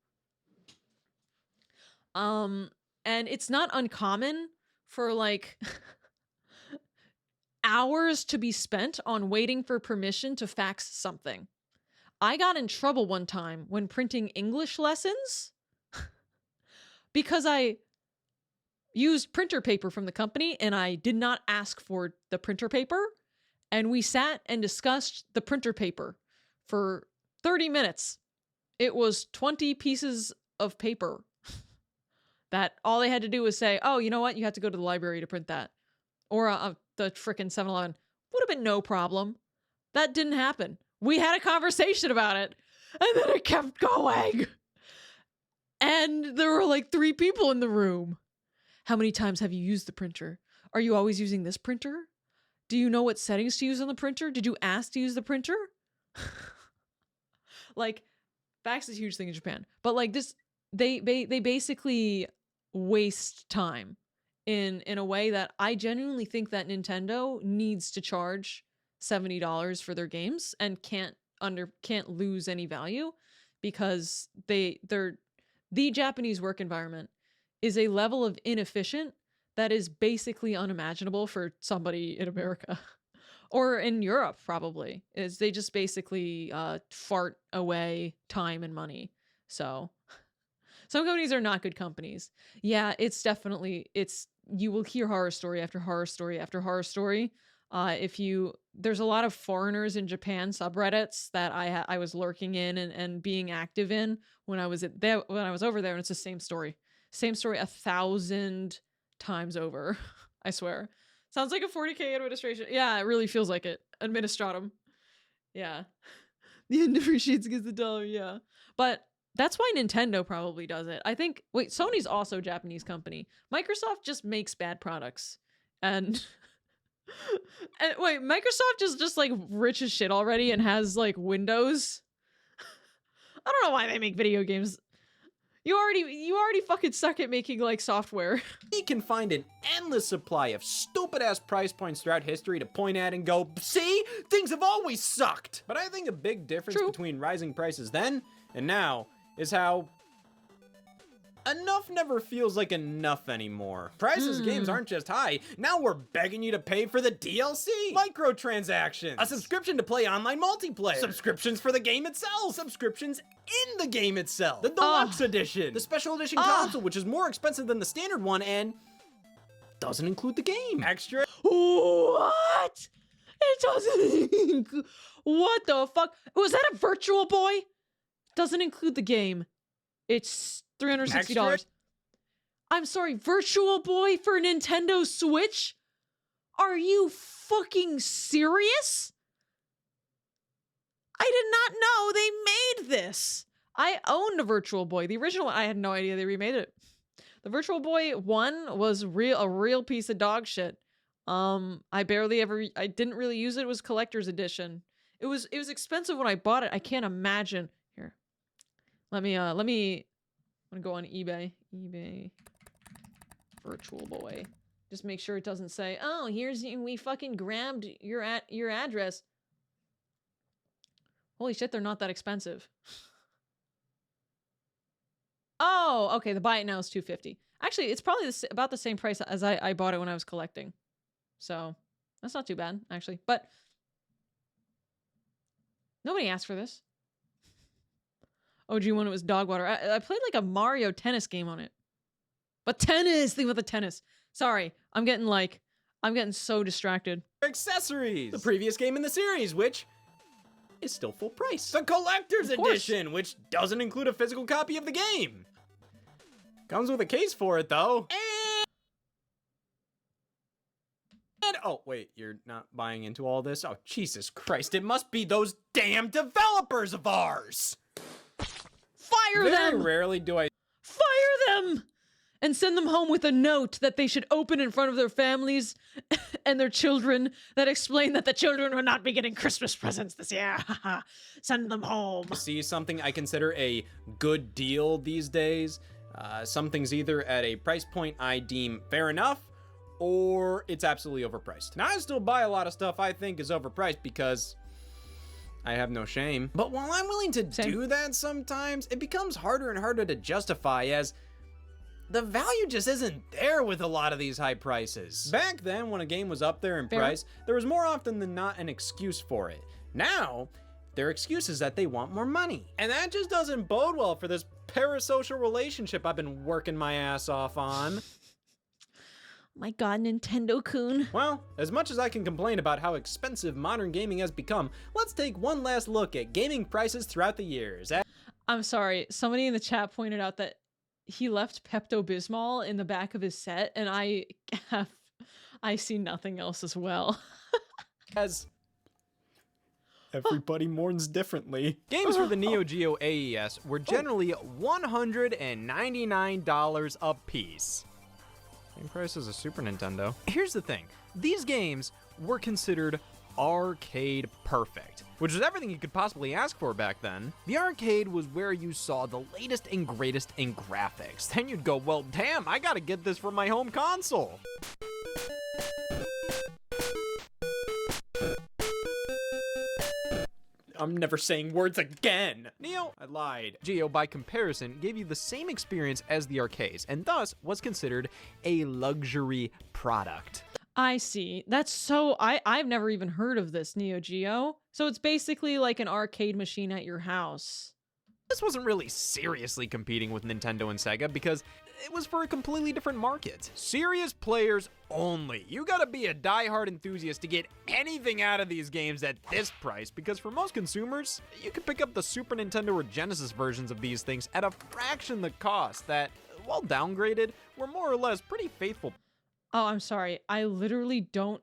And it's not uncommon for like hours to be spent on waiting for permission to fax something. I got in trouble one time when printing English lessons because I used printer paper from the company and I did not ask for the printer paper. And we sat and discussed the printer paper for 30 minutes. It was 20 pieces of paper that all they had to do was say, oh, you know what? You have to go to the library to print that. Or the frickin' 7-Eleven. Would have been no problem. That didn't happen. We had a conversation about it. And then it kept going. And there were like 3 people in the room. How many times have you used the printer? Are you always using this printer? Do you know what settings to use on the printer? Did you ask to use the printer? Like, fax is a huge thing in Japan. But like this, they basically waste time in a way that I genuinely think that Nintendo needs to charge $70 for their games and can't lose any value, because the Japanese work environment is a level of inefficient that is basically unimaginable for somebody in America or in Europe, probably, is they just basically fart away time and money. So some companies are not good companies. Yeah, it's definitely, you will hear horror story after horror story after horror story. There's a lot of foreigners in Japan subreddits that I was lurking in and being active in when I was over there, and it's the same story 1,000 times over. I swear. Sounds like a 40K administration. Yeah, it really feels like it. Administratum. Yeah. The end depreciates against the dollar, yeah. But that's why Nintendo probably does it. I think, wait, Sony's also a Japanese company. Microsoft just makes bad products. And, and wait, Microsoft is just like rich as shit already and has like Windows. I don't know why they make video games. You already fucking suck at making like software. We can find an endless supply of stupid ass price points throughout history to point at and go, see, things have always sucked. But I think a big difference between rising prices then and now is how enough never feels like enough anymore. Prices of games aren't just high, now we're begging you to pay for the DLC, microtransactions, a subscription to play online multiplayer, subscriptions for the game itself, subscriptions in the game itself, the deluxe edition, the special edition console, which is more expensive than the standard one and doesn't include the game. Extra. What? It doesn't. What the fuck? Was that a Virtual Boy? Doesn't include the game. It's $360. I'm sorry, Virtual Boy for Nintendo Switch? Are you fucking serious? I did not know they made this. I owned a Virtual Boy. The original one, I had no idea they remade it. The Virtual Boy 1 was a real piece of dog shit. I didn't really use it. It was collector's edition. It was expensive when I bought it. I can't imagine. Here. I'm gonna go on eBay. eBay Virtual Boy. Just make sure it doesn't say, oh, we fucking grabbed your address. Holy shit, they're not that expensive. Oh, okay, the buy it now is $250. Actually, it's probably about the same price as I bought it when I was collecting. So, that's not too bad, actually. But nobody asked for this. OG one, it was dog water. I played like a Mario tennis game on it. But tennis! Think about the tennis. Sorry, I'm getting so distracted. Accessories! The previous game in the series, which is still full price. The collector's edition, which doesn't include a physical copy of the game. Comes with a case for it, though. And oh, wait, you're not buying into all this? Oh, Jesus Christ, it must be those damn developers of ours! Fire them! Very rarely do I fire them! And send them home with a note that they should open in front of their families and their children that explain that the children will not be getting Christmas presents this year. Send them home. See something I consider a good deal these days. Something's either at a price point I deem fair enough, or it's absolutely overpriced. Now, I still buy a lot of stuff I think is overpriced because I have no shame. But while I'm willing to do that sometimes, it becomes harder and harder to justify as the value just isn't there with a lot of these high prices. Back then, when a game was up there in price, there was more often than not an excuse for it. Now, their excuse is that they want more money. And that just doesn't bode well for this parasocial relationship I've been working my ass off on. My god, Nintendo-kun. Well, as much as I can complain about how expensive modern gaming has become, let's take one last look at gaming prices throughout the years. I'm sorry, somebody in the chat pointed out that he left Pepto-Bismol in the back of his set, and I see nothing else as well. As everybody mourns differently. Games for the Neo Geo AES were generally $199 a piece. Same price as a Super Nintendo. Here's the thing. These games were considered arcade perfect, which was everything you could possibly ask for back then. The arcade was where you saw the latest and greatest in graphics. Then you'd go, well, damn, I gotta get this for my home console. I'm never saying words again. Neo, I lied. Geo, by comparison, gave you the same experience as the arcades, and thus was considered a luxury product. I see. That's so I've never even heard of this Neo Geo. So it's basically like an arcade machine at your house. This wasn't really seriously competing with Nintendo and Sega because it was for a completely different market. Serious players only. You gotta be a die-hard enthusiast to get anything out of these games at this price, because for most consumers, you can pick up the Super Nintendo or Genesis versions of these things at a fraction the cost that, while downgraded, were more or less pretty faithful. Oh, I'm sorry. I literally don't.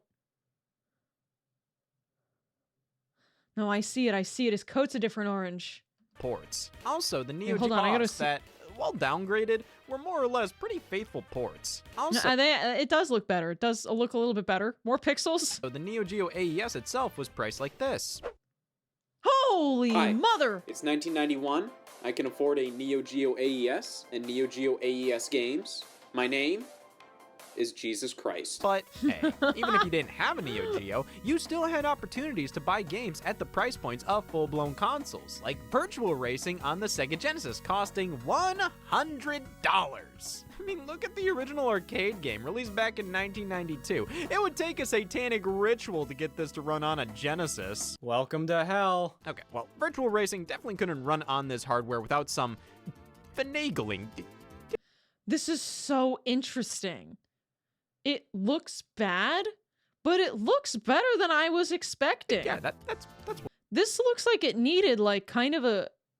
No, I see it. I see it. His coat's a different orange. Ports. Also, the Neo hold on, I gotta Geo that, while downgraded, were more or less pretty faithful ports. Also, it does look better. It does look a little bit better. More pixels. so the Neo Geo AES itself was priced like this. Holy Hi. mother! It's 1991. I can afford a Neo Geo AES and Neo Geo AES games. My name is Jesus Christ. But hey, even if you didn't have a Neo Geo, you still had opportunities to buy games at the price points of full-blown consoles, like Virtual Racing on the Sega Genesis, costing $100. I mean, look at the original arcade game, released back in 1992. It would take a satanic ritual to get this to run on a Genesis. Welcome to hell. Okay, well, Virtual Racing definitely couldn't run on this hardware without some finagling. This is so interesting. It looks bad, but it looks better than I was expecting. Yeah, that's what This looks like it needed like kind of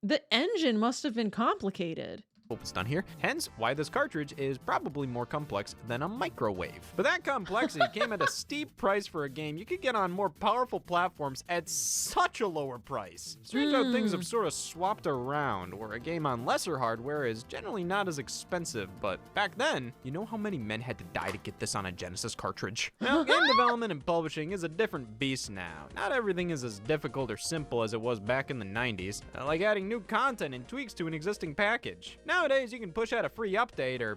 the engine must have been complicated. it's done here. Hence, why this cartridge is probably more complex than a microwave. But that complexity came at a steep price for a game you could get on more powerful platforms at such a lower price. Strange how things have sort of swapped around, where a game on lesser hardware is generally not as expensive, but back then, you know how many men had to die to get this on a Genesis cartridge? Now, game development and publishing is a different beast now. Not everything is as difficult or simple as it was back in the 90s, like adding new content and tweaks to an existing package. Nowadays, you can push out a free update or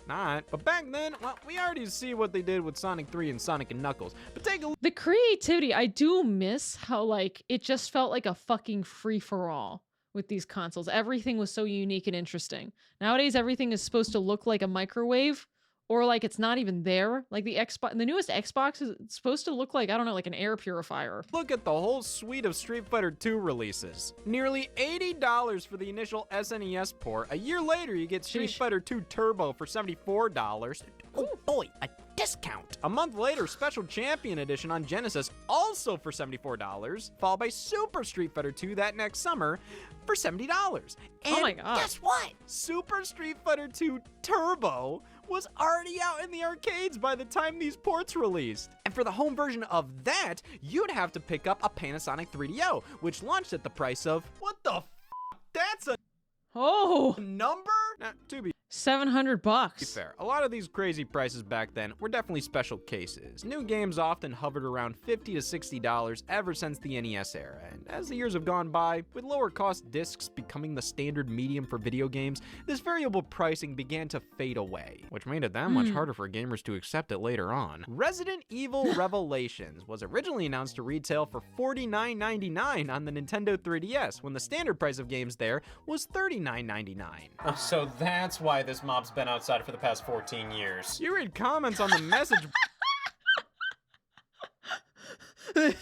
not. But back then, well, we already see what they did with Sonic 3 and Sonic and Knuckles. But take a look. The creativity, I do miss how like it just felt like a fucking free-for-all with these consoles. Everything was so unique and interesting. Nowadays, everything is supposed to look like a microwave, or like it's not even there. Like the newest Xbox is supposed to look like, I don't know, like an air purifier. Look at the whole suite of Street Fighter 2 releases. Nearly $80 for the initial SNES port. A year later, you get Street Sheesh. Fighter 2 Turbo for $74. Oh boy, a discount. A month later, Special Champion Edition on Genesis, also for $74, followed by Super Street Fighter 2 that next summer for $70. And Oh my God. guess what? Super Street Fighter 2 Turbo was already out in the arcades by the time these ports released. And for the home version of that, you'd have to pick up a Panasonic 3DO, which launched at the price of, what the f***? That's a Oh, number? Now, to be $700. fair, a lot of these crazy prices back then were definitely special cases. New games often hovered around $50 to $60 ever since the NES era, and as the years have gone by, with lower cost discs becoming the standard medium for video games, this variable pricing began to fade away, which made it that much harder for gamers to accept it later on. Resident Evil Revelations was originally announced to retail for $49.99 on the Nintendo 3DS, when the standard price of games there was $39.99. Oh, so that's why this mob's been outside for the past 14 years. You read comments on the message I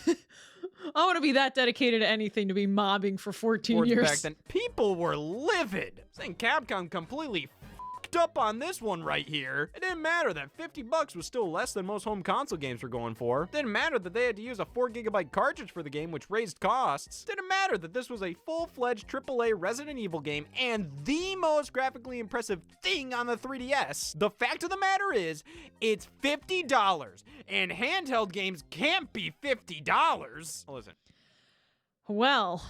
want to be that dedicated to anything to be mobbing for 14 boards years. back then. People were livid, saying Capcom completely f***ed up on this one right here. It didn't matter that $50 was still less than most home console games were going for. Didn't matter that they had to use a 4GB cartridge for the game, which raised costs. Didn't matter that this was a full-fledged AAA Resident Evil game and the most graphically impressive thing on the 3DS. The fact of the matter is, it's $50, and handheld games can't be $50. Listen. Well,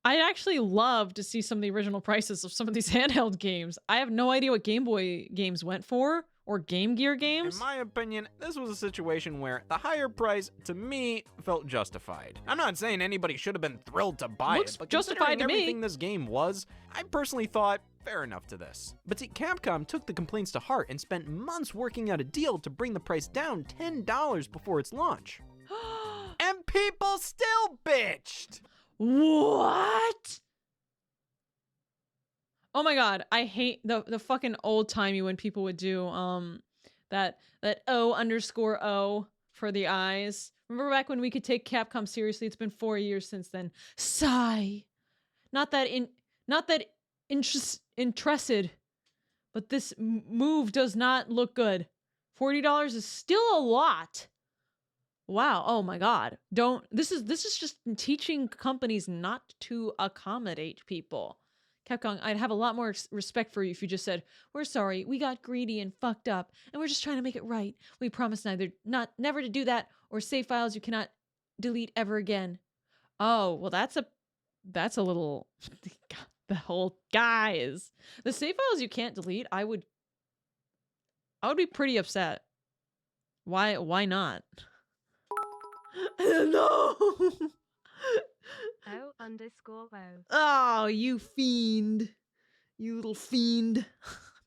I'd actually love to see some of the original prices of some of these handheld games. I have no idea what Game Boy games went for, or Game Gear games. In my opinion, this was a situation where the higher price, to me, felt justified. I'm not saying anybody should have been thrilled to buy Looks it, but justified considering to me. everything this game was, I personally thought fair enough to this. But see, Capcom took the complaints to heart and spent months working out a deal to bring the price down $10 before its launch. And people still bitched! What? Oh my god, I hate the fucking old timey when people would do that O_O for the eyes. Remember back when we could take Capcom seriously? It's been 4 years since then. Sigh. Not that interested, but this move does not look good. $40 is still a lot. Wow. Oh my god. This is just teaching companies not to accommodate people. Capcom, I'd have a lot more respect for you if you just said, "We're sorry, we got greedy and fucked up, and we're just trying to make it right. We promise never to do that or save files you cannot delete ever again." Oh, well that's a little the whole guys. The save files you can't delete, I would be pretty upset. Why not? No. O_O. Oh, you fiend. You little fiend.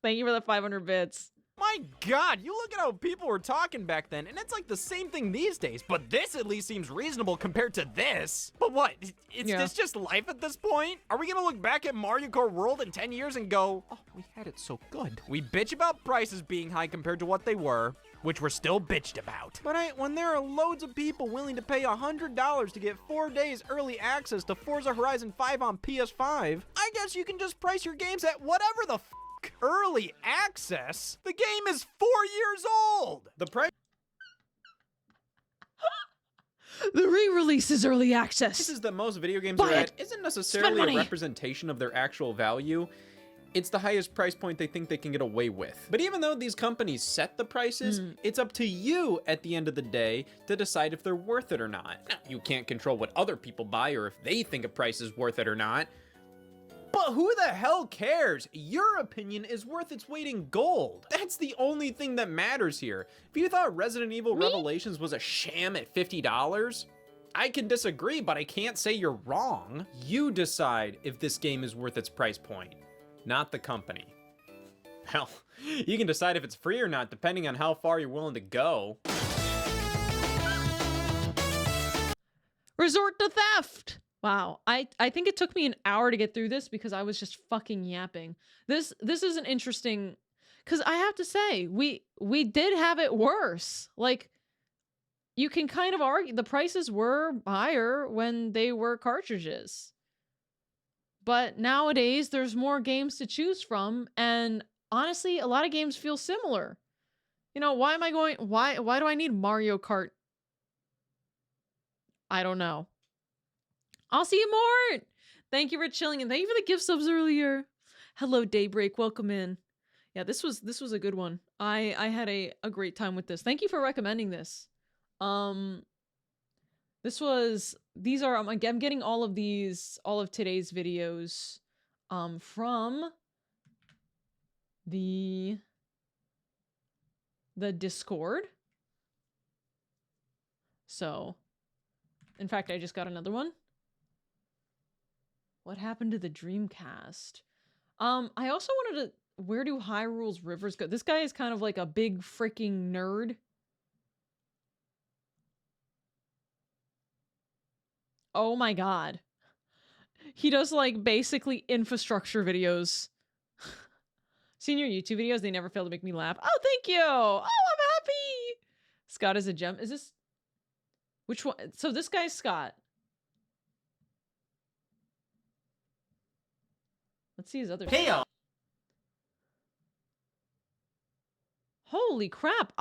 Thank you for the 500 bits. My god, you look at how people were talking back then, and it's like the same thing these days, but this at least seems reasonable compared to this. But what, is this just life at this point? Are we gonna look back at Mario Kart World in 10 years and go, oh, we had it so good. We bitch about prices being high compared to what they were, which we're still bitched about. But when there are loads of people willing to pay $100 to get 4 days early access to Forza Horizon 5 on PS5, I guess you can just price your games at whatever the early access? The game is 4 years old! The price The re-release is early access. Prices that most video games are at isn't necessarily a representation of their actual value. It's the highest price point they think they can get away with. But even though these companies set the prices, it's up to you at the end of the day to decide if they're worth it or not. Now, you can't control what other people buy or if they think a price is worth it or not. But who the hell cares? Your opinion is worth its weight in gold. That's the only thing that matters here. If you thought Resident Evil Revelations was a sham at $50, I can disagree, but I can't say you're wrong. You decide if this game is worth its price point, not the company. Hell, you can decide if it's free or not depending on how far you're willing to go. Resort to theft. Wow, I think it took me an hour to get through this because I was just fucking yapping. This is an interesting, because I have to say, we did have it worse. Like, you can kind of argue the prices were higher when they were cartridges. But nowadays, there's more games to choose from, and honestly, a lot of games feel similar. You know, why do I need Mario Kart? I don't know. I'll see you more. Thank you for chilling and thank you for the gift subs earlier. Hello, Daybreak. Welcome in. Yeah, this was a good one. I had a great time with this. Thank you for recommending this. I'm getting all of today's videos from the Discord. So, in fact, I just got another one. What happened to the Dreamcast? I also wanted to... Where do Hyrule's rivers go? This guy is kind of like a big freaking nerd. Oh my god. He does like basically infrastructure videos. Seen your YouTube videos, they never fail to make me laugh. Oh, thank you! Oh, I'm happy! Scott is a gem. Is this... Which one? So this guy's Scott. Let's see his other... Hey, holy crap,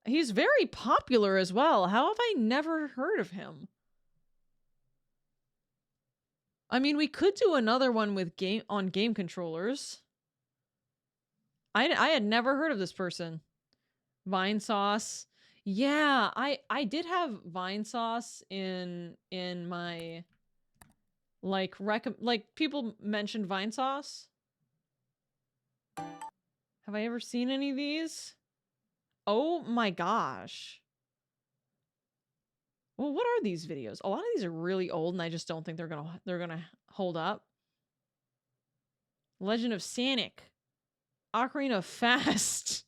he's very popular as well. How have I never heard of him? I mean, we could do another one with game controllers. I had never heard of this person. Vine Sauce. Yeah, I did have Vine Sauce in my like people mentioned Vine Sauce. Have I ever seen any of these? Oh my gosh. Well, what are these videos? A lot of these are really old and I just don't think they're gonna hold up. Legend of Sanic. Ocarina of Fast.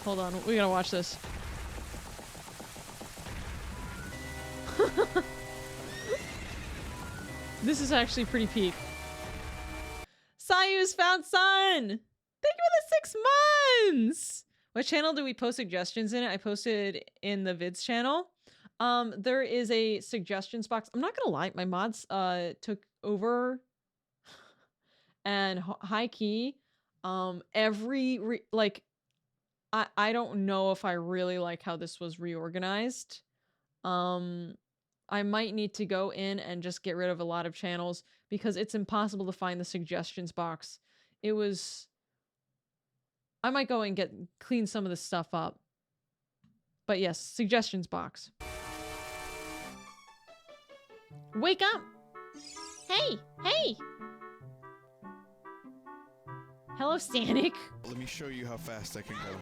Hold on, we gotta watch this. This is actually pretty peak. Sayu's found sun! Thank you for the 6 months! What channel do we post suggestions in? I posted in the vids channel. There is a suggestions box. I'm not gonna lie, my mods took over, and high key, I don't know if I really like how this was reorganized. I might need to go in and just get rid of a lot of channels because it's impossible to find the suggestions box. I might go and clean some of this stuff up. But yes, suggestions box. Wake up! Hey! Hey! Hello, Stanik. Let me show you how fast I can go.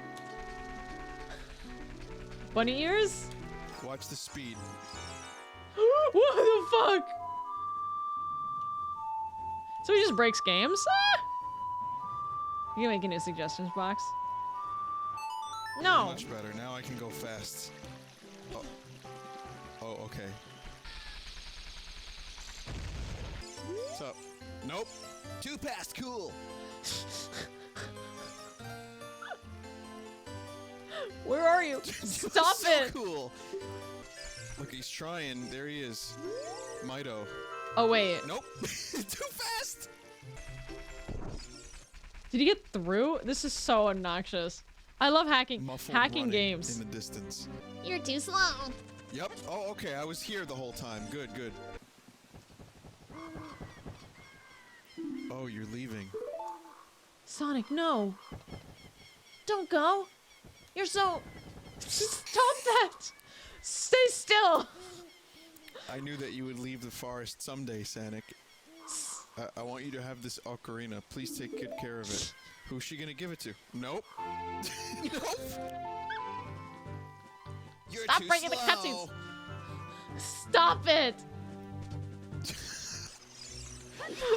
Bunny ears? Watch the speed. What the fuck? So he just breaks games? Ah! You can make a new suggestions box. No! Much better. Now I can go fast. Oh, okay. What's up? Nope. Too fast. Cool. Where are you? Stop so it! Cool. Look, he's trying. There he is. Mito. Oh, wait. Nope. Too fast. Did you get through? This is so obnoxious. I love hacking Muffled games. in the distance. You're too slow. Yep. Oh, okay. I was here the whole time. Good, good. Oh, you're leaving. Sonic, no. Don't go. You're so... Stop that! Stay still! I knew that you would leave the forest someday, Sonic. I want you to have this ocarina. Please take good care of it. Who's she gonna give it to? Nope. Nope. You're Stop too breaking the slow. cutscenes! Stop it!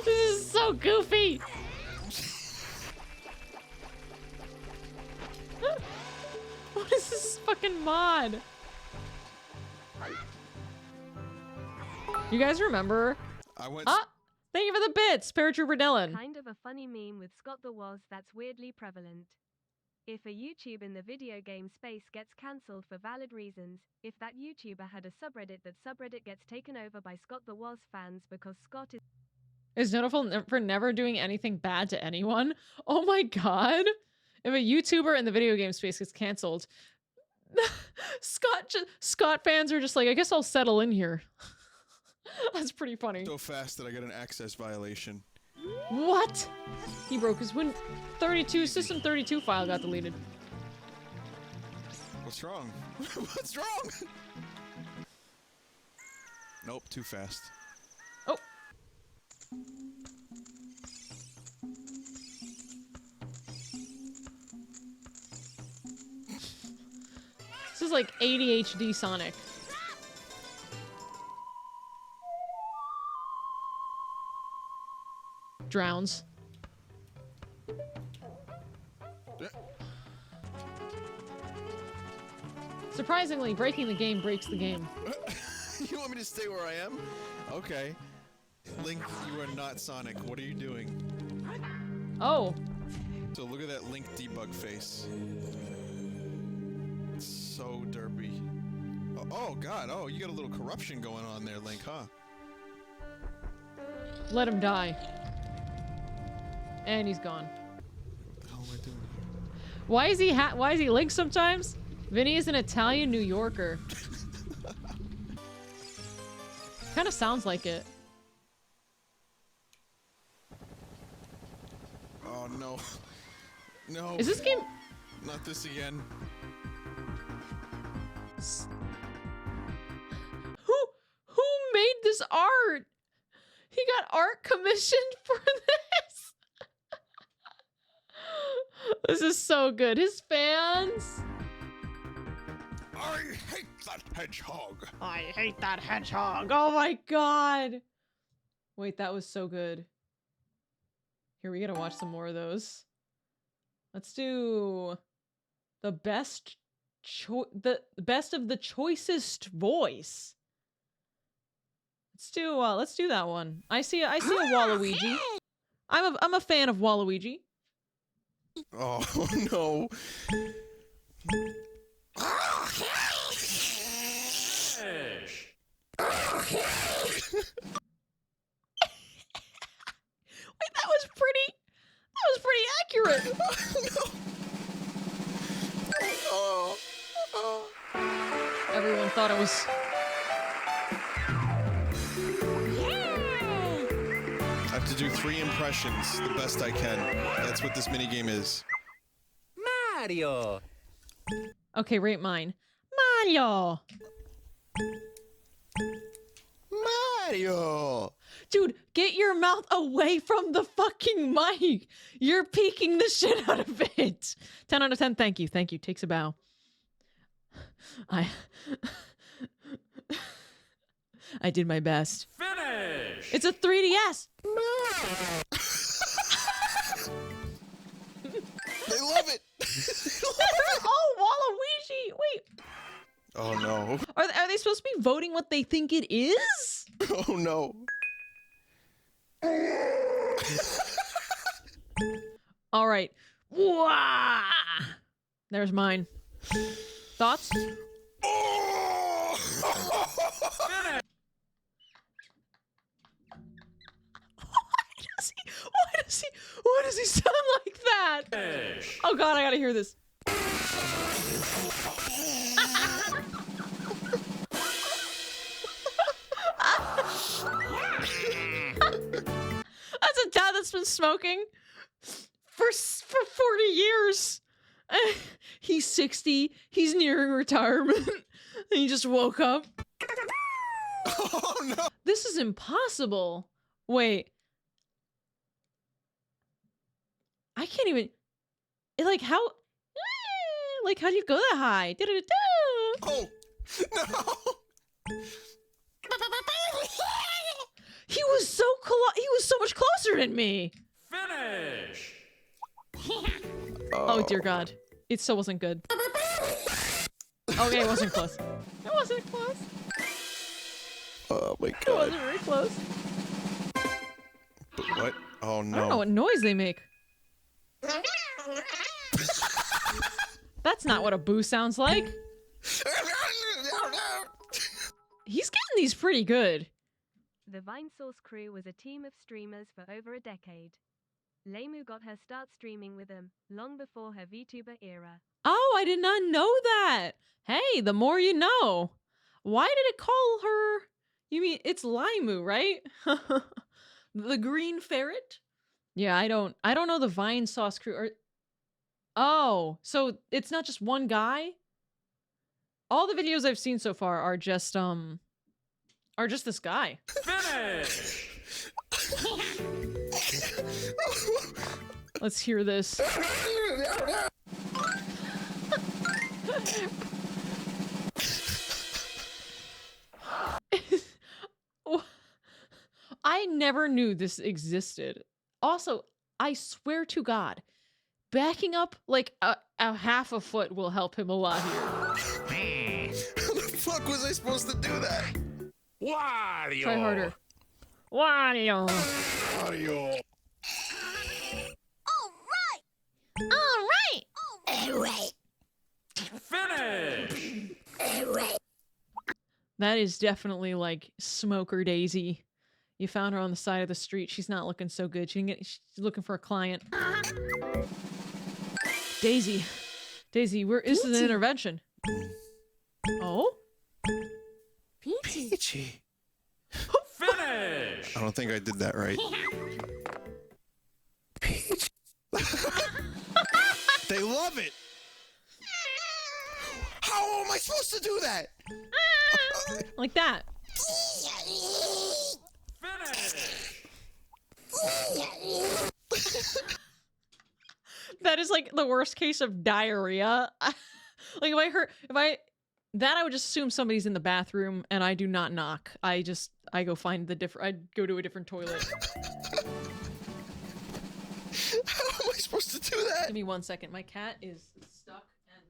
This is so goofy! What is this fucking mod? You guys remember? I went. Thank you for the bits, Paratrooper Dylan. Kind of a funny meme with Scott the Woz that's weirdly prevalent. If a YouTube in the video game space gets cancelled for valid reasons, if that YouTuber had a subreddit, that subreddit gets taken over by Scott the Woz fans because Scott is notable for never doing anything bad to anyone. Oh my god. If a YouTuber in the video game space gets canceled, Scott fans are just like, I guess I'll settle in here. That's pretty funny. So fast that I got an access violation. What? He broke his System 32 file got deleted. What's wrong? What's wrong? Nope, too fast. Oh. This is like ADHD Sonic. Drowns. Surprisingly, breaking the game breaks the game. You want me to stay where I am? Okay. Link, you are not Sonic. What are you doing? Oh. So look at that Link debug face. It's so derpy. Oh god, oh, you got a little corruption going on there, Link, huh? Let him die. And he's gone. What the hell am I doing? Why is he Link sometimes? Vinny is an Italian New Yorker. Kind of sounds like it. Oh no. No. Is this game... Not this again. Who made this art? He got art commissioned for this. This is so good. His fans. I hate that hedgehog. I hate that hedgehog. Oh my god. Wait, that was so good. Here, we gotta watch some more of those. Let's do the best of the choicest voice. Let's do that one. I see a Waluigi. I'm a fan of Waluigi. Oh no. Wait, that was pretty accurate. Oh. Everyone thought it was. I have to do 3 impressions, the best I can. That's what this minigame is. Mario. Okay, rate mine. Mario. Mario. Dude, get your mouth away from the fucking mic. You're peeking the shit out of it. 10 out of 10. Thank you. Thank you. Takes a bow. I did my best. Finish! It's a 3DS. They love it. Oh, Waluigi. Wait. Oh no. Are they supposed to be voting what they think it is? Oh no. All right. Wah! There's mine. Thoughts? Why does he sound like that? Oh god, I gotta hear this. That's a dad that's been smoking for 40 years. He's 60. He's nearing retirement. And he just woke up. Oh no. This is impossible. Wait. I can't even. Like how? Like how do you go that high? Oh no. He was so he was so much closer than me. Finish! Oh dear God, it still wasn't good. Okay, it wasn't close. It wasn't close. Oh my It god. wasn't very close. But what? Oh no. I don't know what noise they make. That's not what a boo sounds like. He's getting these pretty good. The Vinesource crew was a team of streamers for over a decade. Lemu got her start streaming with them long before her VTuber era. Oh, I did not know that. Hey, the more you know. Why did it call her? You mean it's Limu, right? The green ferret? Yeah, I don't know the Vinesauce crew. Oh, so it's not just one guy? All the videos I've seen so far are just this guy. Finish! Let's hear this. I never knew this existed. Also, I swear to God, backing up like a half a foot will help him a lot here. How the fuck was I supposed to do that? Wario! Try harder. Wario. Mario. Finish! That is definitely like Smoker Daisy. You found her on the side of the street. She's not looking so good. She's looking for a client. Daisy. Daisy, this is an intervention. Oh? Peachy. Finish! I don't think I did that right. Peach. They love it. How am I supposed to do that? Like that. That is like the worst case of diarrhea. Like I would just assume somebody's in the bathroom and I do not knock. I go find I go to a different toilet. How am I supposed to do that? Give me 1 second. My cat is stuck and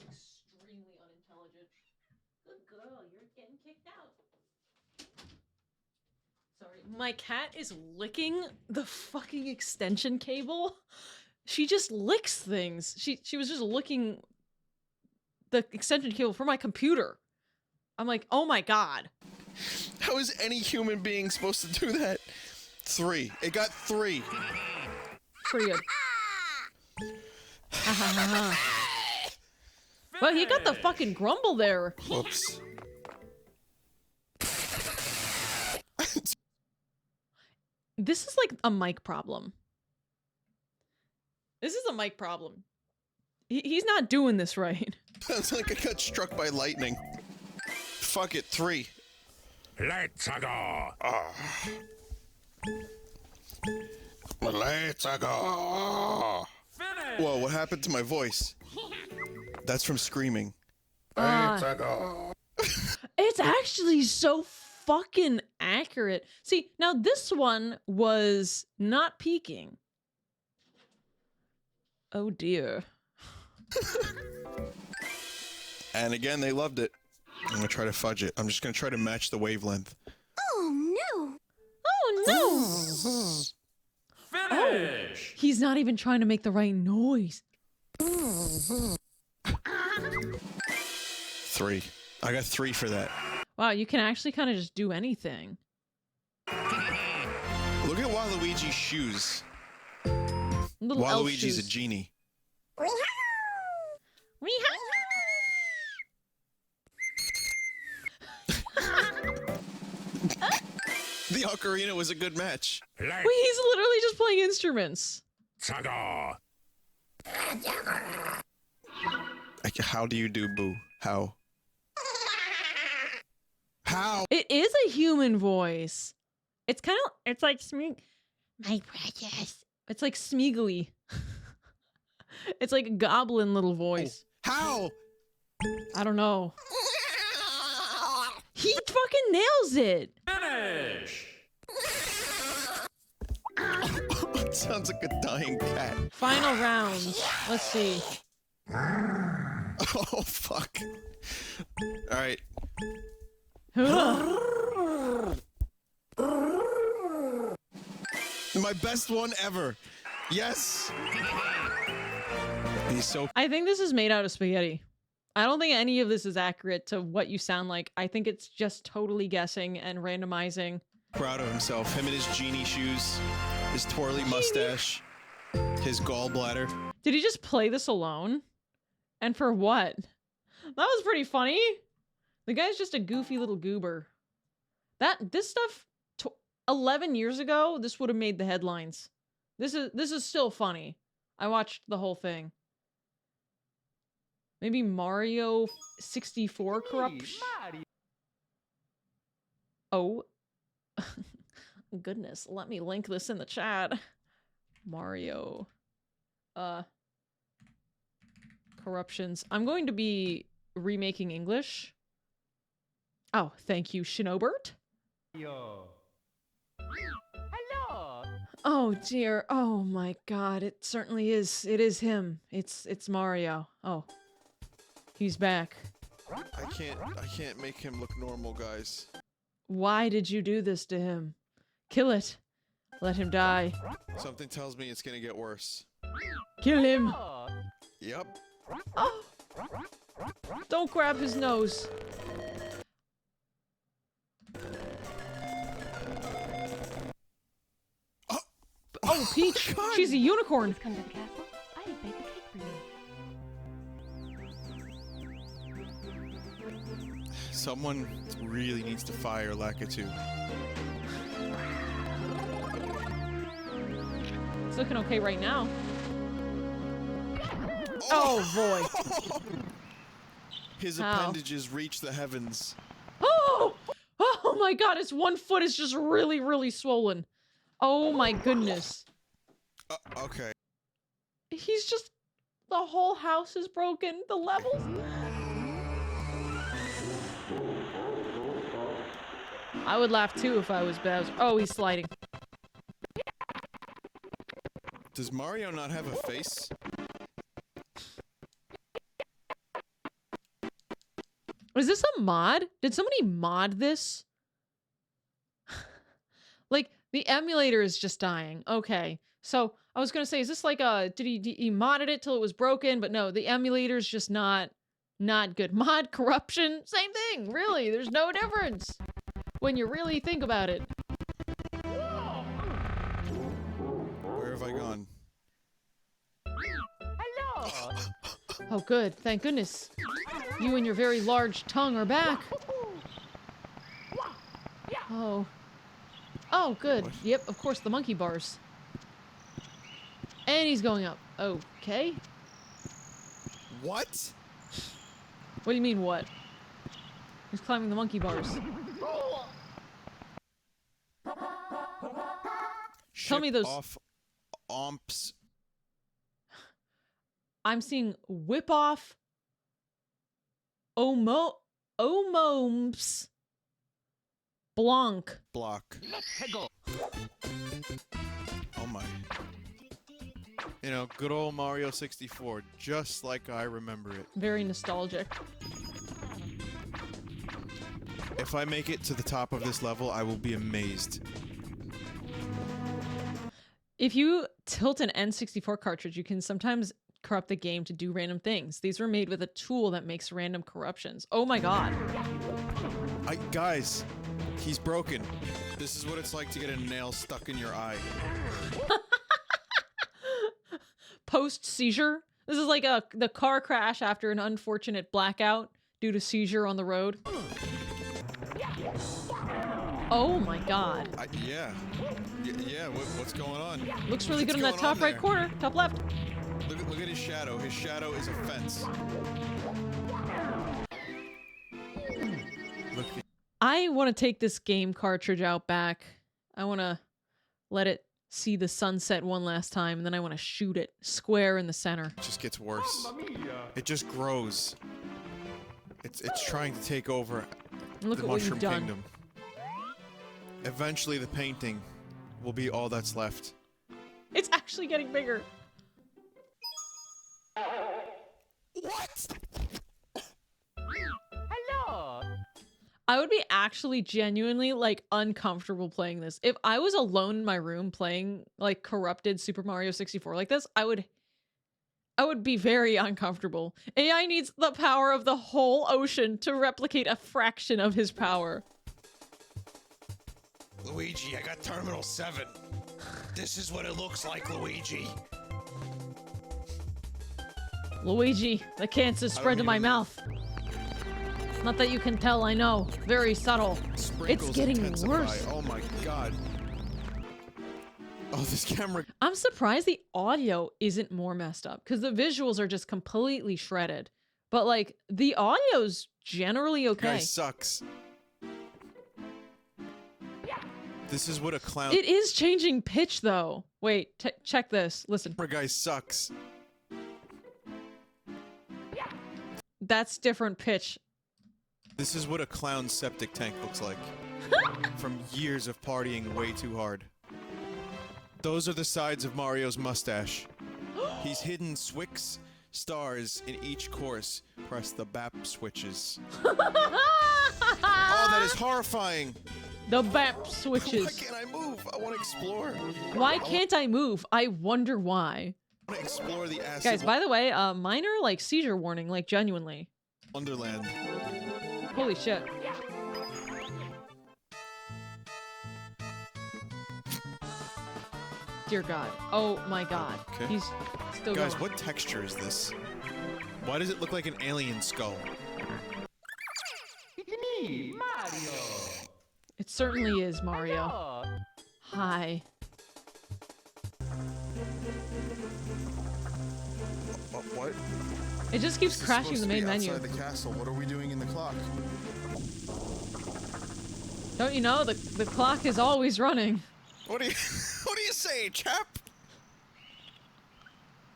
extremely unintelligent. Good girl, you're getting kicked out. My cat is licking the fucking extension cable. She just licks things. She was just licking the extension cable for my computer. I'm like, oh my god. How is any human being supposed to do that? 3. It got 3. Pretty good. Well, he got the fucking grumble there. Whoops. This is like a mic problem. This is a mic problem. He's not doing this right. Sounds like I got struck by lightning. Fuck it, 3. Let's go. Let's go. Whoa, what happened to my voice? That's from screaming. Let's go. It's actually so fucking accurate. See, now this one was not peaking. Oh dear. And again, they loved it. I'm gonna try to fudge it. I'm just gonna try to match the wavelength. Oh no! Oh no! Finish! Oh, he's not even trying to make the right noise. 3. I got 3 for that. Wow, you can actually kind of just do anything. Look at Waluigi's shoes. Little elf Waluigi's shoes. a genie. The ocarina was a good match. Wait, he's literally just playing instruments. How do you do boo? How? How? It is a human voice. It's kind of, it's like my precious. It's like Smeagly. It's like a goblin little voice. How? I don't know. He fucking nails it. Finish! It sounds like a dying cat. Final round. Let's see. Oh, fuck. Alright. My best one ever. Yes. He's so I think this is made out of spaghetti. I don't think any of this is accurate to what you sound like. I think it's just totally guessing and randomizing. proud of himself. Him in his genie shoes, his twirly mustache, his gallbladder. Did he just play this alone? And for what? That was pretty funny. The guy's just a goofy little goober. This stuff 11 years ago, this would have made the headlines. This is still funny. I watched the whole thing. Maybe Mario 64 corruption. Oh. Goodness, let me link this in the chat. Mario corruptions. I'm going to be remaking English. Oh, thank you, Shinobert. Yo. Hello. Oh dear. Oh my god, it certainly is. It is him. It's Mario. Oh. He's back. I can't make him look normal, guys. Why did you do this to him? Kill it. Let him die. Something tells me it's gonna get worse. Kill him. Yep. Oh. Don't grab his nose. Oh, Peach! She's a unicorn! Come to the castle. I did bake a cake for you. Someone really needs to fire Lakitu. It's looking okay right now. Oh boy. His How? appendages reach the heavens. Oh! Oh my god, his one foot is just really, really swollen. Oh my goodness. Okay. He's just... The whole house is broken. The levels... I would laugh too if I was Bowser. Oh, he's sliding. Does Mario not have a face? Is this a mod? Did somebody mod this? The emulator is just dying. Okay. So I was gonna say, is this like a did he modded it till it was broken? But no, the emulator's just not good. Mod corruption, same thing. Really, there's no difference when you really think about it. Where have I gone? Oh, good. Thank goodness. You and your very large tongue are back. Oh. Oh, good. What? Yep, of course, the monkey bars. And he's going up. Okay. What? What do you mean, what? He's climbing the monkey bars. Tell me those... Off omps. I'm seeing whip off... Omomps... Blanc. Block. Oh my. You know, good old Mario 64, just like I remember it. Very nostalgic. If I make it to the top of this level, I will be amazed. If you tilt an N64 cartridge, you can sometimes corrupt the game to do random things. These were made with a tool that makes random corruptions. Oh my god. Guys, he's broken. This is what it's like to get a nail stuck in your eye. Post-seizure? This is like the car crash after an unfortunate blackout due to seizure on the road. Oh my god. Yeah. What's going on? Looks really good in that top right corner. Top left. Look at his shadow. His shadow is a fence. Look. I want to take this game cartridge out back. I want to let it see the sunset one last time, and then I want to shoot it square in the center. It just gets worse. It just grows. It's trying to take over Look the at what Mushroom you've done. Kingdom. Eventually, the painting will be all that's left. It's actually getting bigger. What? Hello. I would be actually genuinely like uncomfortable playing this. If I was alone in my room playing like corrupted Super Mario 64 like this, I would be very uncomfortable. AI needs the power of the whole ocean to replicate a fraction of his power. Luigi, I got Terminal 7. This is what it looks like, Luigi. Luigi, the cancer spread to my mouth. Not that you can tell, I know. Very subtle. Sprinkles It's getting intensify. worse. Oh my god. Oh, this camera. I'm surprised the audio isn't more messed up because the visuals are just completely shredded. But like the audio's generally okay. Guy sucks. This is what a clown. It is changing pitch though. Wait, check this. Listen. Guy sucks. That's different pitch. This is what a clown's septic tank looks like. From years of partying way too hard. Those are the sides of Mario's mustache. He's hidden Swix stars in each course. Press the BAP switches. Oh, that is horrifying. The BAP switches. Why can't I move? I want to explore. Why can't I move? I wonder why. I want to explore the acid. Guys, by the way, minor like seizure warning, like genuinely. Wonderland. Holy shit. Dear God. Oh my God. Okay. He's still Guys, going. what texture is this? Why does it look like an alien skull? It's me, Mario. It certainly is, Mario. Hello. Hi. What? It just keeps This is crashing supposed the to be main menu. outside the castle. What are we doing in the clock? Don't you know, the clock is always running. What do you what do you say, chap?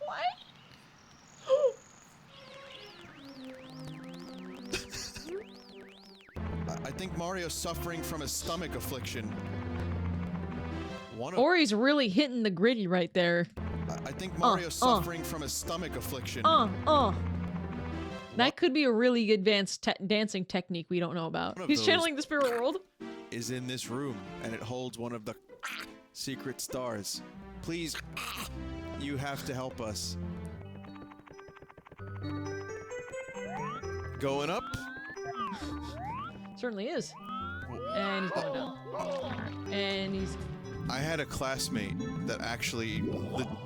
What? I think Mario's suffering from a stomach affliction. Or he's really hitting the gritty right there. I think Mario's suffering from a stomach affliction. That could be a really advanced dancing technique we don't know about. One of He's those channeling the spirit world. Is in this room, and it holds one of the secret stars. Please, you have to help us. Going up? Certainly is. And he's going down. And he's... I had a classmate that actually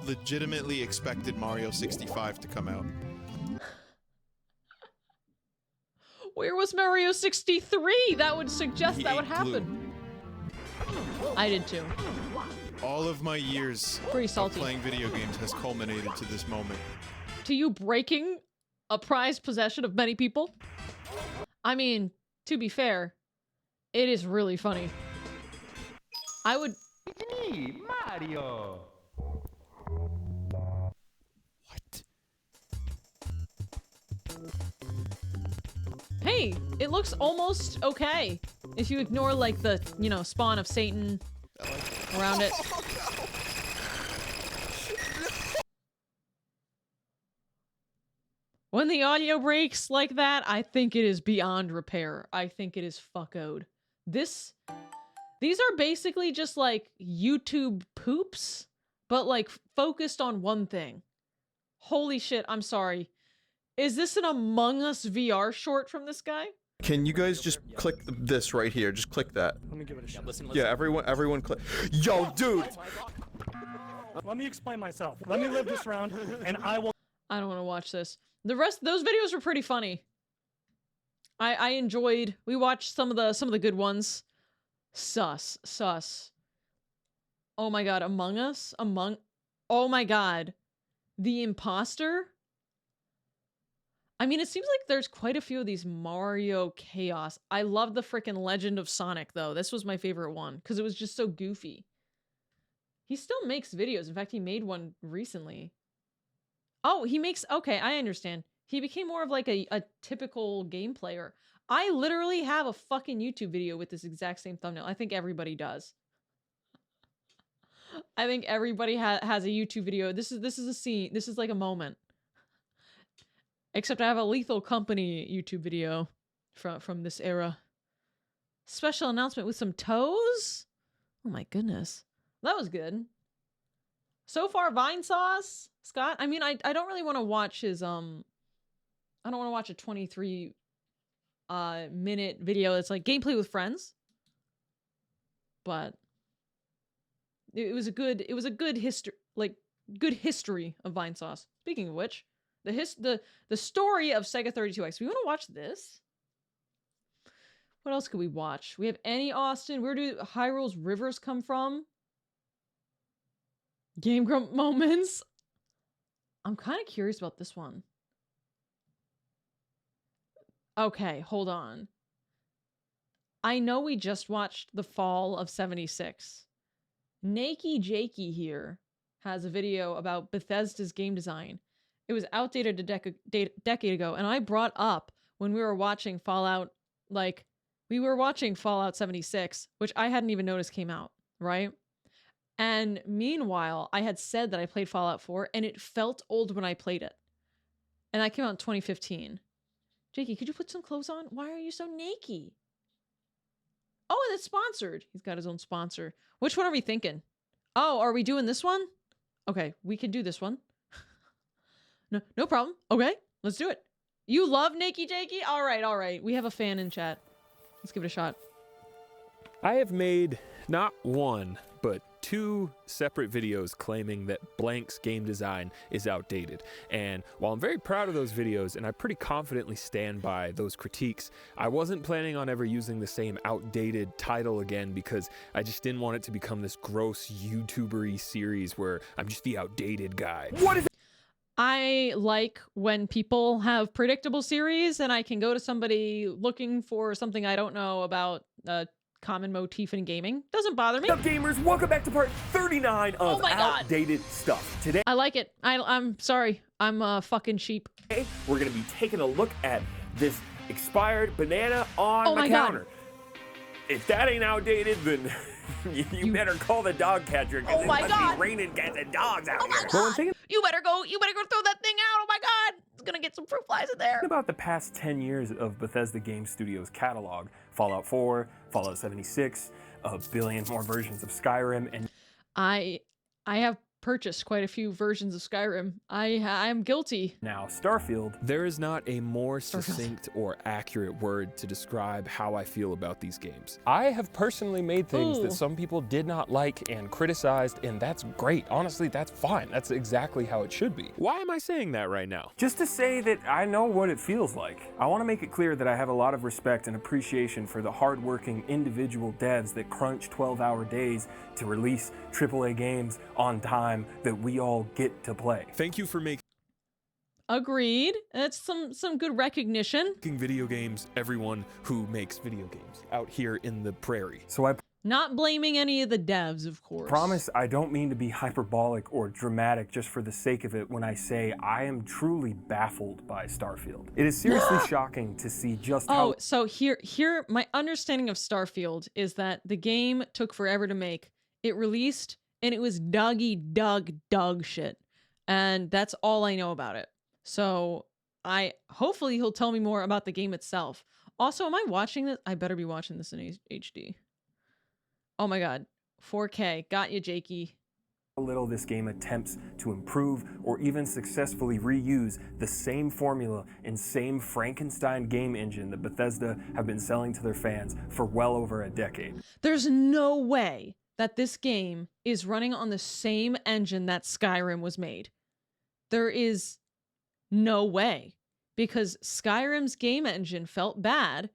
legitimately expected Mario 65 to come out. Where was Mario 63? That would suggest that would happen. I did too. All of my years Pretty of salty. playing video games has culminated to this moment. To you breaking a prized possession of many people? I mean, to be fair, it is really funny. I would... Hey, Mario! What? Hey, it looks almost okay. If you ignore, like, the, you know, spawn of Satan around it. When the audio breaks like that, I think it is beyond repair. I think it is fuckoed. These are basically just like YouTube poops, but like focused on one thing. Holy shit, I'm sorry. Is this an Among Us VR short from this guy? Can you guys just click this right here? Just click that. Let me give it a shot. Yeah, everyone click. Yo, dude! Let me explain myself. Let me live this round, and I will... I don't want to watch this. The rest, those videos were pretty funny. I enjoyed, we watched some of the good ones. Sus. Oh my god, Among Us? Oh my god. The Imposter? I mean, it seems like there's quite a few of these Mario Chaos. I love the frickin' Legend of Sonic, though. This was my favorite one, because it was just so goofy. He still makes videos. In fact, he made one recently. Oh, he makes... Okay, I understand. He became more of like a typical game player. I literally have a fucking YouTube video with this exact same thumbnail. I think everybody does. I think everybody has a YouTube video. This is a scene. This is like a moment. Except I have a Lethal Company YouTube video from this era. Special announcement with some toes? Oh my goodness. That was good. So far, Vine Sauce, Scott. I mean, I don't really want to watch his, I don't want to watch a 23 minute video that's like gameplay with friends. But it was a good history, like good history of Vine Sauce. Speaking of which, the story of Sega 32X. We want to watch this. What else could we watch? We have Annie Austin. Where do Hyrule's rivers come from? Game Grump moments. I'm kind of curious about this one. Okay, hold on. I know we just watched The Fall of 76. Nakey Jakey here has a video about Bethesda's game design. It was outdated a decade ago, and I brought up when we were watching Fallout, like, we were watching Fallout 76, which I hadn't even noticed came out, right? And meanwhile, I had said that I played Fallout 4, and it felt old when I played it. And that came out in 2015. Jakey, could you put some clothes on? Why are you so naked? Oh, and it's sponsored. He's got his own sponsor. Which one are we thinking? Oh, are we doing this one? Okay, we can do this one. No problem. Okay, let's do it. You love Nakey Jakey? All right. We have a fan in chat. Let's give it a shot. I have made not one, but 2 separate videos claiming that Blank's game design is outdated. And while I'm very proud of those videos, and I pretty confidently stand by those critiques, I wasn't planning on ever using the same outdated title again because I just didn't want it to become this gross YouTuber-y series where I'm just the outdated guy. What is it? I like when people have predictable series and I can go to somebody looking for something I don't know about a common motif in gaming. Doesn't bother me. What's up, gamers? Welcome back to part 39 of Outdated Stuff. Today, I like it. I'm sorry. I'm a fucking sheep. we're going to be taking a look at this expired banana on the counter. If that ain't outdated, then you better call the dog catcher because it must be raining cats and dogs out here. You better go throw that thing out. Oh my god. It's gonna get some fruit flies in there. About the past 10 years of Bethesda Game Studios catalog, Fallout 4, Fallout 76, a billion more versions of Skyrim, and I have purchased quite a few versions of Skyrim. I'm guilty. now Starfield. There is not a more succinct or accurate word to describe how I feel about these games. I have personally made things that some people did not like and criticized, and that's great. Honestly, that's fine. That's exactly how it should be. Why am I saying that right now? Just to say that I know what it feels like. I want to make it clear that I have a lot of respect and appreciation for the hardworking individual devs that crunch 12-hour days to release AAA games on time that we all get to play. Thank you for making Agreed. That's some good recognition. video games, everyone who makes video games out here in the prairie. So I Not blaming any of the devs, of course. promise I don't mean to be hyperbolic or dramatic just for the sake of it when I say I am truly baffled by Starfield. It is seriously shocking to see just how... Oh, so here, my understanding of Starfield is that the game took forever to make. It released, and it was dog shit. And that's all I know about it. So hopefully he'll tell me more about the game itself. Also, am I watching this? I better be watching this in HD. Oh my God. 4K. Got you, Jakey. How little this game attempts to improve or even successfully reuse the same formula and same Frankenstein game engine that Bethesda have been selling to their fans for well over a decade. There's no way that this game is running on the same engine that Skyrim was made. There is no way, because Skyrim's game engine felt bad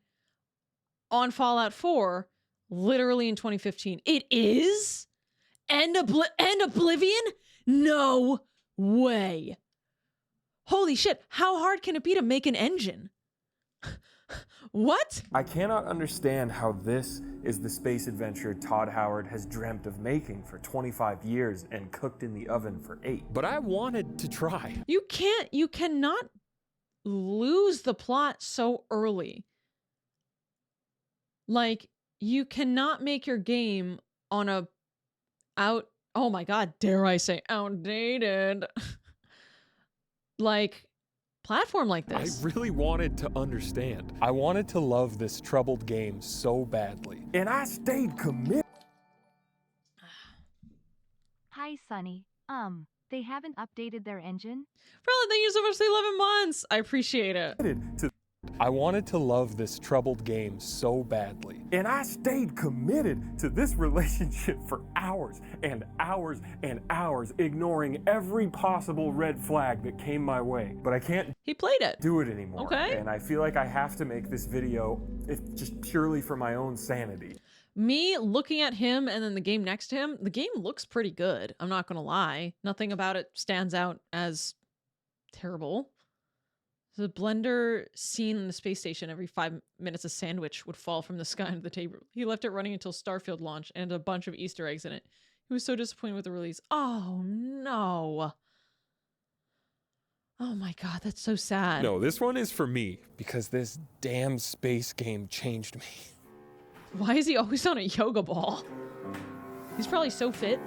on Fallout 4 literally in 2015. It is? And Oblivion? No way. Holy shit, how hard can it be to make an engine? What? I cannot understand how this is the space adventure Todd Howard has dreamt of making for 25 years and cooked in the oven for 8. But I wanted to try. You cannot lose the plot so early. Like, you cannot make your game on oh my God, dare I say outdated, like, platform like this. I really wanted to understand. I wanted to love this troubled game so badly. And I stayed committed. Hi, Sunny. They haven't updated their engine? Probably thank you so much for the 11 months. I appreciate it. I wanted to love this troubled game so badly. And I stayed committed to this relationship for hours and hours and hours, ignoring every possible red flag that came my way. But I can't do it anymore. Okay. And I feel like I have to make this video just purely for my own sanity. Me looking at him and then the game next to him, the game looks pretty good. I'm not going to lie. Nothing about it stands out as terrible. The blender scene in the space station, every 5 minutes a sandwich would fall from the sky into the table. He left it running until Starfield launch and a bunch of Easter eggs in it. He was so disappointed with the release. Oh no. Oh my God, that's so sad. No, this one is for me because this damn space game changed me. Why is he always on a yoga ball? He's probably so fit.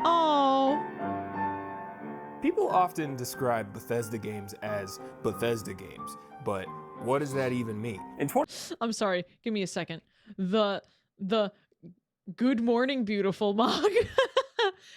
Oh. People often describe Bethesda games as Bethesda games, but what does that even mean? I'm sorry, give me a second. The good morning, beautiful mug.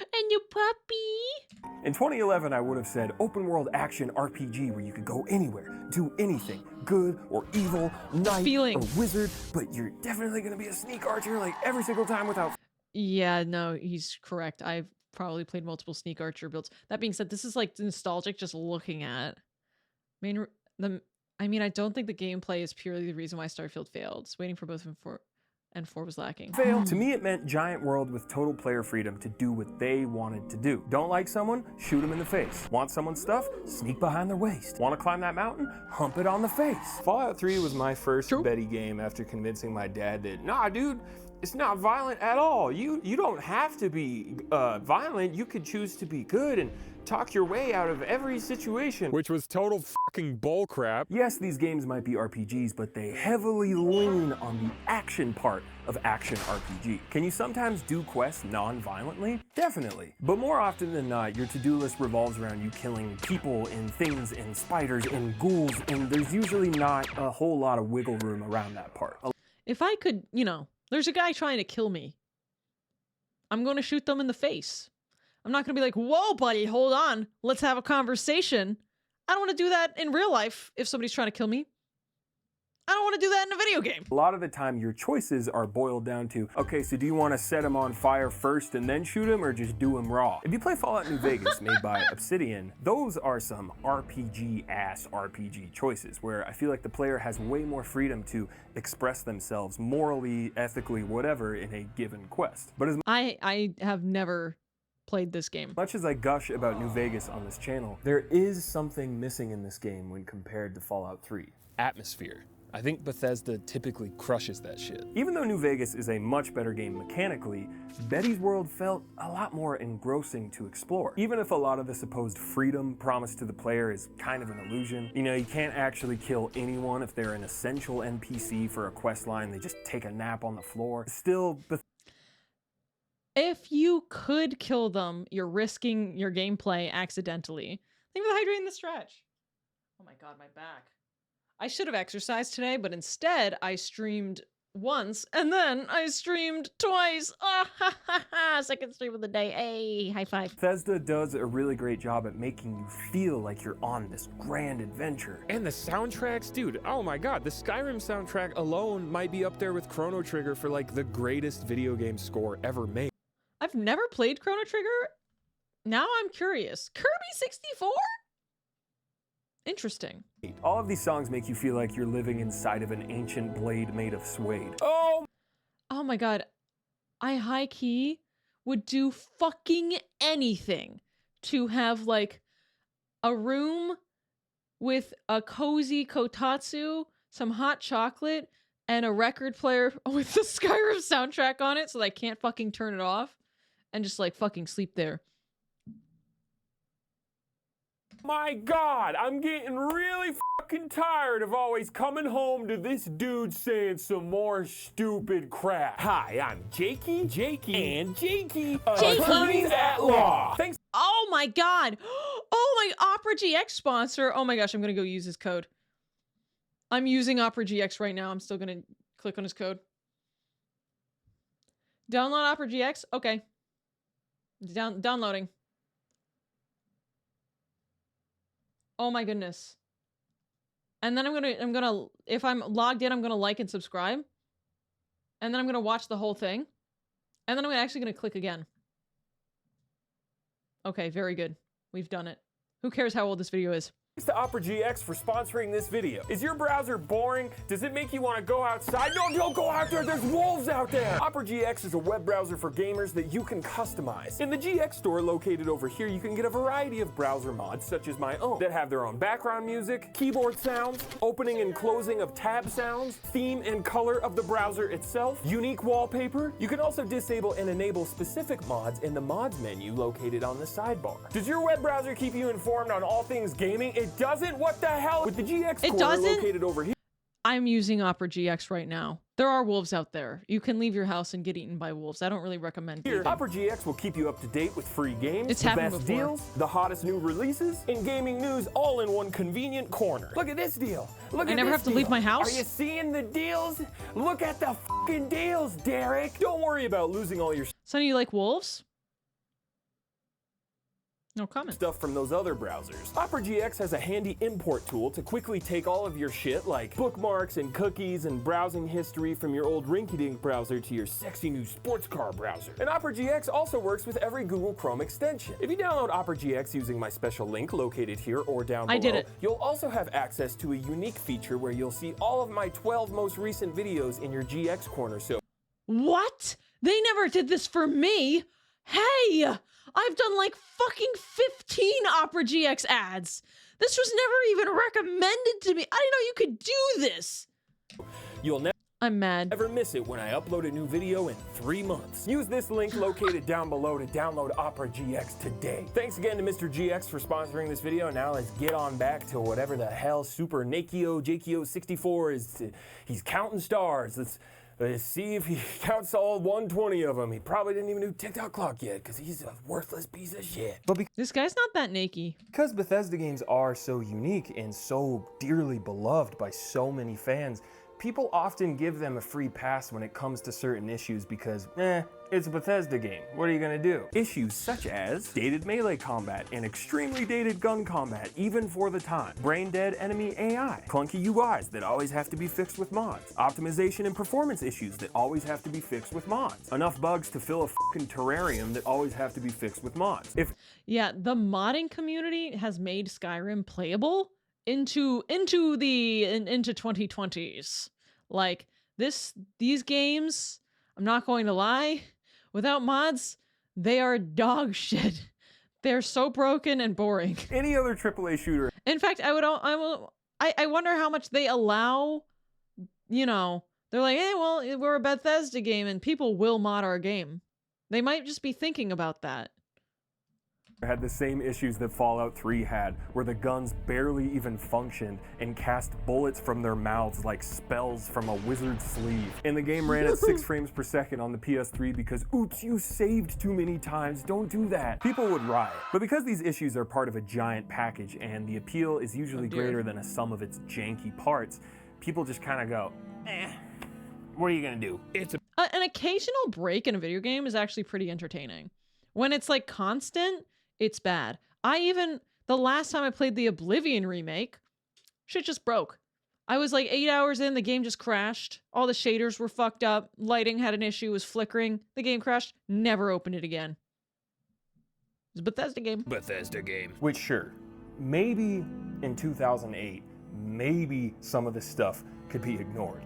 And your puppy. In 2011, I would have said open world action RPG where you could go anywhere, do anything, good or evil, knight or wizard, but you're definitely going to be a sneak archer like every single time without... Yeah, no, he's correct. I've probably played multiple sneak archer builds. That being said, this is like nostalgic just looking at. I mean, I don't think the gameplay is purely the reason why Starfield failed. It's waiting for both of 4 and 4 was lacking. Fail. To me, it meant giant world with total player freedom to do what they wanted to do. Don't like someone? Shoot them in the face. Want someone's stuff? Sneak behind their waist. Want to climb that mountain? Hump it on the face. Fallout 3 was my first Betty game after convincing my dad that, nah, dude, it's not violent at all. You don't have to be violent. You could choose to be good and talk your way out of every situation. Which was total fucking bullcrap. Yes, these games might be RPGs, but they heavily lean on the action part of action RPG. Can you sometimes do quests non-violently? Definitely. But more often than not, your to-do list revolves around you killing people and things and spiders and ghouls, and there's usually not a whole lot of wiggle room around that part. If I could, you know, there's a guy trying to kill me. I'm going to shoot them in the face. I'm not going to be like, whoa, buddy, hold on. Let's have a conversation. I don't want to do that in real life if somebody's trying to kill me. I don't want to do that in a video game. A lot of the time, your choices are boiled down to, okay, so do you want to set him on fire first and then shoot him, or just do him raw? If you play Fallout New Vegas, made by Obsidian, those are some RPG-ass RPG choices, where I feel like the player has way more freedom to express themselves morally, ethically, whatever, in a given quest. But as I have never played this game. much as I gush about New Vegas on this channel, there is something missing in this game when compared to Fallout 3. Atmosphere. I think Bethesda typically crushes that shit. Even though New Vegas is a much better game mechanically, Betty's World felt a lot more engrossing to explore. Even if a lot of the supposed freedom promised to the player is kind of an illusion. You know, you can't actually kill anyone if they're an essential NPC for a quest line. They just take a nap on the floor. Still, If you could kill them, you're risking your gameplay accidentally. Think of the hydrating the stretch. Oh my god, my back. I should have exercised today, but instead I streamed once and then I streamed twice. Ah, ha, ha, ha. Second stream of the day. Hey, high five. Bethesda does a really great job at making you feel like you're on this grand adventure. And the soundtracks, dude, oh my god, the Skyrim soundtrack alone might be up there with Chrono Trigger for like the greatest video game score ever made. I've never played Chrono Trigger. Now I'm curious. Kirby 64? Interesting. All of these songs make you feel like you're living inside of an ancient blade made of suede. Oh my god. I high key would do fucking anything to have like a room with a cozy kotatsu, some hot chocolate, and a record player with the Skyrim soundtrack on it so that I can't fucking turn it off and just like fucking sleep there. My god, I'm getting really fucking tired of always coming home to this dude saying some more stupid crap. Hi, I'm Jakey, attorneys at law. Thanks. Oh my god. Oh my Opera GX sponsor. Oh my gosh, I'm gonna go use his code. I'm using Opera GX right now. I'm still gonna click on his code. Download Opera GX? Okay. Downloading. Oh my goodness. And then I'm gonna, if I'm logged in, I'm gonna like and subscribe. And then I'm gonna watch the whole thing. And then I'm actually gonna click again. Okay, very good. We've done it. Who cares how old this video is? Thanks to Opera GX for sponsoring this video. Is your browser boring? Does it make you want to go outside? No, don't go out there, there's wolves out there! Opera GX is a web browser for gamers that you can customize. In the GX store located over here, you can get a variety of browser mods, such as my own, that have their own background music, keyboard sounds, opening and closing of tab sounds, theme and color of the browser itself, unique wallpaper. You can also disable and enable specific mods in the mods menu located on the sidebar. Does your web browser keep you informed on all things gaming? It doesn't? What the hell? With the GX corner located over here. I'm using Opera GX right now. There are wolves out there. You can leave your house and get eaten by wolves. I don't really recommend it. Opera GX will keep you up to date with free games, it's the happened best before. deals, the hottest new releases, and gaming news all in one convenient corner. Look at this deal. Look at I never this have to deal. leave my house? Are you seeing the deals? Look at the fucking deals, Derek. Don't worry about losing all your Sonny, you like wolves? No comment. Stuff from those other browsers. Opera GX has a handy import tool to quickly take all of your shit like bookmarks and cookies and browsing history from your old rinky-dink browser to your sexy new sports car browser. And Opera GX also works with every Google Chrome extension. If you download Opera GX using my special link located here or down below, I did it. You'll also have access to a unique feature where you'll see all of my 12 most recent videos in your GX corner. So what? They never did this for me. Hey, I've done like fucking 15 Opera GX ads. This was never even recommended to me. I didn't know you could do this. You'll never. I'm mad. Never miss it when I upload a new video in 3 months. Use this link located down below to download Opera GX today. Thanks again to Mr. GX for sponsoring this video. Now let's get on back to whatever the hell Super Nakio JKO 64 is. He's counting stars. Let's see if he counts all 120 of them. He probably didn't even do TikTok clock yet because he's a worthless piece of shit. But this guy's not that naked. Because Bethesda games are so unique and so dearly beloved by so many fans, people often give them a free pass when it comes to certain issues because, it's a Bethesda game. What are you gonna do? Issues such as dated melee combat and extremely dated gun combat, even for the time. Brain dead enemy AI. Clunky UIs that always have to be fixed with mods. Optimization and performance issues that always have to be fixed with mods. Enough bugs to fill a fucking terrarium that always have to be fixed with mods. Yeah, the modding community has made Skyrim playable into 2020s. Like these games, I'm not going to lie, without mods, they are dog shit. They're so broken and boring. Any other AAA shooter. In fact, I wonder how much they allow, you know, they're like, hey, well, we're a Bethesda game and people will mod our game. They might just be thinking about that. Had the same issues that Fallout 3 had, where the guns barely even functioned and cast bullets from their mouths like spells from a wizard's sleeve. And the game ran at 6 frames per second on the PS3 because, oops, you saved too many times, don't do that. People would riot. But because these issues are part of a giant package and the appeal is usually greater than a sum of its janky parts, people just kind of go, what are you gonna do? An occasional break in a video game is actually pretty entertaining. When it's like constant, it's bad. The last time I played the Oblivion remake, shit just broke. I was like 8 hours in, the game just crashed. All the shaders were fucked up. Lighting had an issue, was flickering. The game crashed. Never opened it again. It's a Bethesda game. Bethesda game. Which, sure, maybe in 2008, maybe some of this stuff could be ignored.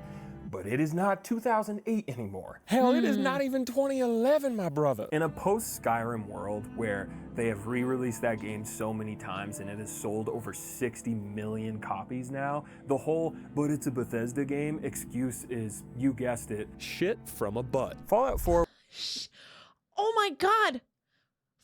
But it is not 2008 anymore. Hell, it is not even 2011, my brother. In a post-Skyrim world where they have re-released that game so many times and it has sold over 60 million copies now, the whole, but it's a Bethesda game excuse is, you guessed it, shit from a butt. Fallout 4 Oh my god!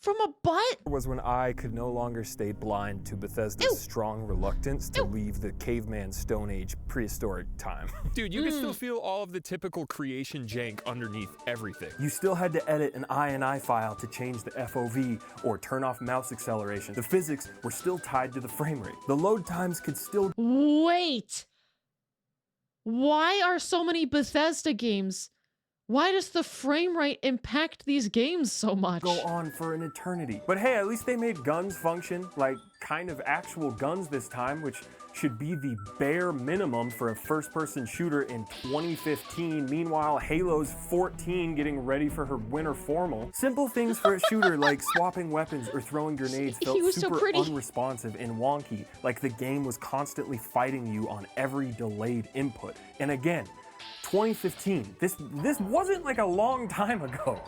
From a butt? Was when I could no longer stay blind to Bethesda's strong reluctance to leave the caveman Stone Age prehistoric time. Dude, you can still feel all of the typical creation jank underneath everything. You still had to edit an INI file to change the FOV or turn off mouse acceleration. The physics were still tied to the frame rate. The load times could still— Wait! Why are so many Bethesda games? Why does the frame rate impact these games so much? Go on for an eternity. But hey, at least they made guns function, like kind of actual guns this time, which should be the bare minimum for a first-person shooter in 2015. Meanwhile, Halo's 14 getting ready for her winter formal. Simple things for a shooter like swapping weapons or throwing grenades felt super unresponsive and wonky, like the game was constantly fighting you on every delayed input. And again, 2015. This wasn't like a long time ago.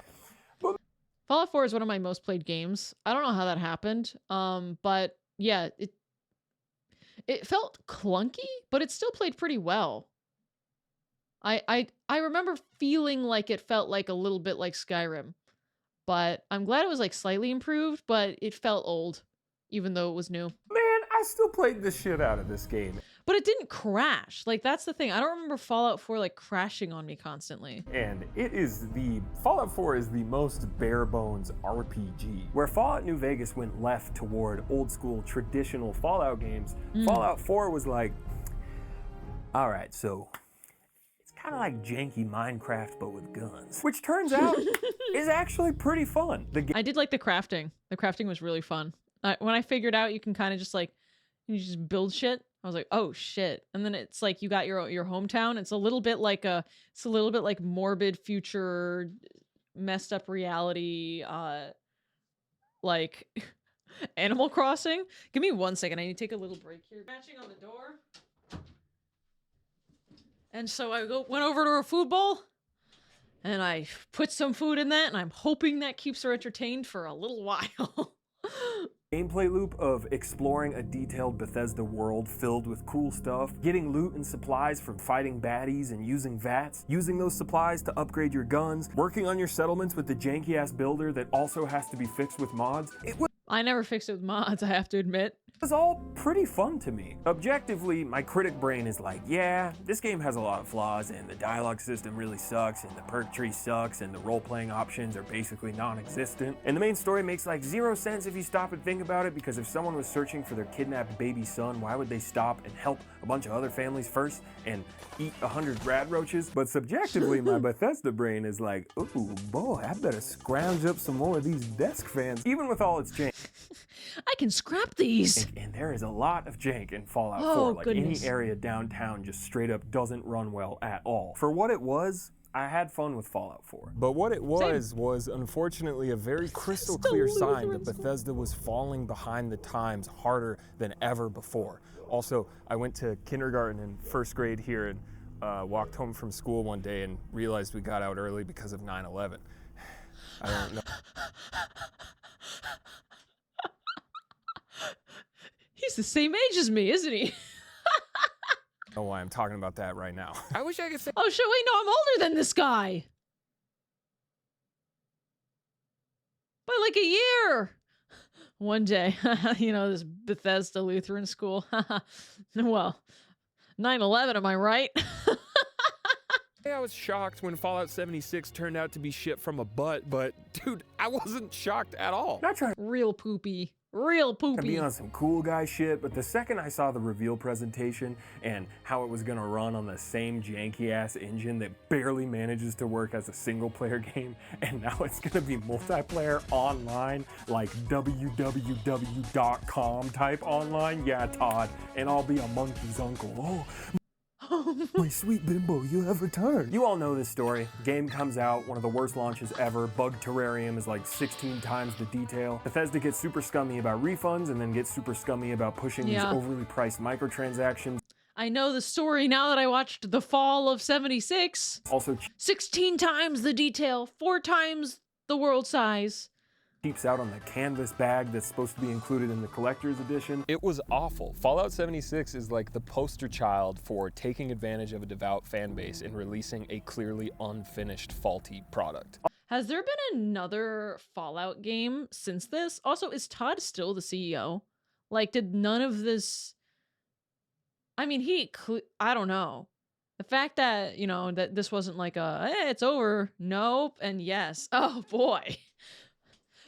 Fallout 4 is one of my most played games. I don't know how that happened. But yeah, it felt clunky, but it still played pretty well. I remember feeling like it felt like a little bit like Skyrim. But I'm glad it was like slightly improved, but it felt old, even though it was new. Man, I still played the shit out of this game. But it didn't crash. Like, that's the thing. I don't remember Fallout 4, like, crashing on me constantly. And Fallout 4 is the most bare bones RPG. Where Fallout New Vegas went left toward old school traditional Fallout games, Fallout 4 was like, all right, so it's kind of like janky Minecraft, but with guns. Which turns out is actually pretty fun. I did like the crafting. The crafting was really fun. When I figured out you can kind of just like, you just build shit, I was like, oh shit. And then it's like you got your hometown. It's a little bit like morbid future, messed up reality, like Animal Crossing. Give me 1 second. I need to take a little break here. Scratching on the door. And so I went over to her food bowl and I put some food in that, and I'm hoping that keeps her entertained for a little while. gameplay loop of exploring a detailed Bethesda world filled with cool stuff, getting loot and supplies from fighting baddies and using VATs, using those supplies to upgrade your guns, working on your settlements with the janky-ass builder that also has to be fixed with mods. I never fixed it with mods, I have to admit. It was all pretty fun to me. Objectively, my critic brain is like, yeah, this game has a lot of flaws and the dialogue system really sucks and the perk tree sucks and the role-playing options are basically non-existent. And the main story makes like zero sense if you stop and think about it, because if someone was searching for their kidnapped baby son, why would they stop and help a bunch of other families first and eat 100 rad roaches? But subjectively, my Bethesda brain is like, ooh, boy, I better scrounge up some more of these desk fans. Even with all its jank. I can scrap these. And there is a lot of jank in Fallout 4. Like goodness. any area downtown just straight up doesn't run well at all. For what it was, I had fun with Fallout 4. But what it was unfortunately a very crystal clear sign that Bethesda was falling behind the times harder than ever before. Also, I went to kindergarten and first grade here and walked home from school one day and realized we got out early because of 9/11. I don't know. He's the same age as me, isn't he? I don't know why I'm talking about that right now. I wish I could say. Oh shit, wait, no, I'm older than this guy. By like a year. One day, you know, this Bethesda Lutheran school. Well, 9/11, am I right? I was shocked when Fallout 76 turned out to be shit from a butt, but dude, I wasn't shocked at all. Not trying real poopy. Real poopy. to be on some cool guy shit, but the second I saw the reveal presentation and how it was gonna run on the same janky ass engine that barely manages to work as a single player game, and now it's gonna be multiplayer online, like www.com type online, yeah, Todd, and I'll be a monkey's uncle. Oh, my sweet bimbo, you have returned. You all know this story. Game comes out, one of the worst launches ever. Bug terrarium is like 16 times the detail. Bethesda gets super scummy about refunds and then gets super scummy about pushing these overly priced microtransactions. I know the story now that I watched The Fall of 76. Also 16 times the detail, 4 times the world size. Keeps out on the canvas bag that's supposed to be included in the collector's edition. It was awful. Fallout 76 is like the poster child for taking advantage of a devout fan base and releasing a clearly unfinished, faulty product. Has there been another Fallout game since this? Also, is Todd still the CEO? Like, did none of this... I mean, I don't know. The fact that, you know, that this wasn't like hey, it's over. Nope. And yes. Oh, boy.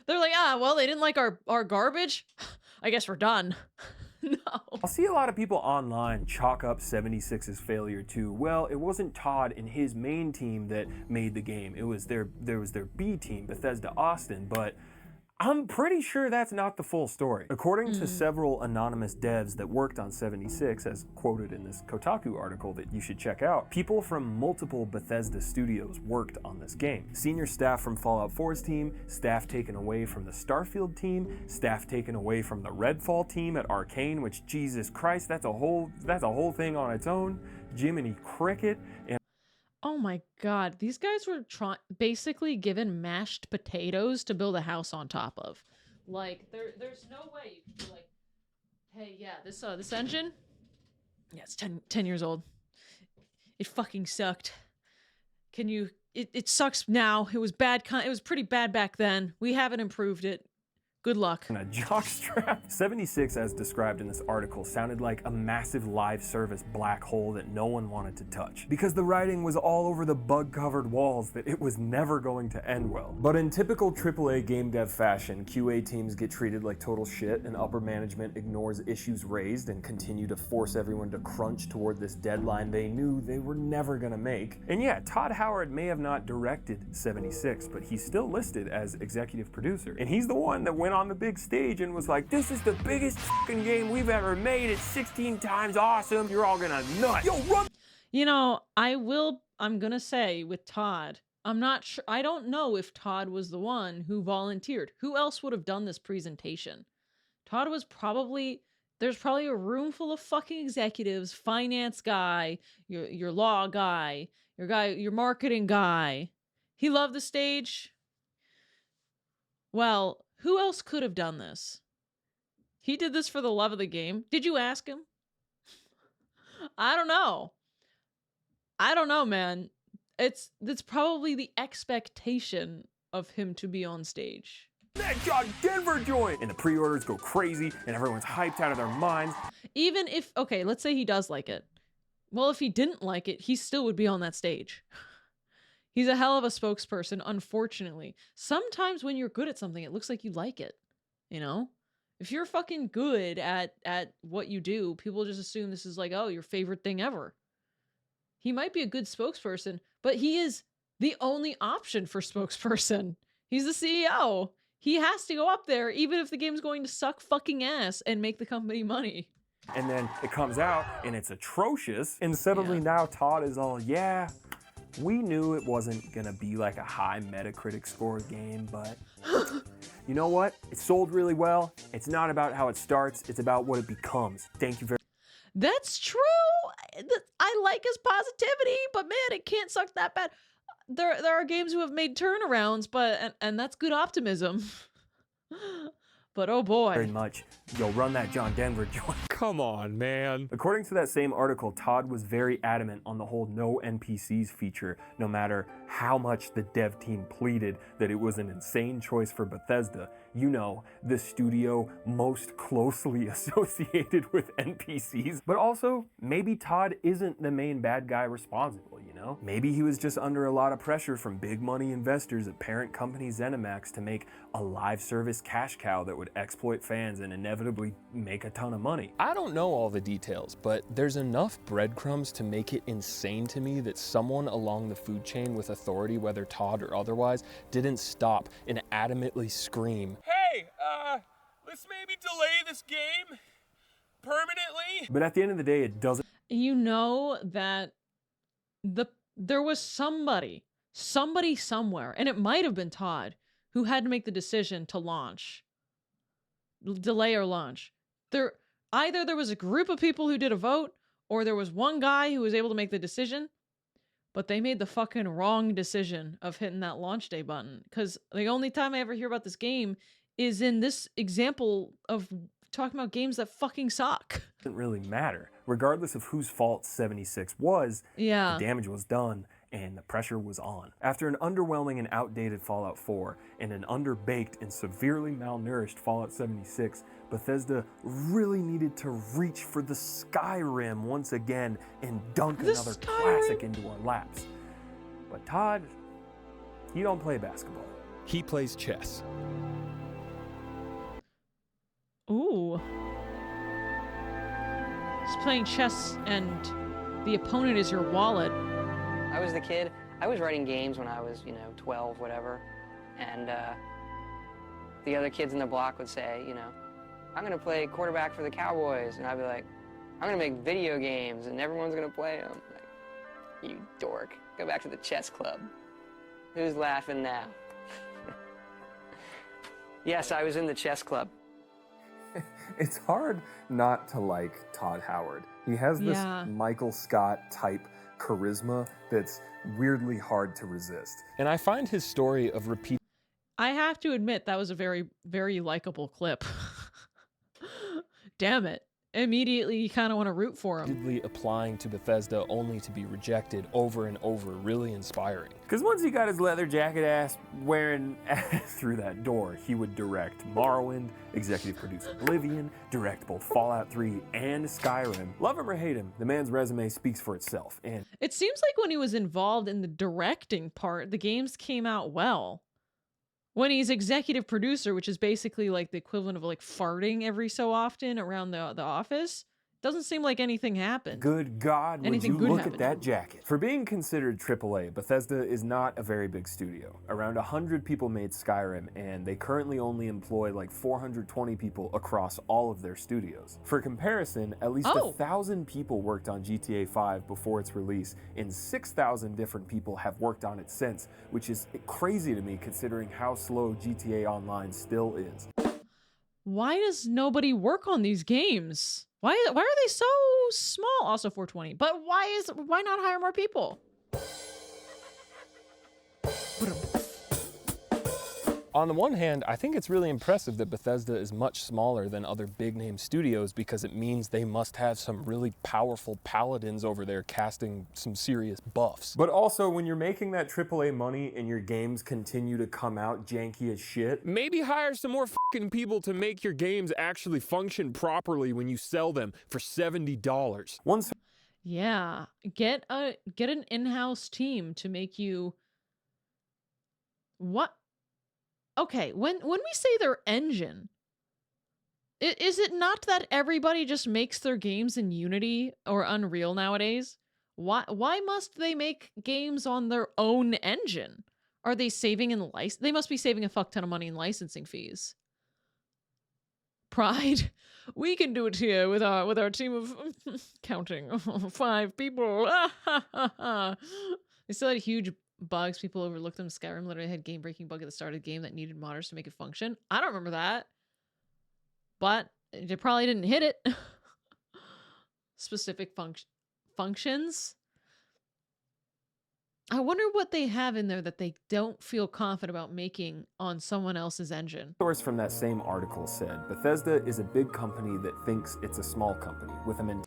They're like, well, they didn't like our garbage. I guess we're done. No. I'll see a lot of people online chalk up 76's failure to, well, it wasn't Todd and his main team that made the game. It was there was their B team, Bethesda Austin, but I'm pretty sure that's not the full story. According to several anonymous devs that worked on 76, as quoted in this Kotaku article that you should check out, people from multiple Bethesda studios worked on this game. Senior staff from Fallout 4's team, staff taken away from the Starfield team, staff taken away from the Redfall team at Arcane, which, Jesus Christ, that's a whole thing on its own. Jiminy Cricket, and Oh my god, these guys were basically given mashed potatoes to build a house on top of. Like, there's no way you can be like, hey, yeah, this engine, yeah, it's 10 years old. It fucking sucked. It sucks now. It was bad. It was pretty bad back then. We haven't improved it. Good luck. And a jockstrap. 76, as described in this article, sounded like a massive live service black hole that no one wanted to touch, because the writing was all over the bug-covered walls that it was never going to end well. But in typical AAA game dev fashion, QA teams get treated like total shit, and upper management ignores issues raised and continue to force everyone to crunch toward this deadline they knew they were never gonna make. And yeah, Todd Howard may have not directed 76, but he's still listed as executive producer, and he's the one that went on the big stage and was like, this is the biggest fucking game we've ever made. It's 16 times awesome. You're all gonna nut. Yo, run. You know, I'm gonna say with Todd, I'm not sure. I don't know if Todd was the one who volunteered. Who else would have done this presentation? Todd was there's probably a room full of fucking executives, finance guy, your law guy, your marketing guy. He loved the stage. Well, who else could have done this? He did this for the love of the game. Did you ask him? I don't know. I don't know, man. It's probably the expectation of him to be on stage. That John Denver joint! And the pre-orders go crazy, and everyone's hyped out of their minds. Even if, okay, let's say he does like it. Well, if he didn't like it, he still would be on that stage. He's a hell of a spokesperson, unfortunately. Sometimes when you're good at something, it looks like you like it, you know? If you're fucking good at what you do, people just assume this is like, oh, your favorite thing ever. He might be a good spokesperson, but he is the only option for spokesperson. He's the CEO. He has to go up there, even if the game's going to suck fucking ass and make the company money. And then it comes out, and it's atrocious. And suddenly now Todd is all, yeah, we knew it wasn't gonna be like a high Metacritic score game, but you know what? It sold really well. It's not about how it starts, it's about what it becomes. Thank you very much. That's true. I like his positivity, but man, it can't suck that bad. There are games who have made turnarounds, but and that's good optimism. But oh boy. Very much. Yo, run that John Denver joint. Come on, man. According to that same article, Todd was very adamant on the whole no NPCs feature, no matter how much the dev team pleaded that it was an insane choice for Bethesda. You know, the studio most closely associated with NPCs. But also, maybe Todd isn't the main bad guy responsible, you know? Maybe he was just under a lot of pressure from big money investors at parent company ZeniMax to make a live service cash cow that would exploit fans and inevitably make a ton of money. I don't know all the details, but there's enough breadcrumbs to make it insane to me that someone along the food chain with authority, whether Todd or otherwise, didn't stop and adamantly scream, "Hey, let's maybe delay this game permanently." But at the end of the day, it doesn't. You know that there was somebody somewhere, and it might have been Todd, who had to make the decision to launch. Delay or launch. Either there was a group of people who did a vote, or there was one guy who was able to make the decision, but they made the fucking wrong decision of hitting that launch day button. Because the only time I ever hear about this game is in this example of talking about games that fucking suck. Doesn't really matter. Regardless of whose fault 76 was, yeah, the damage was done and the pressure was on. After an underwhelming and outdated Fallout 4 and an underbaked and severely malnourished Fallout 76, Bethesda really needed to reach for the Skyrim once again and dunk another classic into our laps. But Todd, he don't play basketball. He plays chess. Ooh. He's playing chess and the opponent is your wallet. I was the kid. I was writing games when I was, 12, whatever. And the other kids in the block would say, I'm going to play quarterback for the Cowboys. And I'd be like, I'm going to make video games and everyone's going to play them. Like, you dork. Go back to the chess club. Who's laughing now? Yes, I was in the chess club. It's hard not to like Todd Howard. He has this Michael Scott type charisma that's weirdly hard to resist. And I find his story of repeat. I have to admit that was a very, very likable clip. Damn it. Immediately you kind of want to root for him. Applying to Bethesda only to be rejected over and over, really inspiring. Because once he got his leather jacket ass wearing through that door, he would direct Morrowind, executive produce Oblivion, direct both Fallout 3 and Skyrim. Love him or hate him, the man's resume speaks for itself. And it seems like when he was involved in the directing part, the games came out well. When he's executive producer, which is basically like the equivalent of like farting every so often around the office, doesn't seem like anything happened. Good God, would you look at that jacket. For being considered AAA, Bethesda is not a very big studio. Around 100 people made Skyrim, and they currently only employ like 420 people across all of their studios. For comparison, at least 1,000 people worked on GTA 5 before its release, and 6,000 different people have worked on it since, which is crazy to me considering how slow GTA Online still is. Why does nobody work on these games? Why are they so small? Also 420. But why not hire more people? On the one hand, I think it's really impressive that Bethesda is much smaller than other big-name studios because it means they must have some really powerful paladins over there casting some serious buffs. But also, when you're making that AAA money and your games continue to come out janky as shit, maybe hire some more fucking people to make your games actually function properly when you sell them for $70. Yeah, get an in-house team to make you what? Okay, when we say their engine, is it not that everybody just makes their games in Unity or Unreal nowadays? Why must they make games on their own engine? Are they saving in license? They must be saving a fuck ton of money in licensing fees. Pride. We can do it here with our team of counting 5 people. They still had huge bugs. People overlooked them. Skyrim literally had game-breaking bug at the start of the game that needed modders to make it function. I don't remember that. But they probably didn't hit it. Specific functions. I wonder what they have in there that they don't feel confident about making on someone else's engine. source from that same article said, Bethesda is a big company that thinks it's a small company with a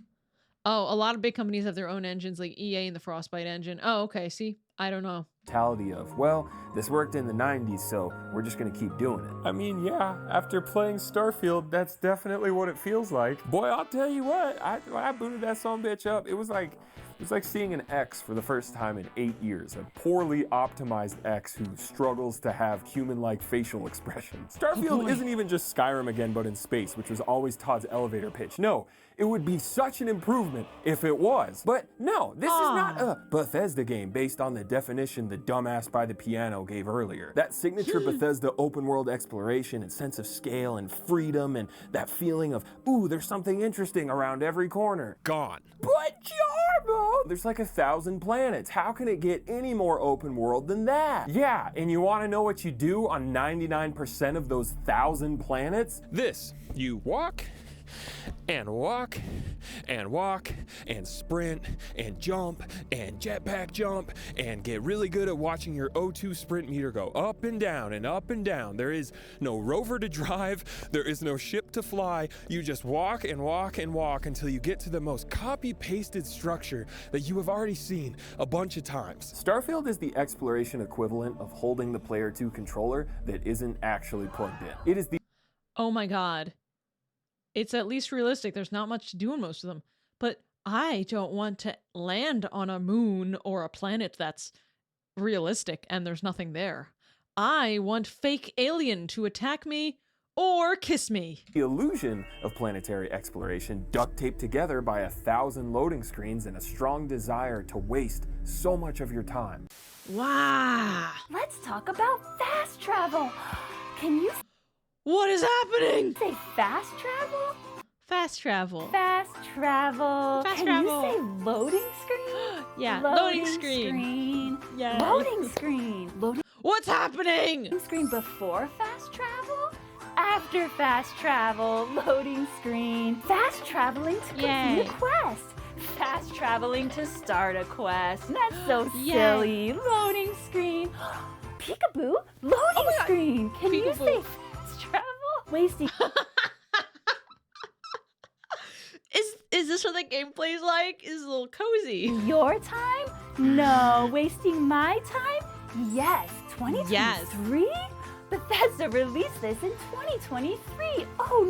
Oh, a lot of big companies have their own engines, like EA and the Frostbite engine. Oh, okay, see? I don't know. mentality of, well, this worked in the 90s, so we're just gonna keep doing it. I mean, yeah, after playing Starfield, that's definitely what it feels like. Boy, I'll tell you what, when I booted that sumbitch up, it was like seeing an X for the first time in 8 years. A poorly optimized X who struggles to have human-like facial expressions. Starfield isn't even just Skyrim again, but in space, which was always Todd's elevator pitch. No, it would be such an improvement if it was. But no, this is not a Bethesda game based on the definition the dumbass by the piano gave earlier. That signature Bethesda open world exploration and sense of scale and freedom and that feeling of, ooh, there's something interesting around every corner. Gone. But Jarbo, there's like 1,000 planets. How can it get any more open world than that? Yeah, and you want to know what you do on 99% of those 1,000 planets? This, you walk and walk and walk and sprint and jump and jetpack jump and get really good at watching your O2 sprint meter go up and down and up and down. There is no rover to drive. There is no ship to fly. You just walk and walk and walk until you get to the most copy-pasted structure that you have already seen a bunch of times. Starfield is the exploration equivalent of holding the Player 2 controller that isn't actually plugged in. It is the Oh my god. It's at least realistic. There's not much to do in most of them. But I don't want to land on a moon or a planet that's realistic and there's nothing there. I want fake alien to attack me or kiss me. The illusion of planetary exploration duct taped together by 1,000 loading screens and a strong desire to waste so much of your time. Wow. Let's talk about fast travel. Can you... What is happening? Say fast travel? Fast travel. Fast travel. Fast Can travel. you say loading screen? Yeah, loading screen. Yeah. Loading screen. Loading What's happening? screen before fast travel? After fast travel. Loading screen. Fast traveling to complete a quest. Fast traveling to start a quest. That's so silly. Loading screen. Peekaboo. Loading screen. Can you say fast travel? Wasting. Is this what the gameplay's like? Is a little cozy. Your time? No. Wasting my time? Yes. 2023? Bethesda released this in 2023. Oh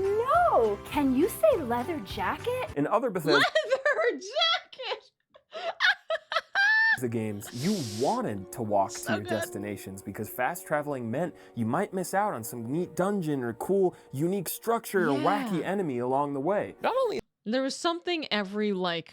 no! Can you say leather jacket? In other Bethesda Leather jacket! games, you wanted to walk to your destinations because fast traveling meant you might miss out on some neat dungeon or cool, unique structure or wacky enemy along the way. Not only there was something every 3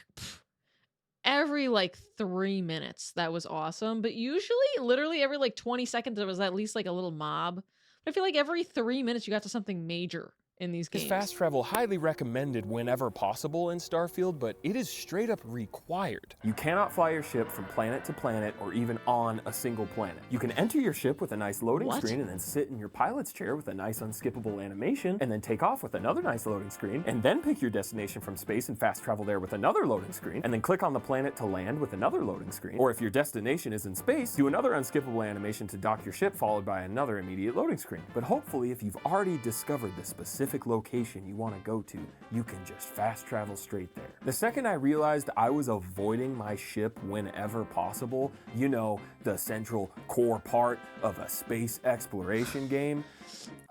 minutes that was awesome, but usually literally every 20 seconds there was at least a little mob. But I feel like every 3 minutes you got to something major in these Is games. fast travel highly recommended whenever possible in Starfield, but it is straight up required. You cannot fly your ship from planet to planet or even on a single planet. You can enter your ship with a nice loading screen and then sit in your pilot's chair with a nice unskippable animation and then take off with another nice loading screen and then pick your destination from space and fast travel there with another loading screen and then click on the planet to land with another loading screen. Or if your destination is in space, do another unskippable animation to dock your ship followed by another immediate loading screen. But hopefully if you've already discovered the specific location you want to go to, you can just fast travel straight there. The second I realized I was avoiding my ship whenever possible, you know, the central core part of a space exploration game,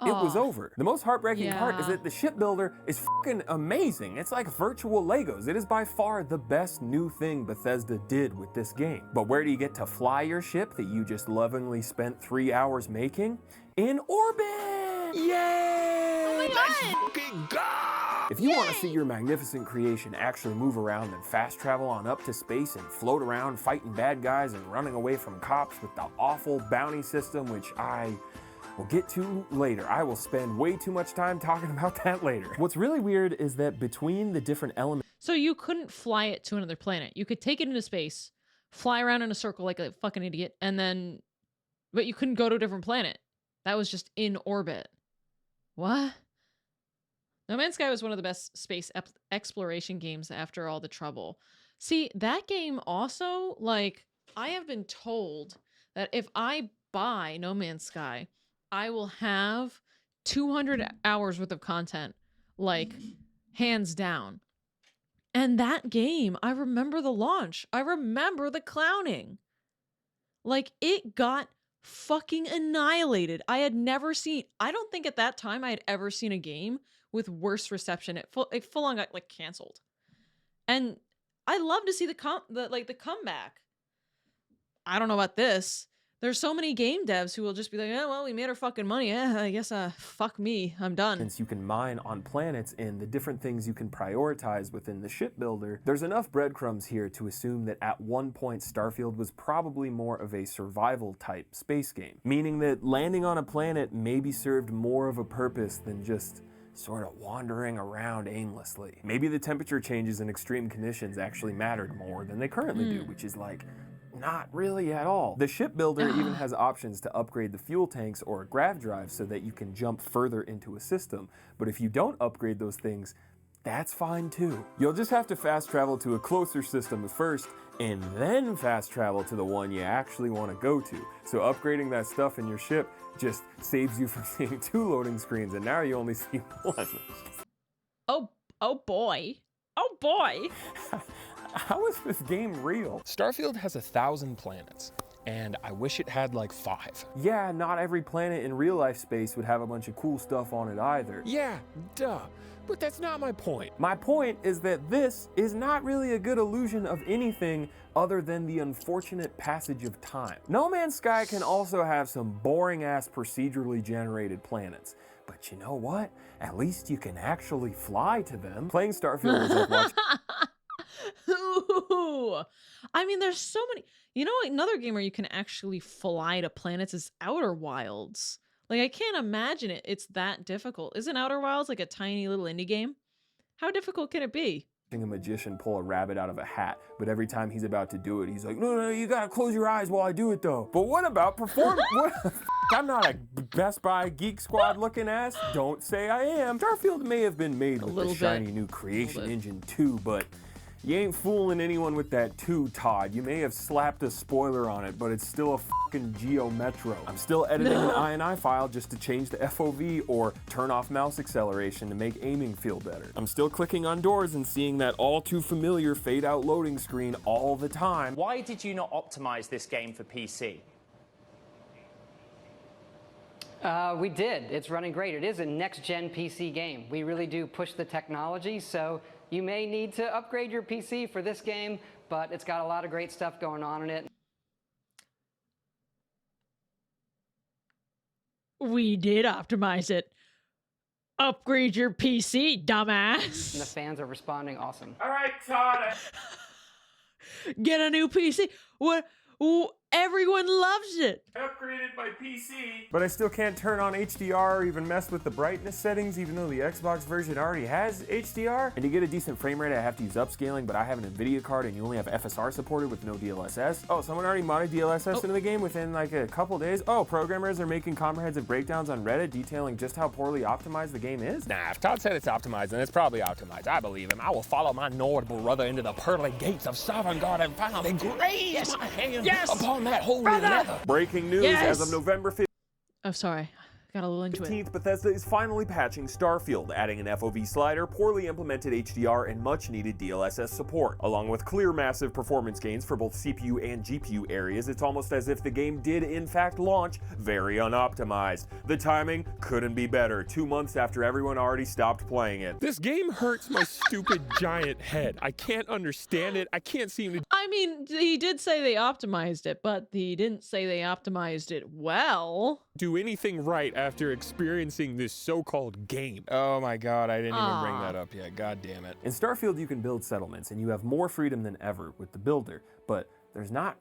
it was over. The most heartbreaking part is that the ship builder is fucking amazing. It's like virtual Legos. It is by far the best new thing Bethesda did with this game. But where do you get to fly your ship that you just lovingly spent 3 hours making? In orbit! Yay! Oh my god! If you want to see your magnificent creation actually move around, then fast travel on up to space and float around fighting bad guys and running away from cops with the awful bounty system, which I will get to later. I will spend way too much time talking about that later. What's really weird is that between the different elements... So you couldn't fly it to another planet. You could take it into space, fly around in a circle like a fucking idiot, and then... But you couldn't go to a different planet. That was just in orbit. What? No Man's Sky was one of the best space exploration games after all the trouble. See, that game also, like, I have been told that if I buy No Man's Sky, I will have 200 hours worth of content, like, hands down. And that game, I remember the launch. I remember the clowning. Like, it got fucking annihilated. I had never seen, I don't think at that time I had ever seen a game with worse reception. It full on got like canceled. And I love to see the comeback. I don't know about this. There's so many game devs who will just be like, "Oh, well, we made our fucking money. I guess fuck me. I'm done." Since you can mine on planets and the different things you can prioritize within the shipbuilder, there's enough breadcrumbs here to assume that at one point Starfield was probably more of a survival type space game, meaning that landing on a planet maybe served more of a purpose than just sort of wandering around aimlessly. Maybe the temperature changes in extreme conditions actually mattered more than they currently do, which is like, not really at all. The shipbuilder even has options to upgrade the fuel tanks or a grav drive so that you can jump further into a system. But if you don't upgrade those things, that's fine too. You'll just have to fast travel to a closer system first and then fast travel to the one you actually want to go to. So upgrading that stuff in your ship just saves you from seeing 2 loading screens, and now you only see 1. Oh boy. Oh boy. How is this game real? Starfield has 1,000 planets, and I wish it had like 5. Yeah, not every planet in real life space would have a bunch of cool stuff on it either. Yeah, duh. But that's not my point. My point is that this is not really a good illusion of anything other than the unfortunate passage of time. No Man's Sky can also have some boring-ass procedurally generated planets. But you know what? At least you can actually fly to them. Playing Starfield was like watching... Ooh. I mean, there's so many. You know, another game where you can actually fly to planets is Outer Wilds. Like, I can't imagine it's that difficult. Isn't Outer Wilds like a tiny little indie game? How difficult can it be? A magician pull a rabbit out of a hat, but every time he's about to do it, he's like, no, you gotta close your eyes while I do it though. But what about performance? I'm not a Best Buy Geek Squad looking ass. Don't say I am. Starfield may have been made with the shiny new creation engine too, but you ain't fooling anyone with that too, Todd. You may have slapped a spoiler on it, but it's still a fucking Geo Metro. I'm still editing an INI file just to change the FOV or turn off mouse acceleration to make aiming feel better. I'm still clicking on doors and seeing that all too familiar fade out loading screen all the time. Why did you not optimize this game for PC? We did. It's running great. It is a next-gen PC game. We really do push the technology, so you may need to upgrade your PC for this game, but it's got a lot of great stuff going on in it. We did optimize it. Upgrade your PC, dumbass. And the fans are responding awesome. All right, Todd. Get a new PC. What? Everyone loves it. Upgraded by PC. But I still can't turn on HDR or even mess with the brightness settings, even though the Xbox version already has HDR. And to get a decent frame rate, I have to use upscaling, but I have an NVIDIA card and you only have FSR supported with no DLSS. Oh, someone already modded DLSS into the game within like a couple days. Oh, programmers are making comprehensive breakdowns on Reddit detailing just how poorly optimized the game is. Nah, if Todd said it's optimized, then it's probably optimized. I believe him. I will follow my notable brother into the pearly gates of Sovngarde and finally graze my hand upon that holy leather. Breaking news as of November 15th. Oh, sorry. Got a little into it. Bethesda is finally patching Starfield, adding an FOV slider, poorly implemented HDR, and much-needed DLSS support. Along with clear massive performance gains for both CPU and GPU areas, it's almost as if the game did in fact launch very unoptimized. The timing couldn't be better, 2 months after everyone already stopped playing it. This game hurts my stupid giant head. I can't understand it. I can't seem to... I mean, he did say they optimized it, but he didn't say they optimized it well. do anything right after experiencing this so-called game. Oh my god, I didn't even bring that up yet. God damn it. In Starfield, you can build settlements, and you have more freedom than ever with the builder, but there's not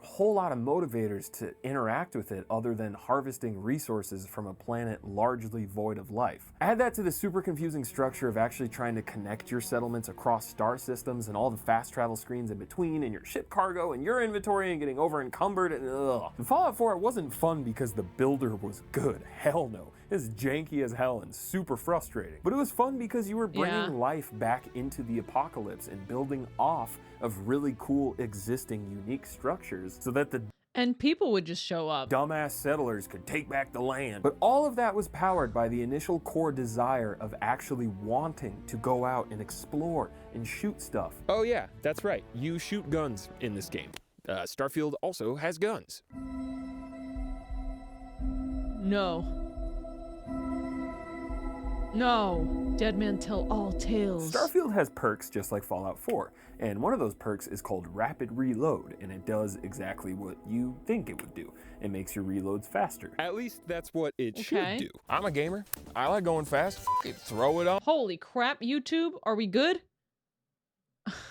a whole lot of motivators to interact with it other than harvesting resources from a planet largely void of life. Add that to the super confusing structure of actually trying to connect your settlements across star systems and all the fast travel screens in between and your ship cargo and your inventory and getting over encumbered and ugh. In Fallout 4, it wasn't fun because the builder was good. Hell no. It's janky as hell and super frustrating. But it was fun because you were bringing life back into the apocalypse and building off of really cool existing unique structures so that the and people would just show up. Dumbass settlers could take back the land. But all of that was powered by the initial core desire of actually wanting to go out and explore and shoot stuff. Oh yeah, that's right. You shoot guns in this game. Starfield also has guns. No. No, Dead Man Tell All Tales. Starfield has perks just like Fallout 4, and one of those perks is called Rapid Reload, and it does exactly what you think it would do. It makes your reloads faster. At least that's what it should do. I'm a gamer. I like going fast. Throw it on. Holy crap, YouTube, are we good?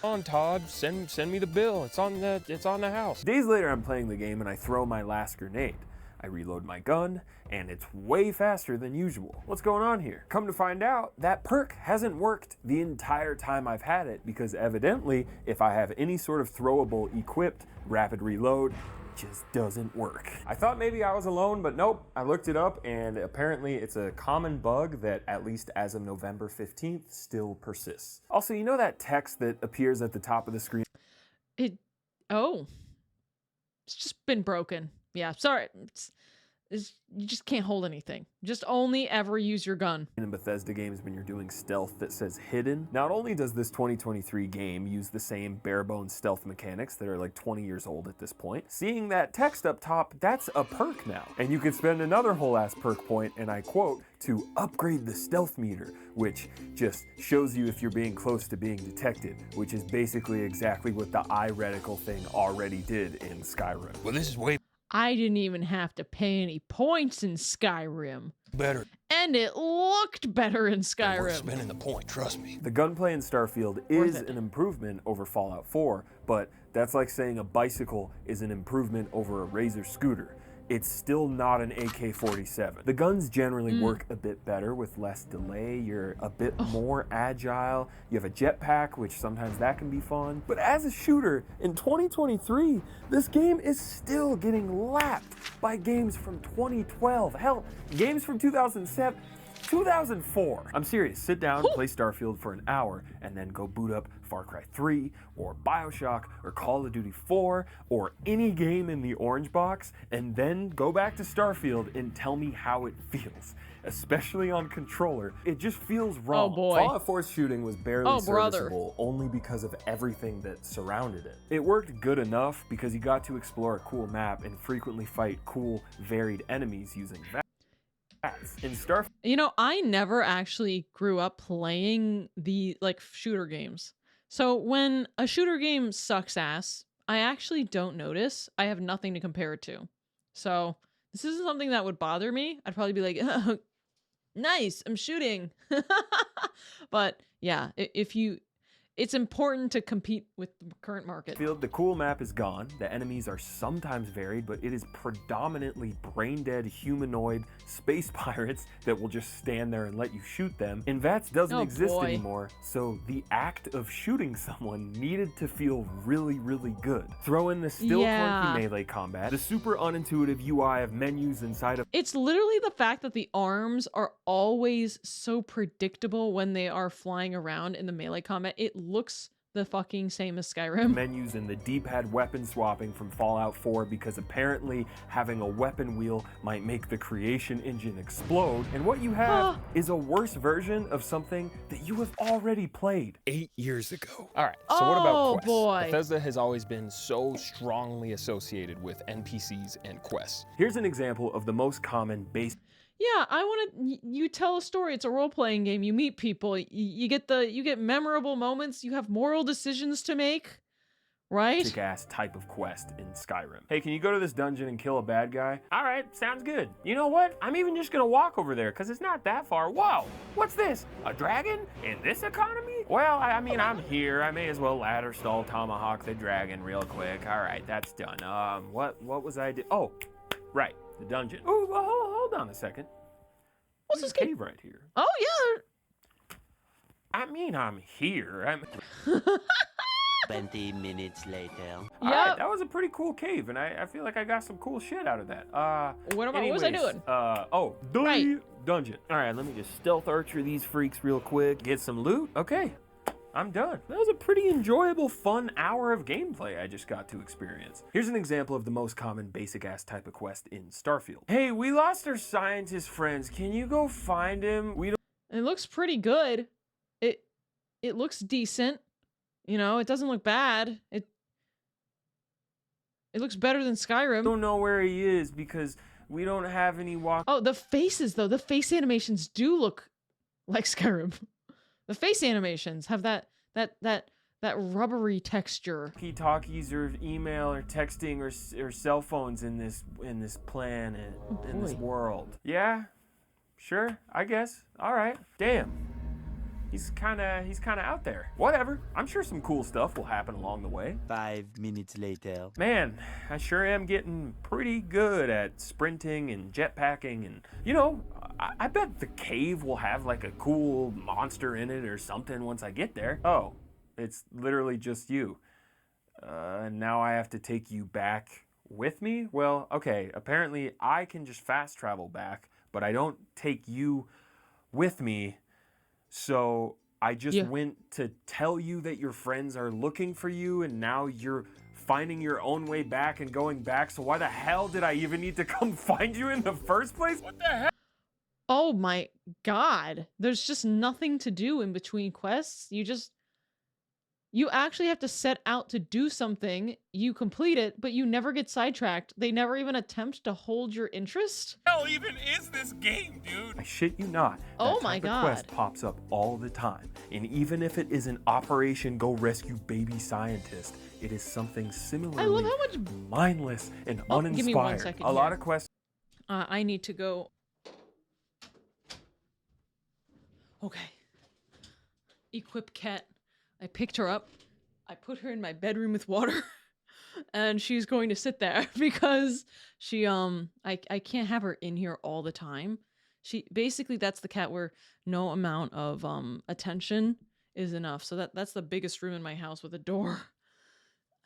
On Todd, send me the bill. It's on the house. Days later, I'm playing the game and I throw my last grenade. I reload my gun, and it's way faster than usual. What's going on here? Come to find out, that perk hasn't worked the entire time I've had it, because evidently, if I have any sort of throwable equipped rapid reload, it just doesn't work. I thought maybe I was alone, but nope. I looked it up, and apparently it's a common bug that, at least as of November 15th, still persists. Also, you know that text that appears at the top of the screen? It's just been broken. Yeah, sorry. You just can't hold anything. Just only ever use your gun. In Bethesda games, when you're doing stealth that says hidden, not only does this 2023 game use the same bare-bones stealth mechanics that are like 20 years old at this point, seeing that text up top, that's a perk now. And you can spend another whole ass perk point, and I quote, to upgrade the stealth meter, which just shows you if you're being close to being detected, which is basically exactly what the eye reticle thing already did in Skyrim. Well, this is way I didn't even have to pay any points in Skyrim. better. And it looked better in Skyrim. We're spending the point, trust me. The gunplay in Starfield is an improvement over Fallout 4, but that's like saying a bicycle is an improvement over a Razor scooter. It's still not an AK-47. The guns generally work a bit better with less delay. You're a bit more agile. You have a jetpack, which sometimes that can be fun. But as a shooter, in 2023, this game is still getting lapped by games from 2012. Hell, games from 2007. 2004. I'm serious, sit down, play Starfield for an hour, and then go boot up Far Cry 3, or Bioshock, or Call of Duty 4, or any game in the orange box, and then go back to Starfield and tell me how it feels. Especially on controller, it just feels wrong. Oh boy. Fallout 4's shooting was barely serviceable only because of everything that surrounded it. It worked good enough because you got to explore a cool map and frequently fight cool, varied enemies using in Starfield. You know, I never actually grew up playing the shooter games. So when a shooter game sucks ass, I actually don't notice. I have nothing to compare it to. So this isn't something that would bother me. I'd probably be like, oh, nice, I'm shooting. But yeah, if you it's important to compete with the current market. The cool map is gone. The enemies are sometimes varied, but it is predominantly brain-dead humanoid space pirates that will just stand there and let you shoot them. And VATS doesn't exist anymore, so the act of shooting someone needed to feel really, really good. Throw in the still clunky melee combat, the super unintuitive UI of menus inside of... It's literally the fact that the arms are always so predictable when they are flying around in the melee combat. It looks the fucking same as Skyrim. Menus and the D-pad weapon swapping from Fallout 4 because apparently having a weapon wheel might make the creation engine explode. And what you have is a worse version of something that you have already played 8 years ago. All right, so what about quests? Bethesda has always been so strongly associated with NPCs and quests. Here's an example of the most common base. Yeah, I want to. You tell a story. It's a role-playing game. You meet people. You get memorable moments. You have moral decisions to make, right? Basic ass type of quest in Skyrim. Hey, can you go to this dungeon and kill a bad guy? All right, sounds good. You know what? I'm even just gonna walk over there because it's not that far. Whoa, what's this? A dragon in this economy? Well, I mean, I'm here. I may as well ladder stall tomahawk the dragon real quick. All right, that's done. What was I do? Oh, right. The dungeon. Oh, well, hold on a second. What's this cave right here? Oh, yeah. I mean, I'm here. 20 minutes later. All right, that was a pretty cool cave, and I feel like I got some cool shit out of that. What was I doing? Dungeon. All right, let me just stealth archer these freaks real quick. Get some loot. Okay. I'm done. That was a pretty enjoyable, fun hour of gameplay I just got to experience. Here's an example of the most common basic-ass type of quest in Starfield. Hey, we lost our scientist friends. Can you go find him? It looks pretty good. It looks decent. You know, it doesn't look bad. It looks better than Skyrim. I don't know where he is because we don't have any walk. Oh, the faces though. The face animations do look like Skyrim. The face animations have that rubbery texture. Talkies or email or texting or cell phones in this planet, in this world. Yeah, sure, I guess. All right. Damn. He's kind of out there. Whatever. I'm sure some cool stuff will happen along the way. 5 minutes later. Man, I sure am getting pretty good at sprinting and jetpacking, and you know, I bet the cave will have like a cool monster in it or something once I get there. Oh, it's literally just you. Now I have to take you back with me? Well, okay, apparently I can just fast travel back, but I don't take you with me. So I just went to tell you that your friends are looking for you, and now you're finding your own way back and going back. So why the hell did I even need to come find you in the first place? What the hell? Oh my god. There's just nothing to do in between quests. You actually have to set out to do something, you complete it, but you never get sidetracked. They never even attempt to hold your interest. Hell even is this game, dude? I shit you not. Oh my god. Quest pops up all the time. And even if it is an Operation Go Rescue Baby Scientist, it is something similarly I love how much mindless and uninspired. Give me 1 second a lot of quests. I need to go. Okay. Equip Cat. I picked her up, I put her in my bedroom with water, and she's going to sit there because she, I can't have her in here all the time. Basically that's the cat where no amount of, attention is enough. So that's the biggest room in my house with a door.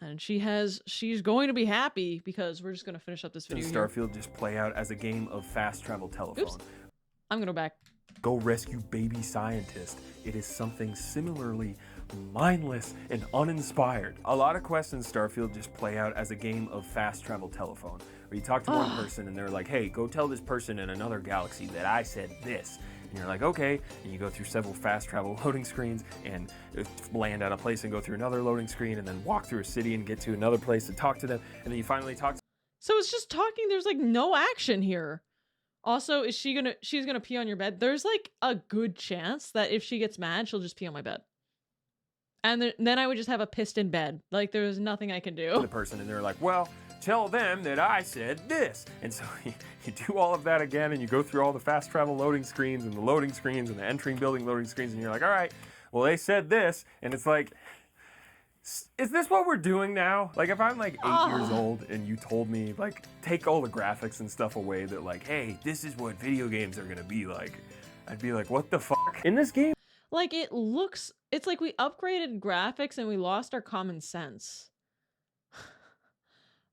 And she's going to be happy because we're just going to finish up this video here. Starfield just play out as a game of fast travel telephone. Oops. I'm going to go back. Go Rescue Baby Scientist. It is something similarly mindless and uninspired. A lot of quests in Starfield just play out as a game of fast travel telephone, where you talk to one person and they're like, hey, go tell this person in another galaxy that I said this. And you're like, okay. And you go through several fast travel loading screens and land at a place and go through another loading screen and then walk through a city and get to another place to talk to them. And then you finally talk to So it's just talking. There's like no action here. Also, she's gonna pee on your bed. There's like a good chance that if she gets mad, she'll just pee on my bed. And then I would just have a pissed in bed. Like there's nothing I can do. The person and they're like, well, tell them that I said this. And so you do all of that again and you go through all the fast travel loading screens and the loading screens and the entering building loading screens and you're like, all right, well, they said this, and it's like, is this what we're doing now? Like, if I'm like 8 years old and you told me, like, take all the graphics and stuff away that like, hey, this is what video games are gonna be like, I'd be like, what the fuck? In this game, Like, it's like we upgraded graphics and we lost our common sense.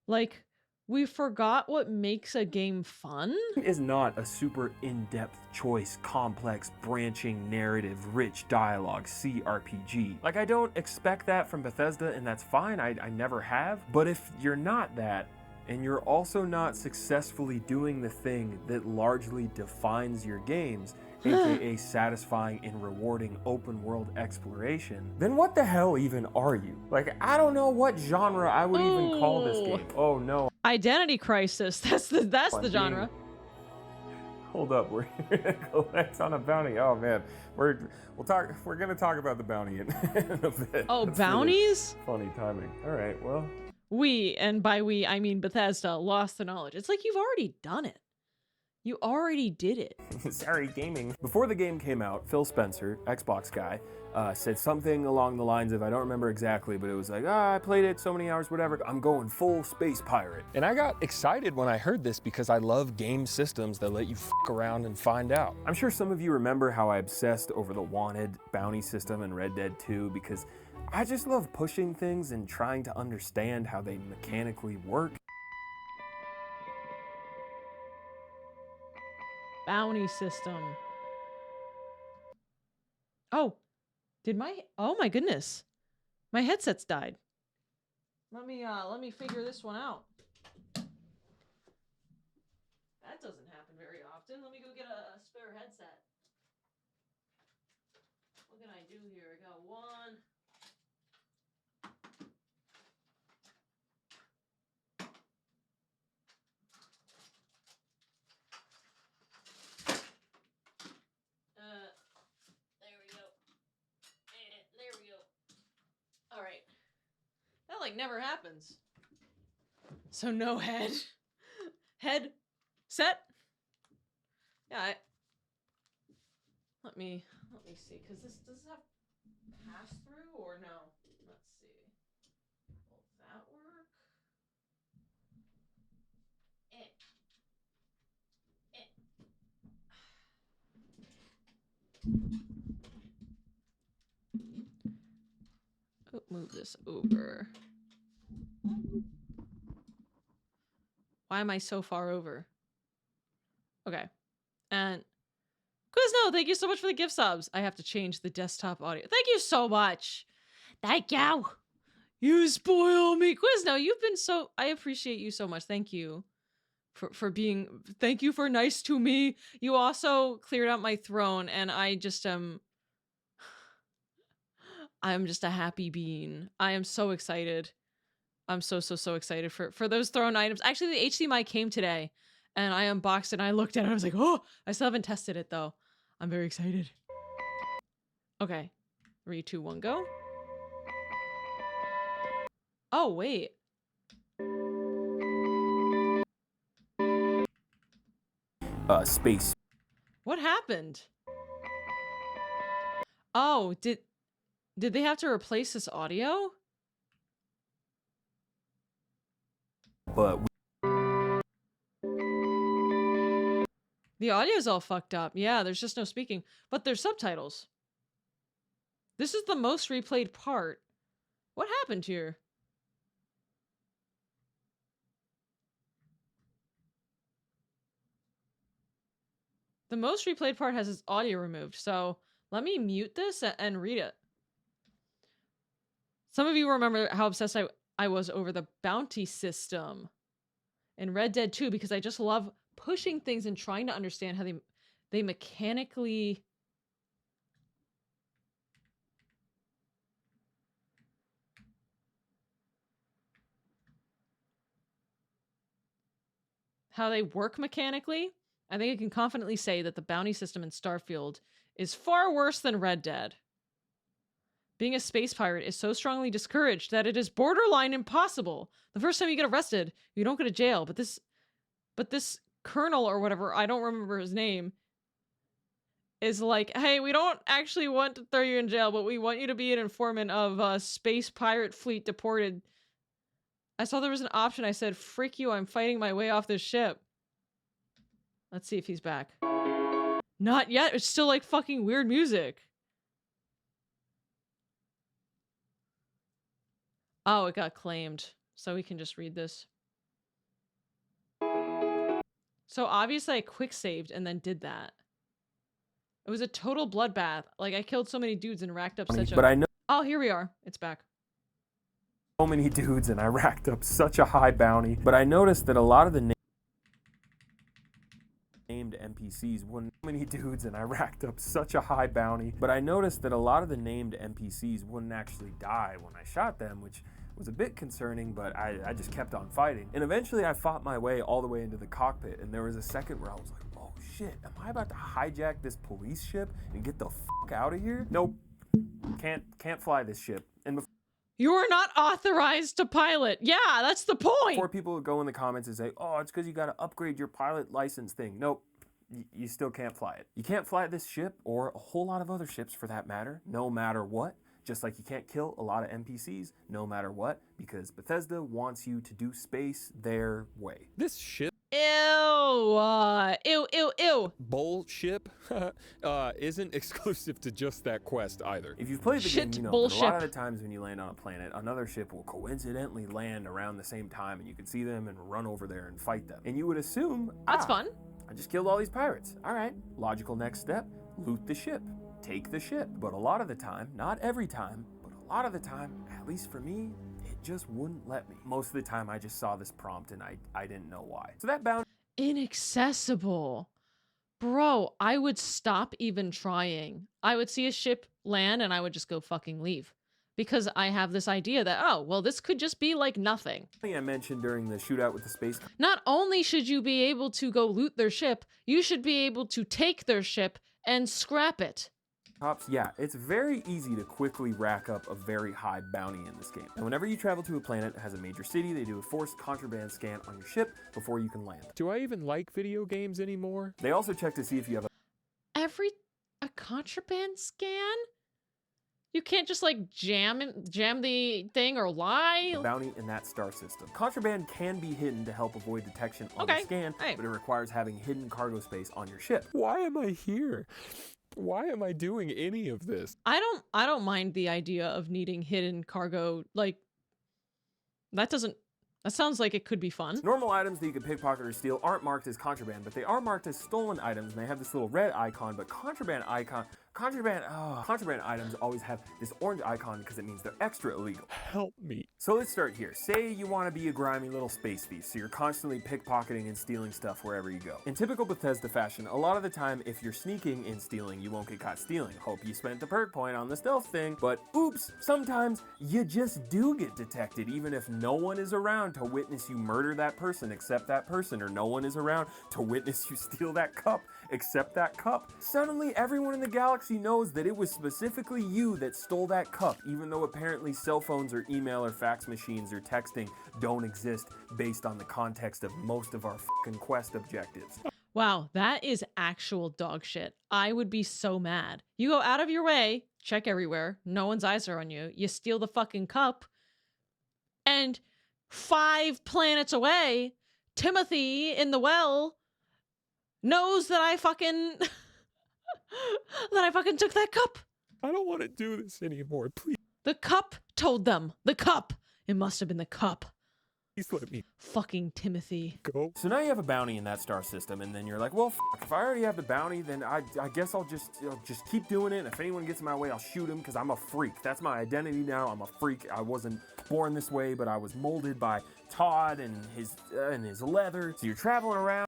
Like, we forgot what makes a game fun. Is not a super in-depth choice, complex, branching, narrative, rich dialogue CRPG. Like, I don't expect that from Bethesda, and that's fine, I never have. But if you're not that, and you're also not successfully doing the thing that largely defines your games, aka satisfying and rewarding open world exploration, then what the hell even are you? Like, I don't know what genre I would even call this game. Oh no. Identity crisis. That's the genre. Hold up, we're gonna collect on a bounty. Oh man, we're gonna talk about the bounty in a bit. Oh, That's bounties? Really funny timing. All right, well. We, and by we I mean Bethesda, lost the knowledge. It's like you've already done it. You already did it. Sorry, gaming. Before the game came out, Phil Spencer, Xbox guy, said something along the lines of, I don't remember exactly, but it was like, I played it so many hours, whatever. I'm going full space pirate. And I got excited when I heard this because I love game systems that let you fuck around and find out. I'm sure some of you remember how I obsessed over the wanted bounty system in Red Dead 2 because I just love pushing things and trying to understand how they mechanically work. Bounty system. Oh, oh my goodness. My headset's died. Let me figure this one out. That doesn't happen very often. Let me go get a spare headset. What can I do here? I got one. There we go. All right. That like never happens. So no head. Head set. Yeah. Let me see, because does this have pass through or no? Let's see. Will that work? Oh, move this over. Why am I so far over? Okay. And Quizno, thank you so much for the gift subs. I have to change the desktop audio. Thank you so much. Thank you. You spoil me. Quizno, you've been so... I appreciate you so much. Thank you for being... Thank you for nice to me. You also cleared out my throne, and I just I'm just a happy bean. I am so excited. I'm so excited for those thrown items. Actually, the HDMI came today, and I unboxed it, and I looked at it, I was like, oh, I still haven't tested it, though. I'm very excited. Okay. 3, 2, 1, go. Oh, wait. Space. What happened? Oh, did they have to replace this audio? But the audio's all fucked up. Yeah, there's just no speaking, but there's subtitles. This is the most replayed part. What happened here? The most replayed part has its audio removed, so let me mute this and read it. Some of you remember how obsessed I was over the bounty system in Red Dead 2 because I just love pushing things and trying to understand how they mechanically... how they work mechanically. I think I can confidently say that the bounty system in Starfield is far worse than Red Dead. Being a space pirate is so strongly discouraged that it is borderline impossible. The first time you get arrested, you don't go to jail, but this colonel or whatever, I don't remember his name, is like, hey, we don't actually want to throw you in jail, but we want you to be an informant of a space pirate fleet deported. I saw there was an option. I said, frick you, I'm fighting my way off this ship. Let's see if he's back. Not yet. It's still like fucking weird music. Oh, it got claimed. So we can just read this. So obviously I quick saved and then did that. It was a total bloodbath. Like I killed so many dudes and racked up such a... But I know Oh, here we are. It's back. so many dudes and I racked up such a high bounty. But I noticed that a lot of the named NPCs wouldn't... So many dudes and I racked up such a high bounty. But I noticed that a lot of the named NPCs wouldn't actually die when I shot them, which was a bit concerning, but I just kept on fighting. And eventually I fought my way all the way into the cockpit, and there was a second where I was like, oh shit, am I about to hijack this police ship and get the fuck out of here? Nope, can't fly this ship. And you are not authorized to pilot. Yeah, that's the point. before people would go in the comments and say, oh, it's because you got to upgrade your pilot license thing. Nope. You still can't fly it. You can't fly this ship, or a whole lot of other ships for that matter, no matter what. Just like you can't kill a lot of NPCs, no matter what, because Bethesda wants you to do space their way. This ship ew. bullship isn't exclusive to just that quest either. If you've played the Shit game, you know bullship. that a lot of the times when you land on a planet, another ship will coincidentally land around the same time, and you can see them and run over there and fight them. And you would assume, That's fun. I just killed all these pirates. All right, logical next step, loot the ship. Take the ship. But a lot of the time, not every time, but a lot of the time, at least for me, it just wouldn't let me. Most of the time I just saw this prompt and I didn't know why. So that bound Inaccessible. Bro, I would stop even trying. I would see a ship land and I would just go fucking leave. Because I have this idea that, oh, well, this could just be like nothing. I mentioned during the shootout with the space. Not only should you be able to go loot their ship, you should be able to take their ship and scrap it. Cops, yeah, it's very easy to quickly rack up a very high bounty in this game. And whenever you travel to a planet that has a major city, they do a forced contraband scan on your ship before you can land. Do I even like video games anymore? They also check to see if you have A contraband scan? You can't just like jam the thing or lie? a bounty in that star system. Contraband can be hidden to help avoid detection on the scan, but it requires having hidden cargo space on your ship. Why am I here? Why am I doing any of this? I don't mind the idea of needing hidden cargo. Like, that sounds like it could be fun. Normal items that you can pickpocket or steal aren't marked as contraband, but they are marked as stolen items, and they have this little red icon, but contraband items always have this orange icon because it means they're extra illegal. Help me. So let's start here. Say you want to be a grimy little space thief, so you're constantly pickpocketing and stealing stuff wherever you go. In typical Bethesda fashion, a lot of the time, if you're sneaking and stealing, you won't get caught stealing. Hope you spent the perk point on the stealth thing, but oops, sometimes you just do get detected, even if no one is around to witness you murder that person except that person, or no one is around to witness you steal that cup except that cup. Suddenly, everyone in the galaxy knows that it was specifically you that stole that cup, even though apparently cell phones or email or fax machines or texting don't exist based on the context of most of our fucking quest objectives. Wow, that is actual dog shit. I would be so mad. You go out of your way, check everywhere, no one's eyes are on you, you steal the fucking cup, and 5 planets away, Timothy in the well knows that I fucking took that cup. I don't want to do this anymore, please. The cup told them. The cup. It must have been the cup. Please let me fucking Timothy go. So now you have a bounty in that star system, and then you're like, well, if I already have the bounty, then I guess I'll just keep doing it. And if anyone gets in my way, I'll shoot him because I'm a freak. That's my identity now. I'm a freak. I wasn't born this way, but I was molded by Todd and his leather. So you're traveling around.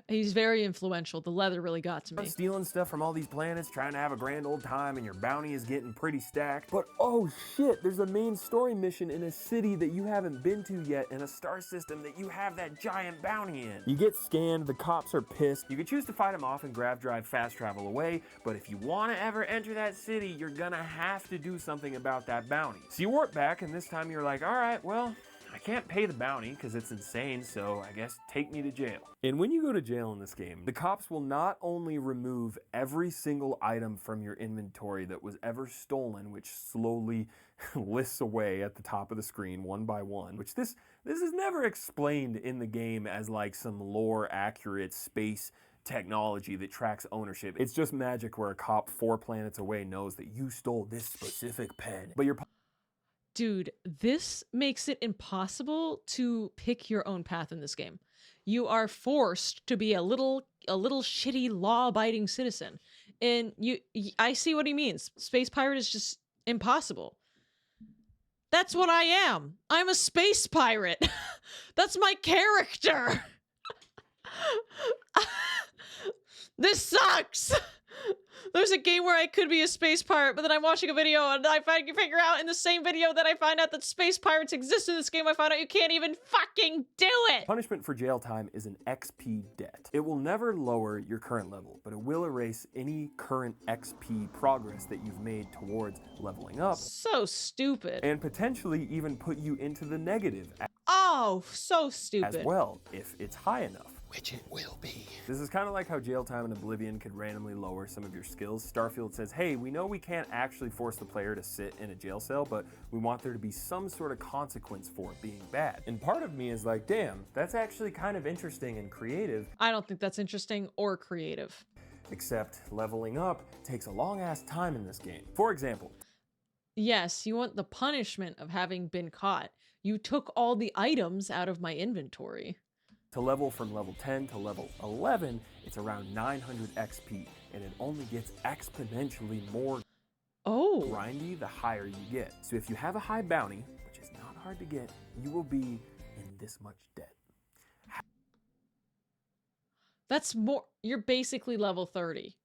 He's very influential. The leather really got to me. Stealing stuff from all these planets, trying to have a grand old time, and your bounty is getting pretty stacked. But oh shit, there's a main story mission in a city that you haven't been to yet, in a star system that you have that giant bounty in. You get scanned, the cops are pissed. You can choose to fight them off and grab drive fast travel away, but if you want to ever enter that city, you're gonna have to do something about that bounty. So you warp back, and this time you're like, all right, well, I can't pay the bounty because it's insane, so I guess take me to jail. And when you go to jail in this game, the cops will not only remove every single item from your inventory that was ever stolen, which slowly lists away at the top of the screen one by one, which this is never explained in the game as like some lore accurate space technology that tracks ownership. It's just magic where a cop 4 planets away knows that you stole this specific pen. But you're Dude, this makes it impossible to pick your own path in this game. You are forced to be a little shitty law-abiding citizen. And I see what he means. Space pirate is just impossible. That's what I am. I'm a space pirate. That's my character. This sucks. There's a game where I could be a space pirate, but then I'm watching a video and I figure out in the same video that I find out that space pirates exist in this game, I found out you can't even fucking do it! Punishment for jail time is an XP debt. It will never lower your current level, but it will erase any current XP progress that you've made towards leveling up. So stupid. And potentially even put you into the negative. Oh, so stupid. As well, if it's high enough. Which it will be. This is kind of like how jail time in Oblivion could randomly lower some of your skills. Starfield says, hey, we know we can't actually force the player to sit in a jail cell, but we want there to be some sort of consequence for it being bad. And part of me is like, damn, that's actually kind of interesting and creative. I don't think that's interesting or creative. Except leveling up takes a long ass time in this game. For example. Yes, you want the punishment of having been caught. You took all the items out of my inventory. To level from level 10 to level 11, it's around 900 XP, and it only gets exponentially more grindy the higher you get. So if you have a high bounty, which is not hard to get, you will be in this much debt. That's more, you're basically level 30.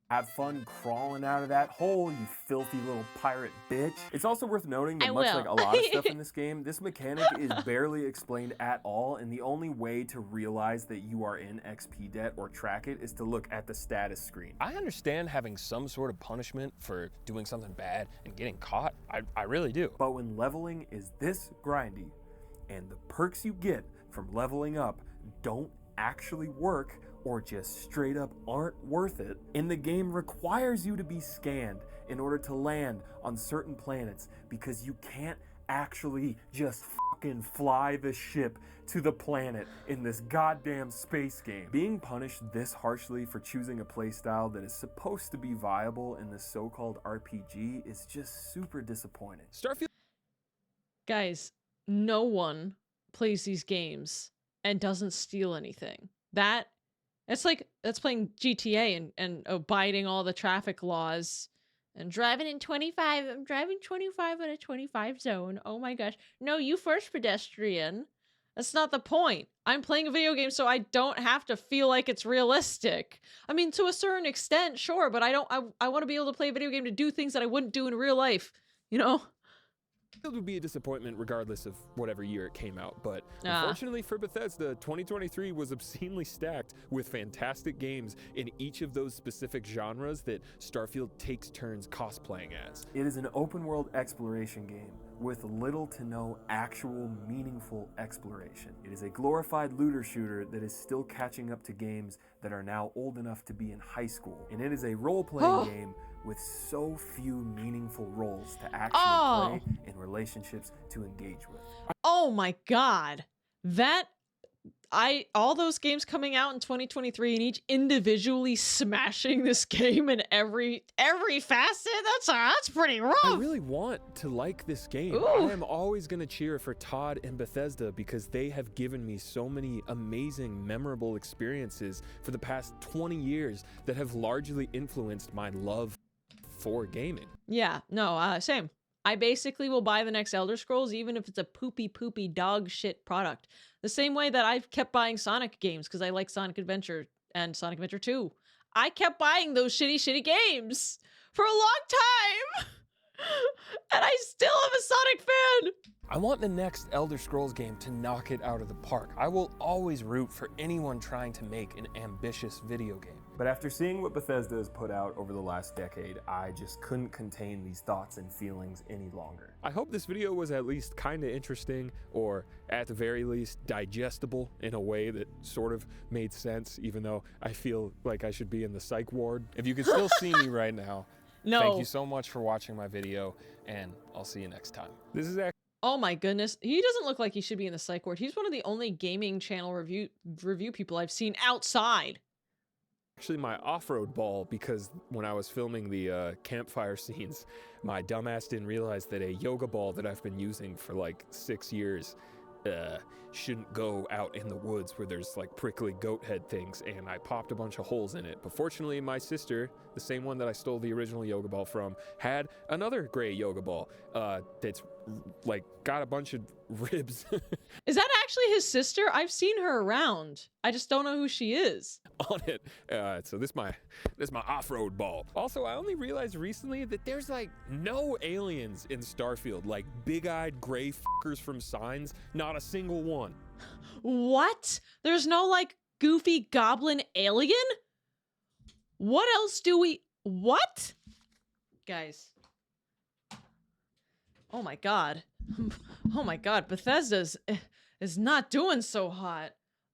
Have fun crawling out of that hole, you filthy little pirate bitch. It's also worth noting that much like a lot of stuff in this game, this mechanic is barely explained at all, and the only way to realize that you are in XP debt or track it is to look at the status screen. I understand having some sort of punishment for doing something bad and getting caught. I really do. But when leveling is this grindy, and the perks you get from leveling up don't actually work, or just straight up aren't worth it, and the game requires you to be scanned in order to land on certain planets because you can't actually just fucking fly the ship to the planet in this goddamn space game. Being punished this harshly for choosing a playstyle that is supposed to be viable in this so-called RPG is just super disappointing. Starfield. Guys, no one plays these games and doesn't steal anything. It's like, that's playing GTA and abiding all the traffic laws and driving in 25. I'm driving 25 in a 25 zone. Oh my gosh. No, you first, pedestrian. That's not the point. I'm playing a video game so I don't have to feel like it's realistic. I mean, to a certain extent, sure, but I want to be able to play a video game to do things that I wouldn't do in real life, you know? It would be a disappointment regardless of whatever year it came out, but unfortunately for Bethesda, 2023 was obscenely stacked with fantastic games in each of those specific genres that Starfield takes turns cosplaying as. It is an open world exploration game with little to no actual meaningful exploration. It is a glorified looter shooter that is still catching up to games that are now old enough to be in high school. And it is a role-playing game with so few meaningful roles to actually play and relationships to engage with. Oh my god. All those games coming out in 2023 and each individually smashing this game in every facet, that's pretty rough. I really want to like this game. Ooh. I am always going to cheer for Todd and Bethesda because they have given me so many amazing, memorable experiences for the past 20 years that have largely influenced my love for gaming. Yeah, no, same. I basically will buy the next Elder Scrolls even if it's a poopy dog shit product. The same way that I've kept buying Sonic games because I like Sonic Adventure and Sonic Adventure 2. I kept buying those shitty games for a long time. And I still am a Sonic fan! I want the next Elder Scrolls game to knock it out of the park. I will always root for anyone trying to make an ambitious video game. But after seeing what Bethesda has put out over the last decade, I just couldn't contain these thoughts and feelings any longer. I hope this video was at least kind of interesting, or at the very least digestible in a way that sort of made sense, even though I feel like I should be in the psych ward. If you can still see me right now, No. Thank you so much for watching my video, and I'll see you next time. This is actually... Oh my goodness. He doesn't look like he should be in the psych ward. He's one of the only gaming channel review people I've seen outside. Actually my off-road ball, because when I was filming the campfire scenes, my dumbass didn't realize that a yoga ball that I've been using for like 6 years shouldn't go out in the woods where there's like prickly goat head things, and I popped a bunch of holes in it. But fortunately my sister, the same one that I stole the original yoga ball from, had another gray yoga ball that's like got a bunch of ribs. Is that actually his sister? I've seen her around. I just don't know who she is. On it. So this is my off-road ball. Also, I only realized recently that there's like no aliens in Starfield, like big-eyed gray fuckers from Signs, not a single one. What? There's no like goofy goblin alien? What else do we... What? Guys. Oh my god. Oh my god, Bethesda's is not doing so hot.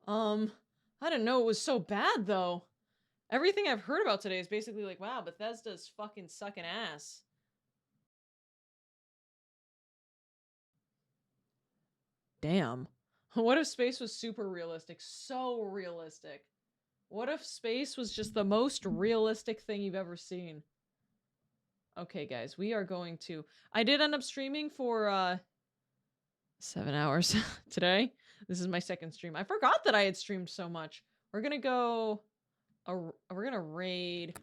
I didn't know it was so bad though. Everything I've heard about today is basically like, wow, Bethesda's fucking sucking ass. Damn. What if space was super realistic? So realistic. What if space was just the most realistic thing you've ever seen? Okay, guys, we are going to... I did end up streaming for, 7 hours today. This is my second stream. I forgot that I had streamed so much. We're gonna go... we're gonna raid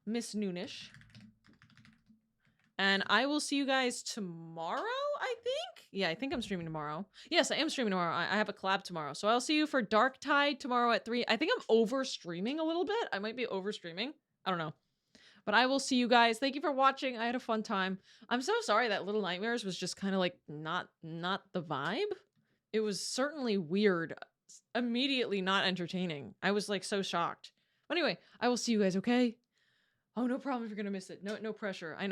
Miss Noonish. And I will see you guys tomorrow, I think? Yeah, I think I'm streaming tomorrow. Yes, I am streaming tomorrow. I have a collab tomorrow. So I'll see you for Dark Tide tomorrow at 3. I think I'm over-streaming a little bit. I might be over-streaming. I don't know. But I will see you guys. Thank you for watching. I had a fun time. I'm so sorry that Little Nightmares was just kind of like not the vibe. It was certainly weird. Immediately not entertaining. I was like so shocked. But anyway, I will see you guys, okay? Oh, no problem if you're gonna miss it. No pressure. I know.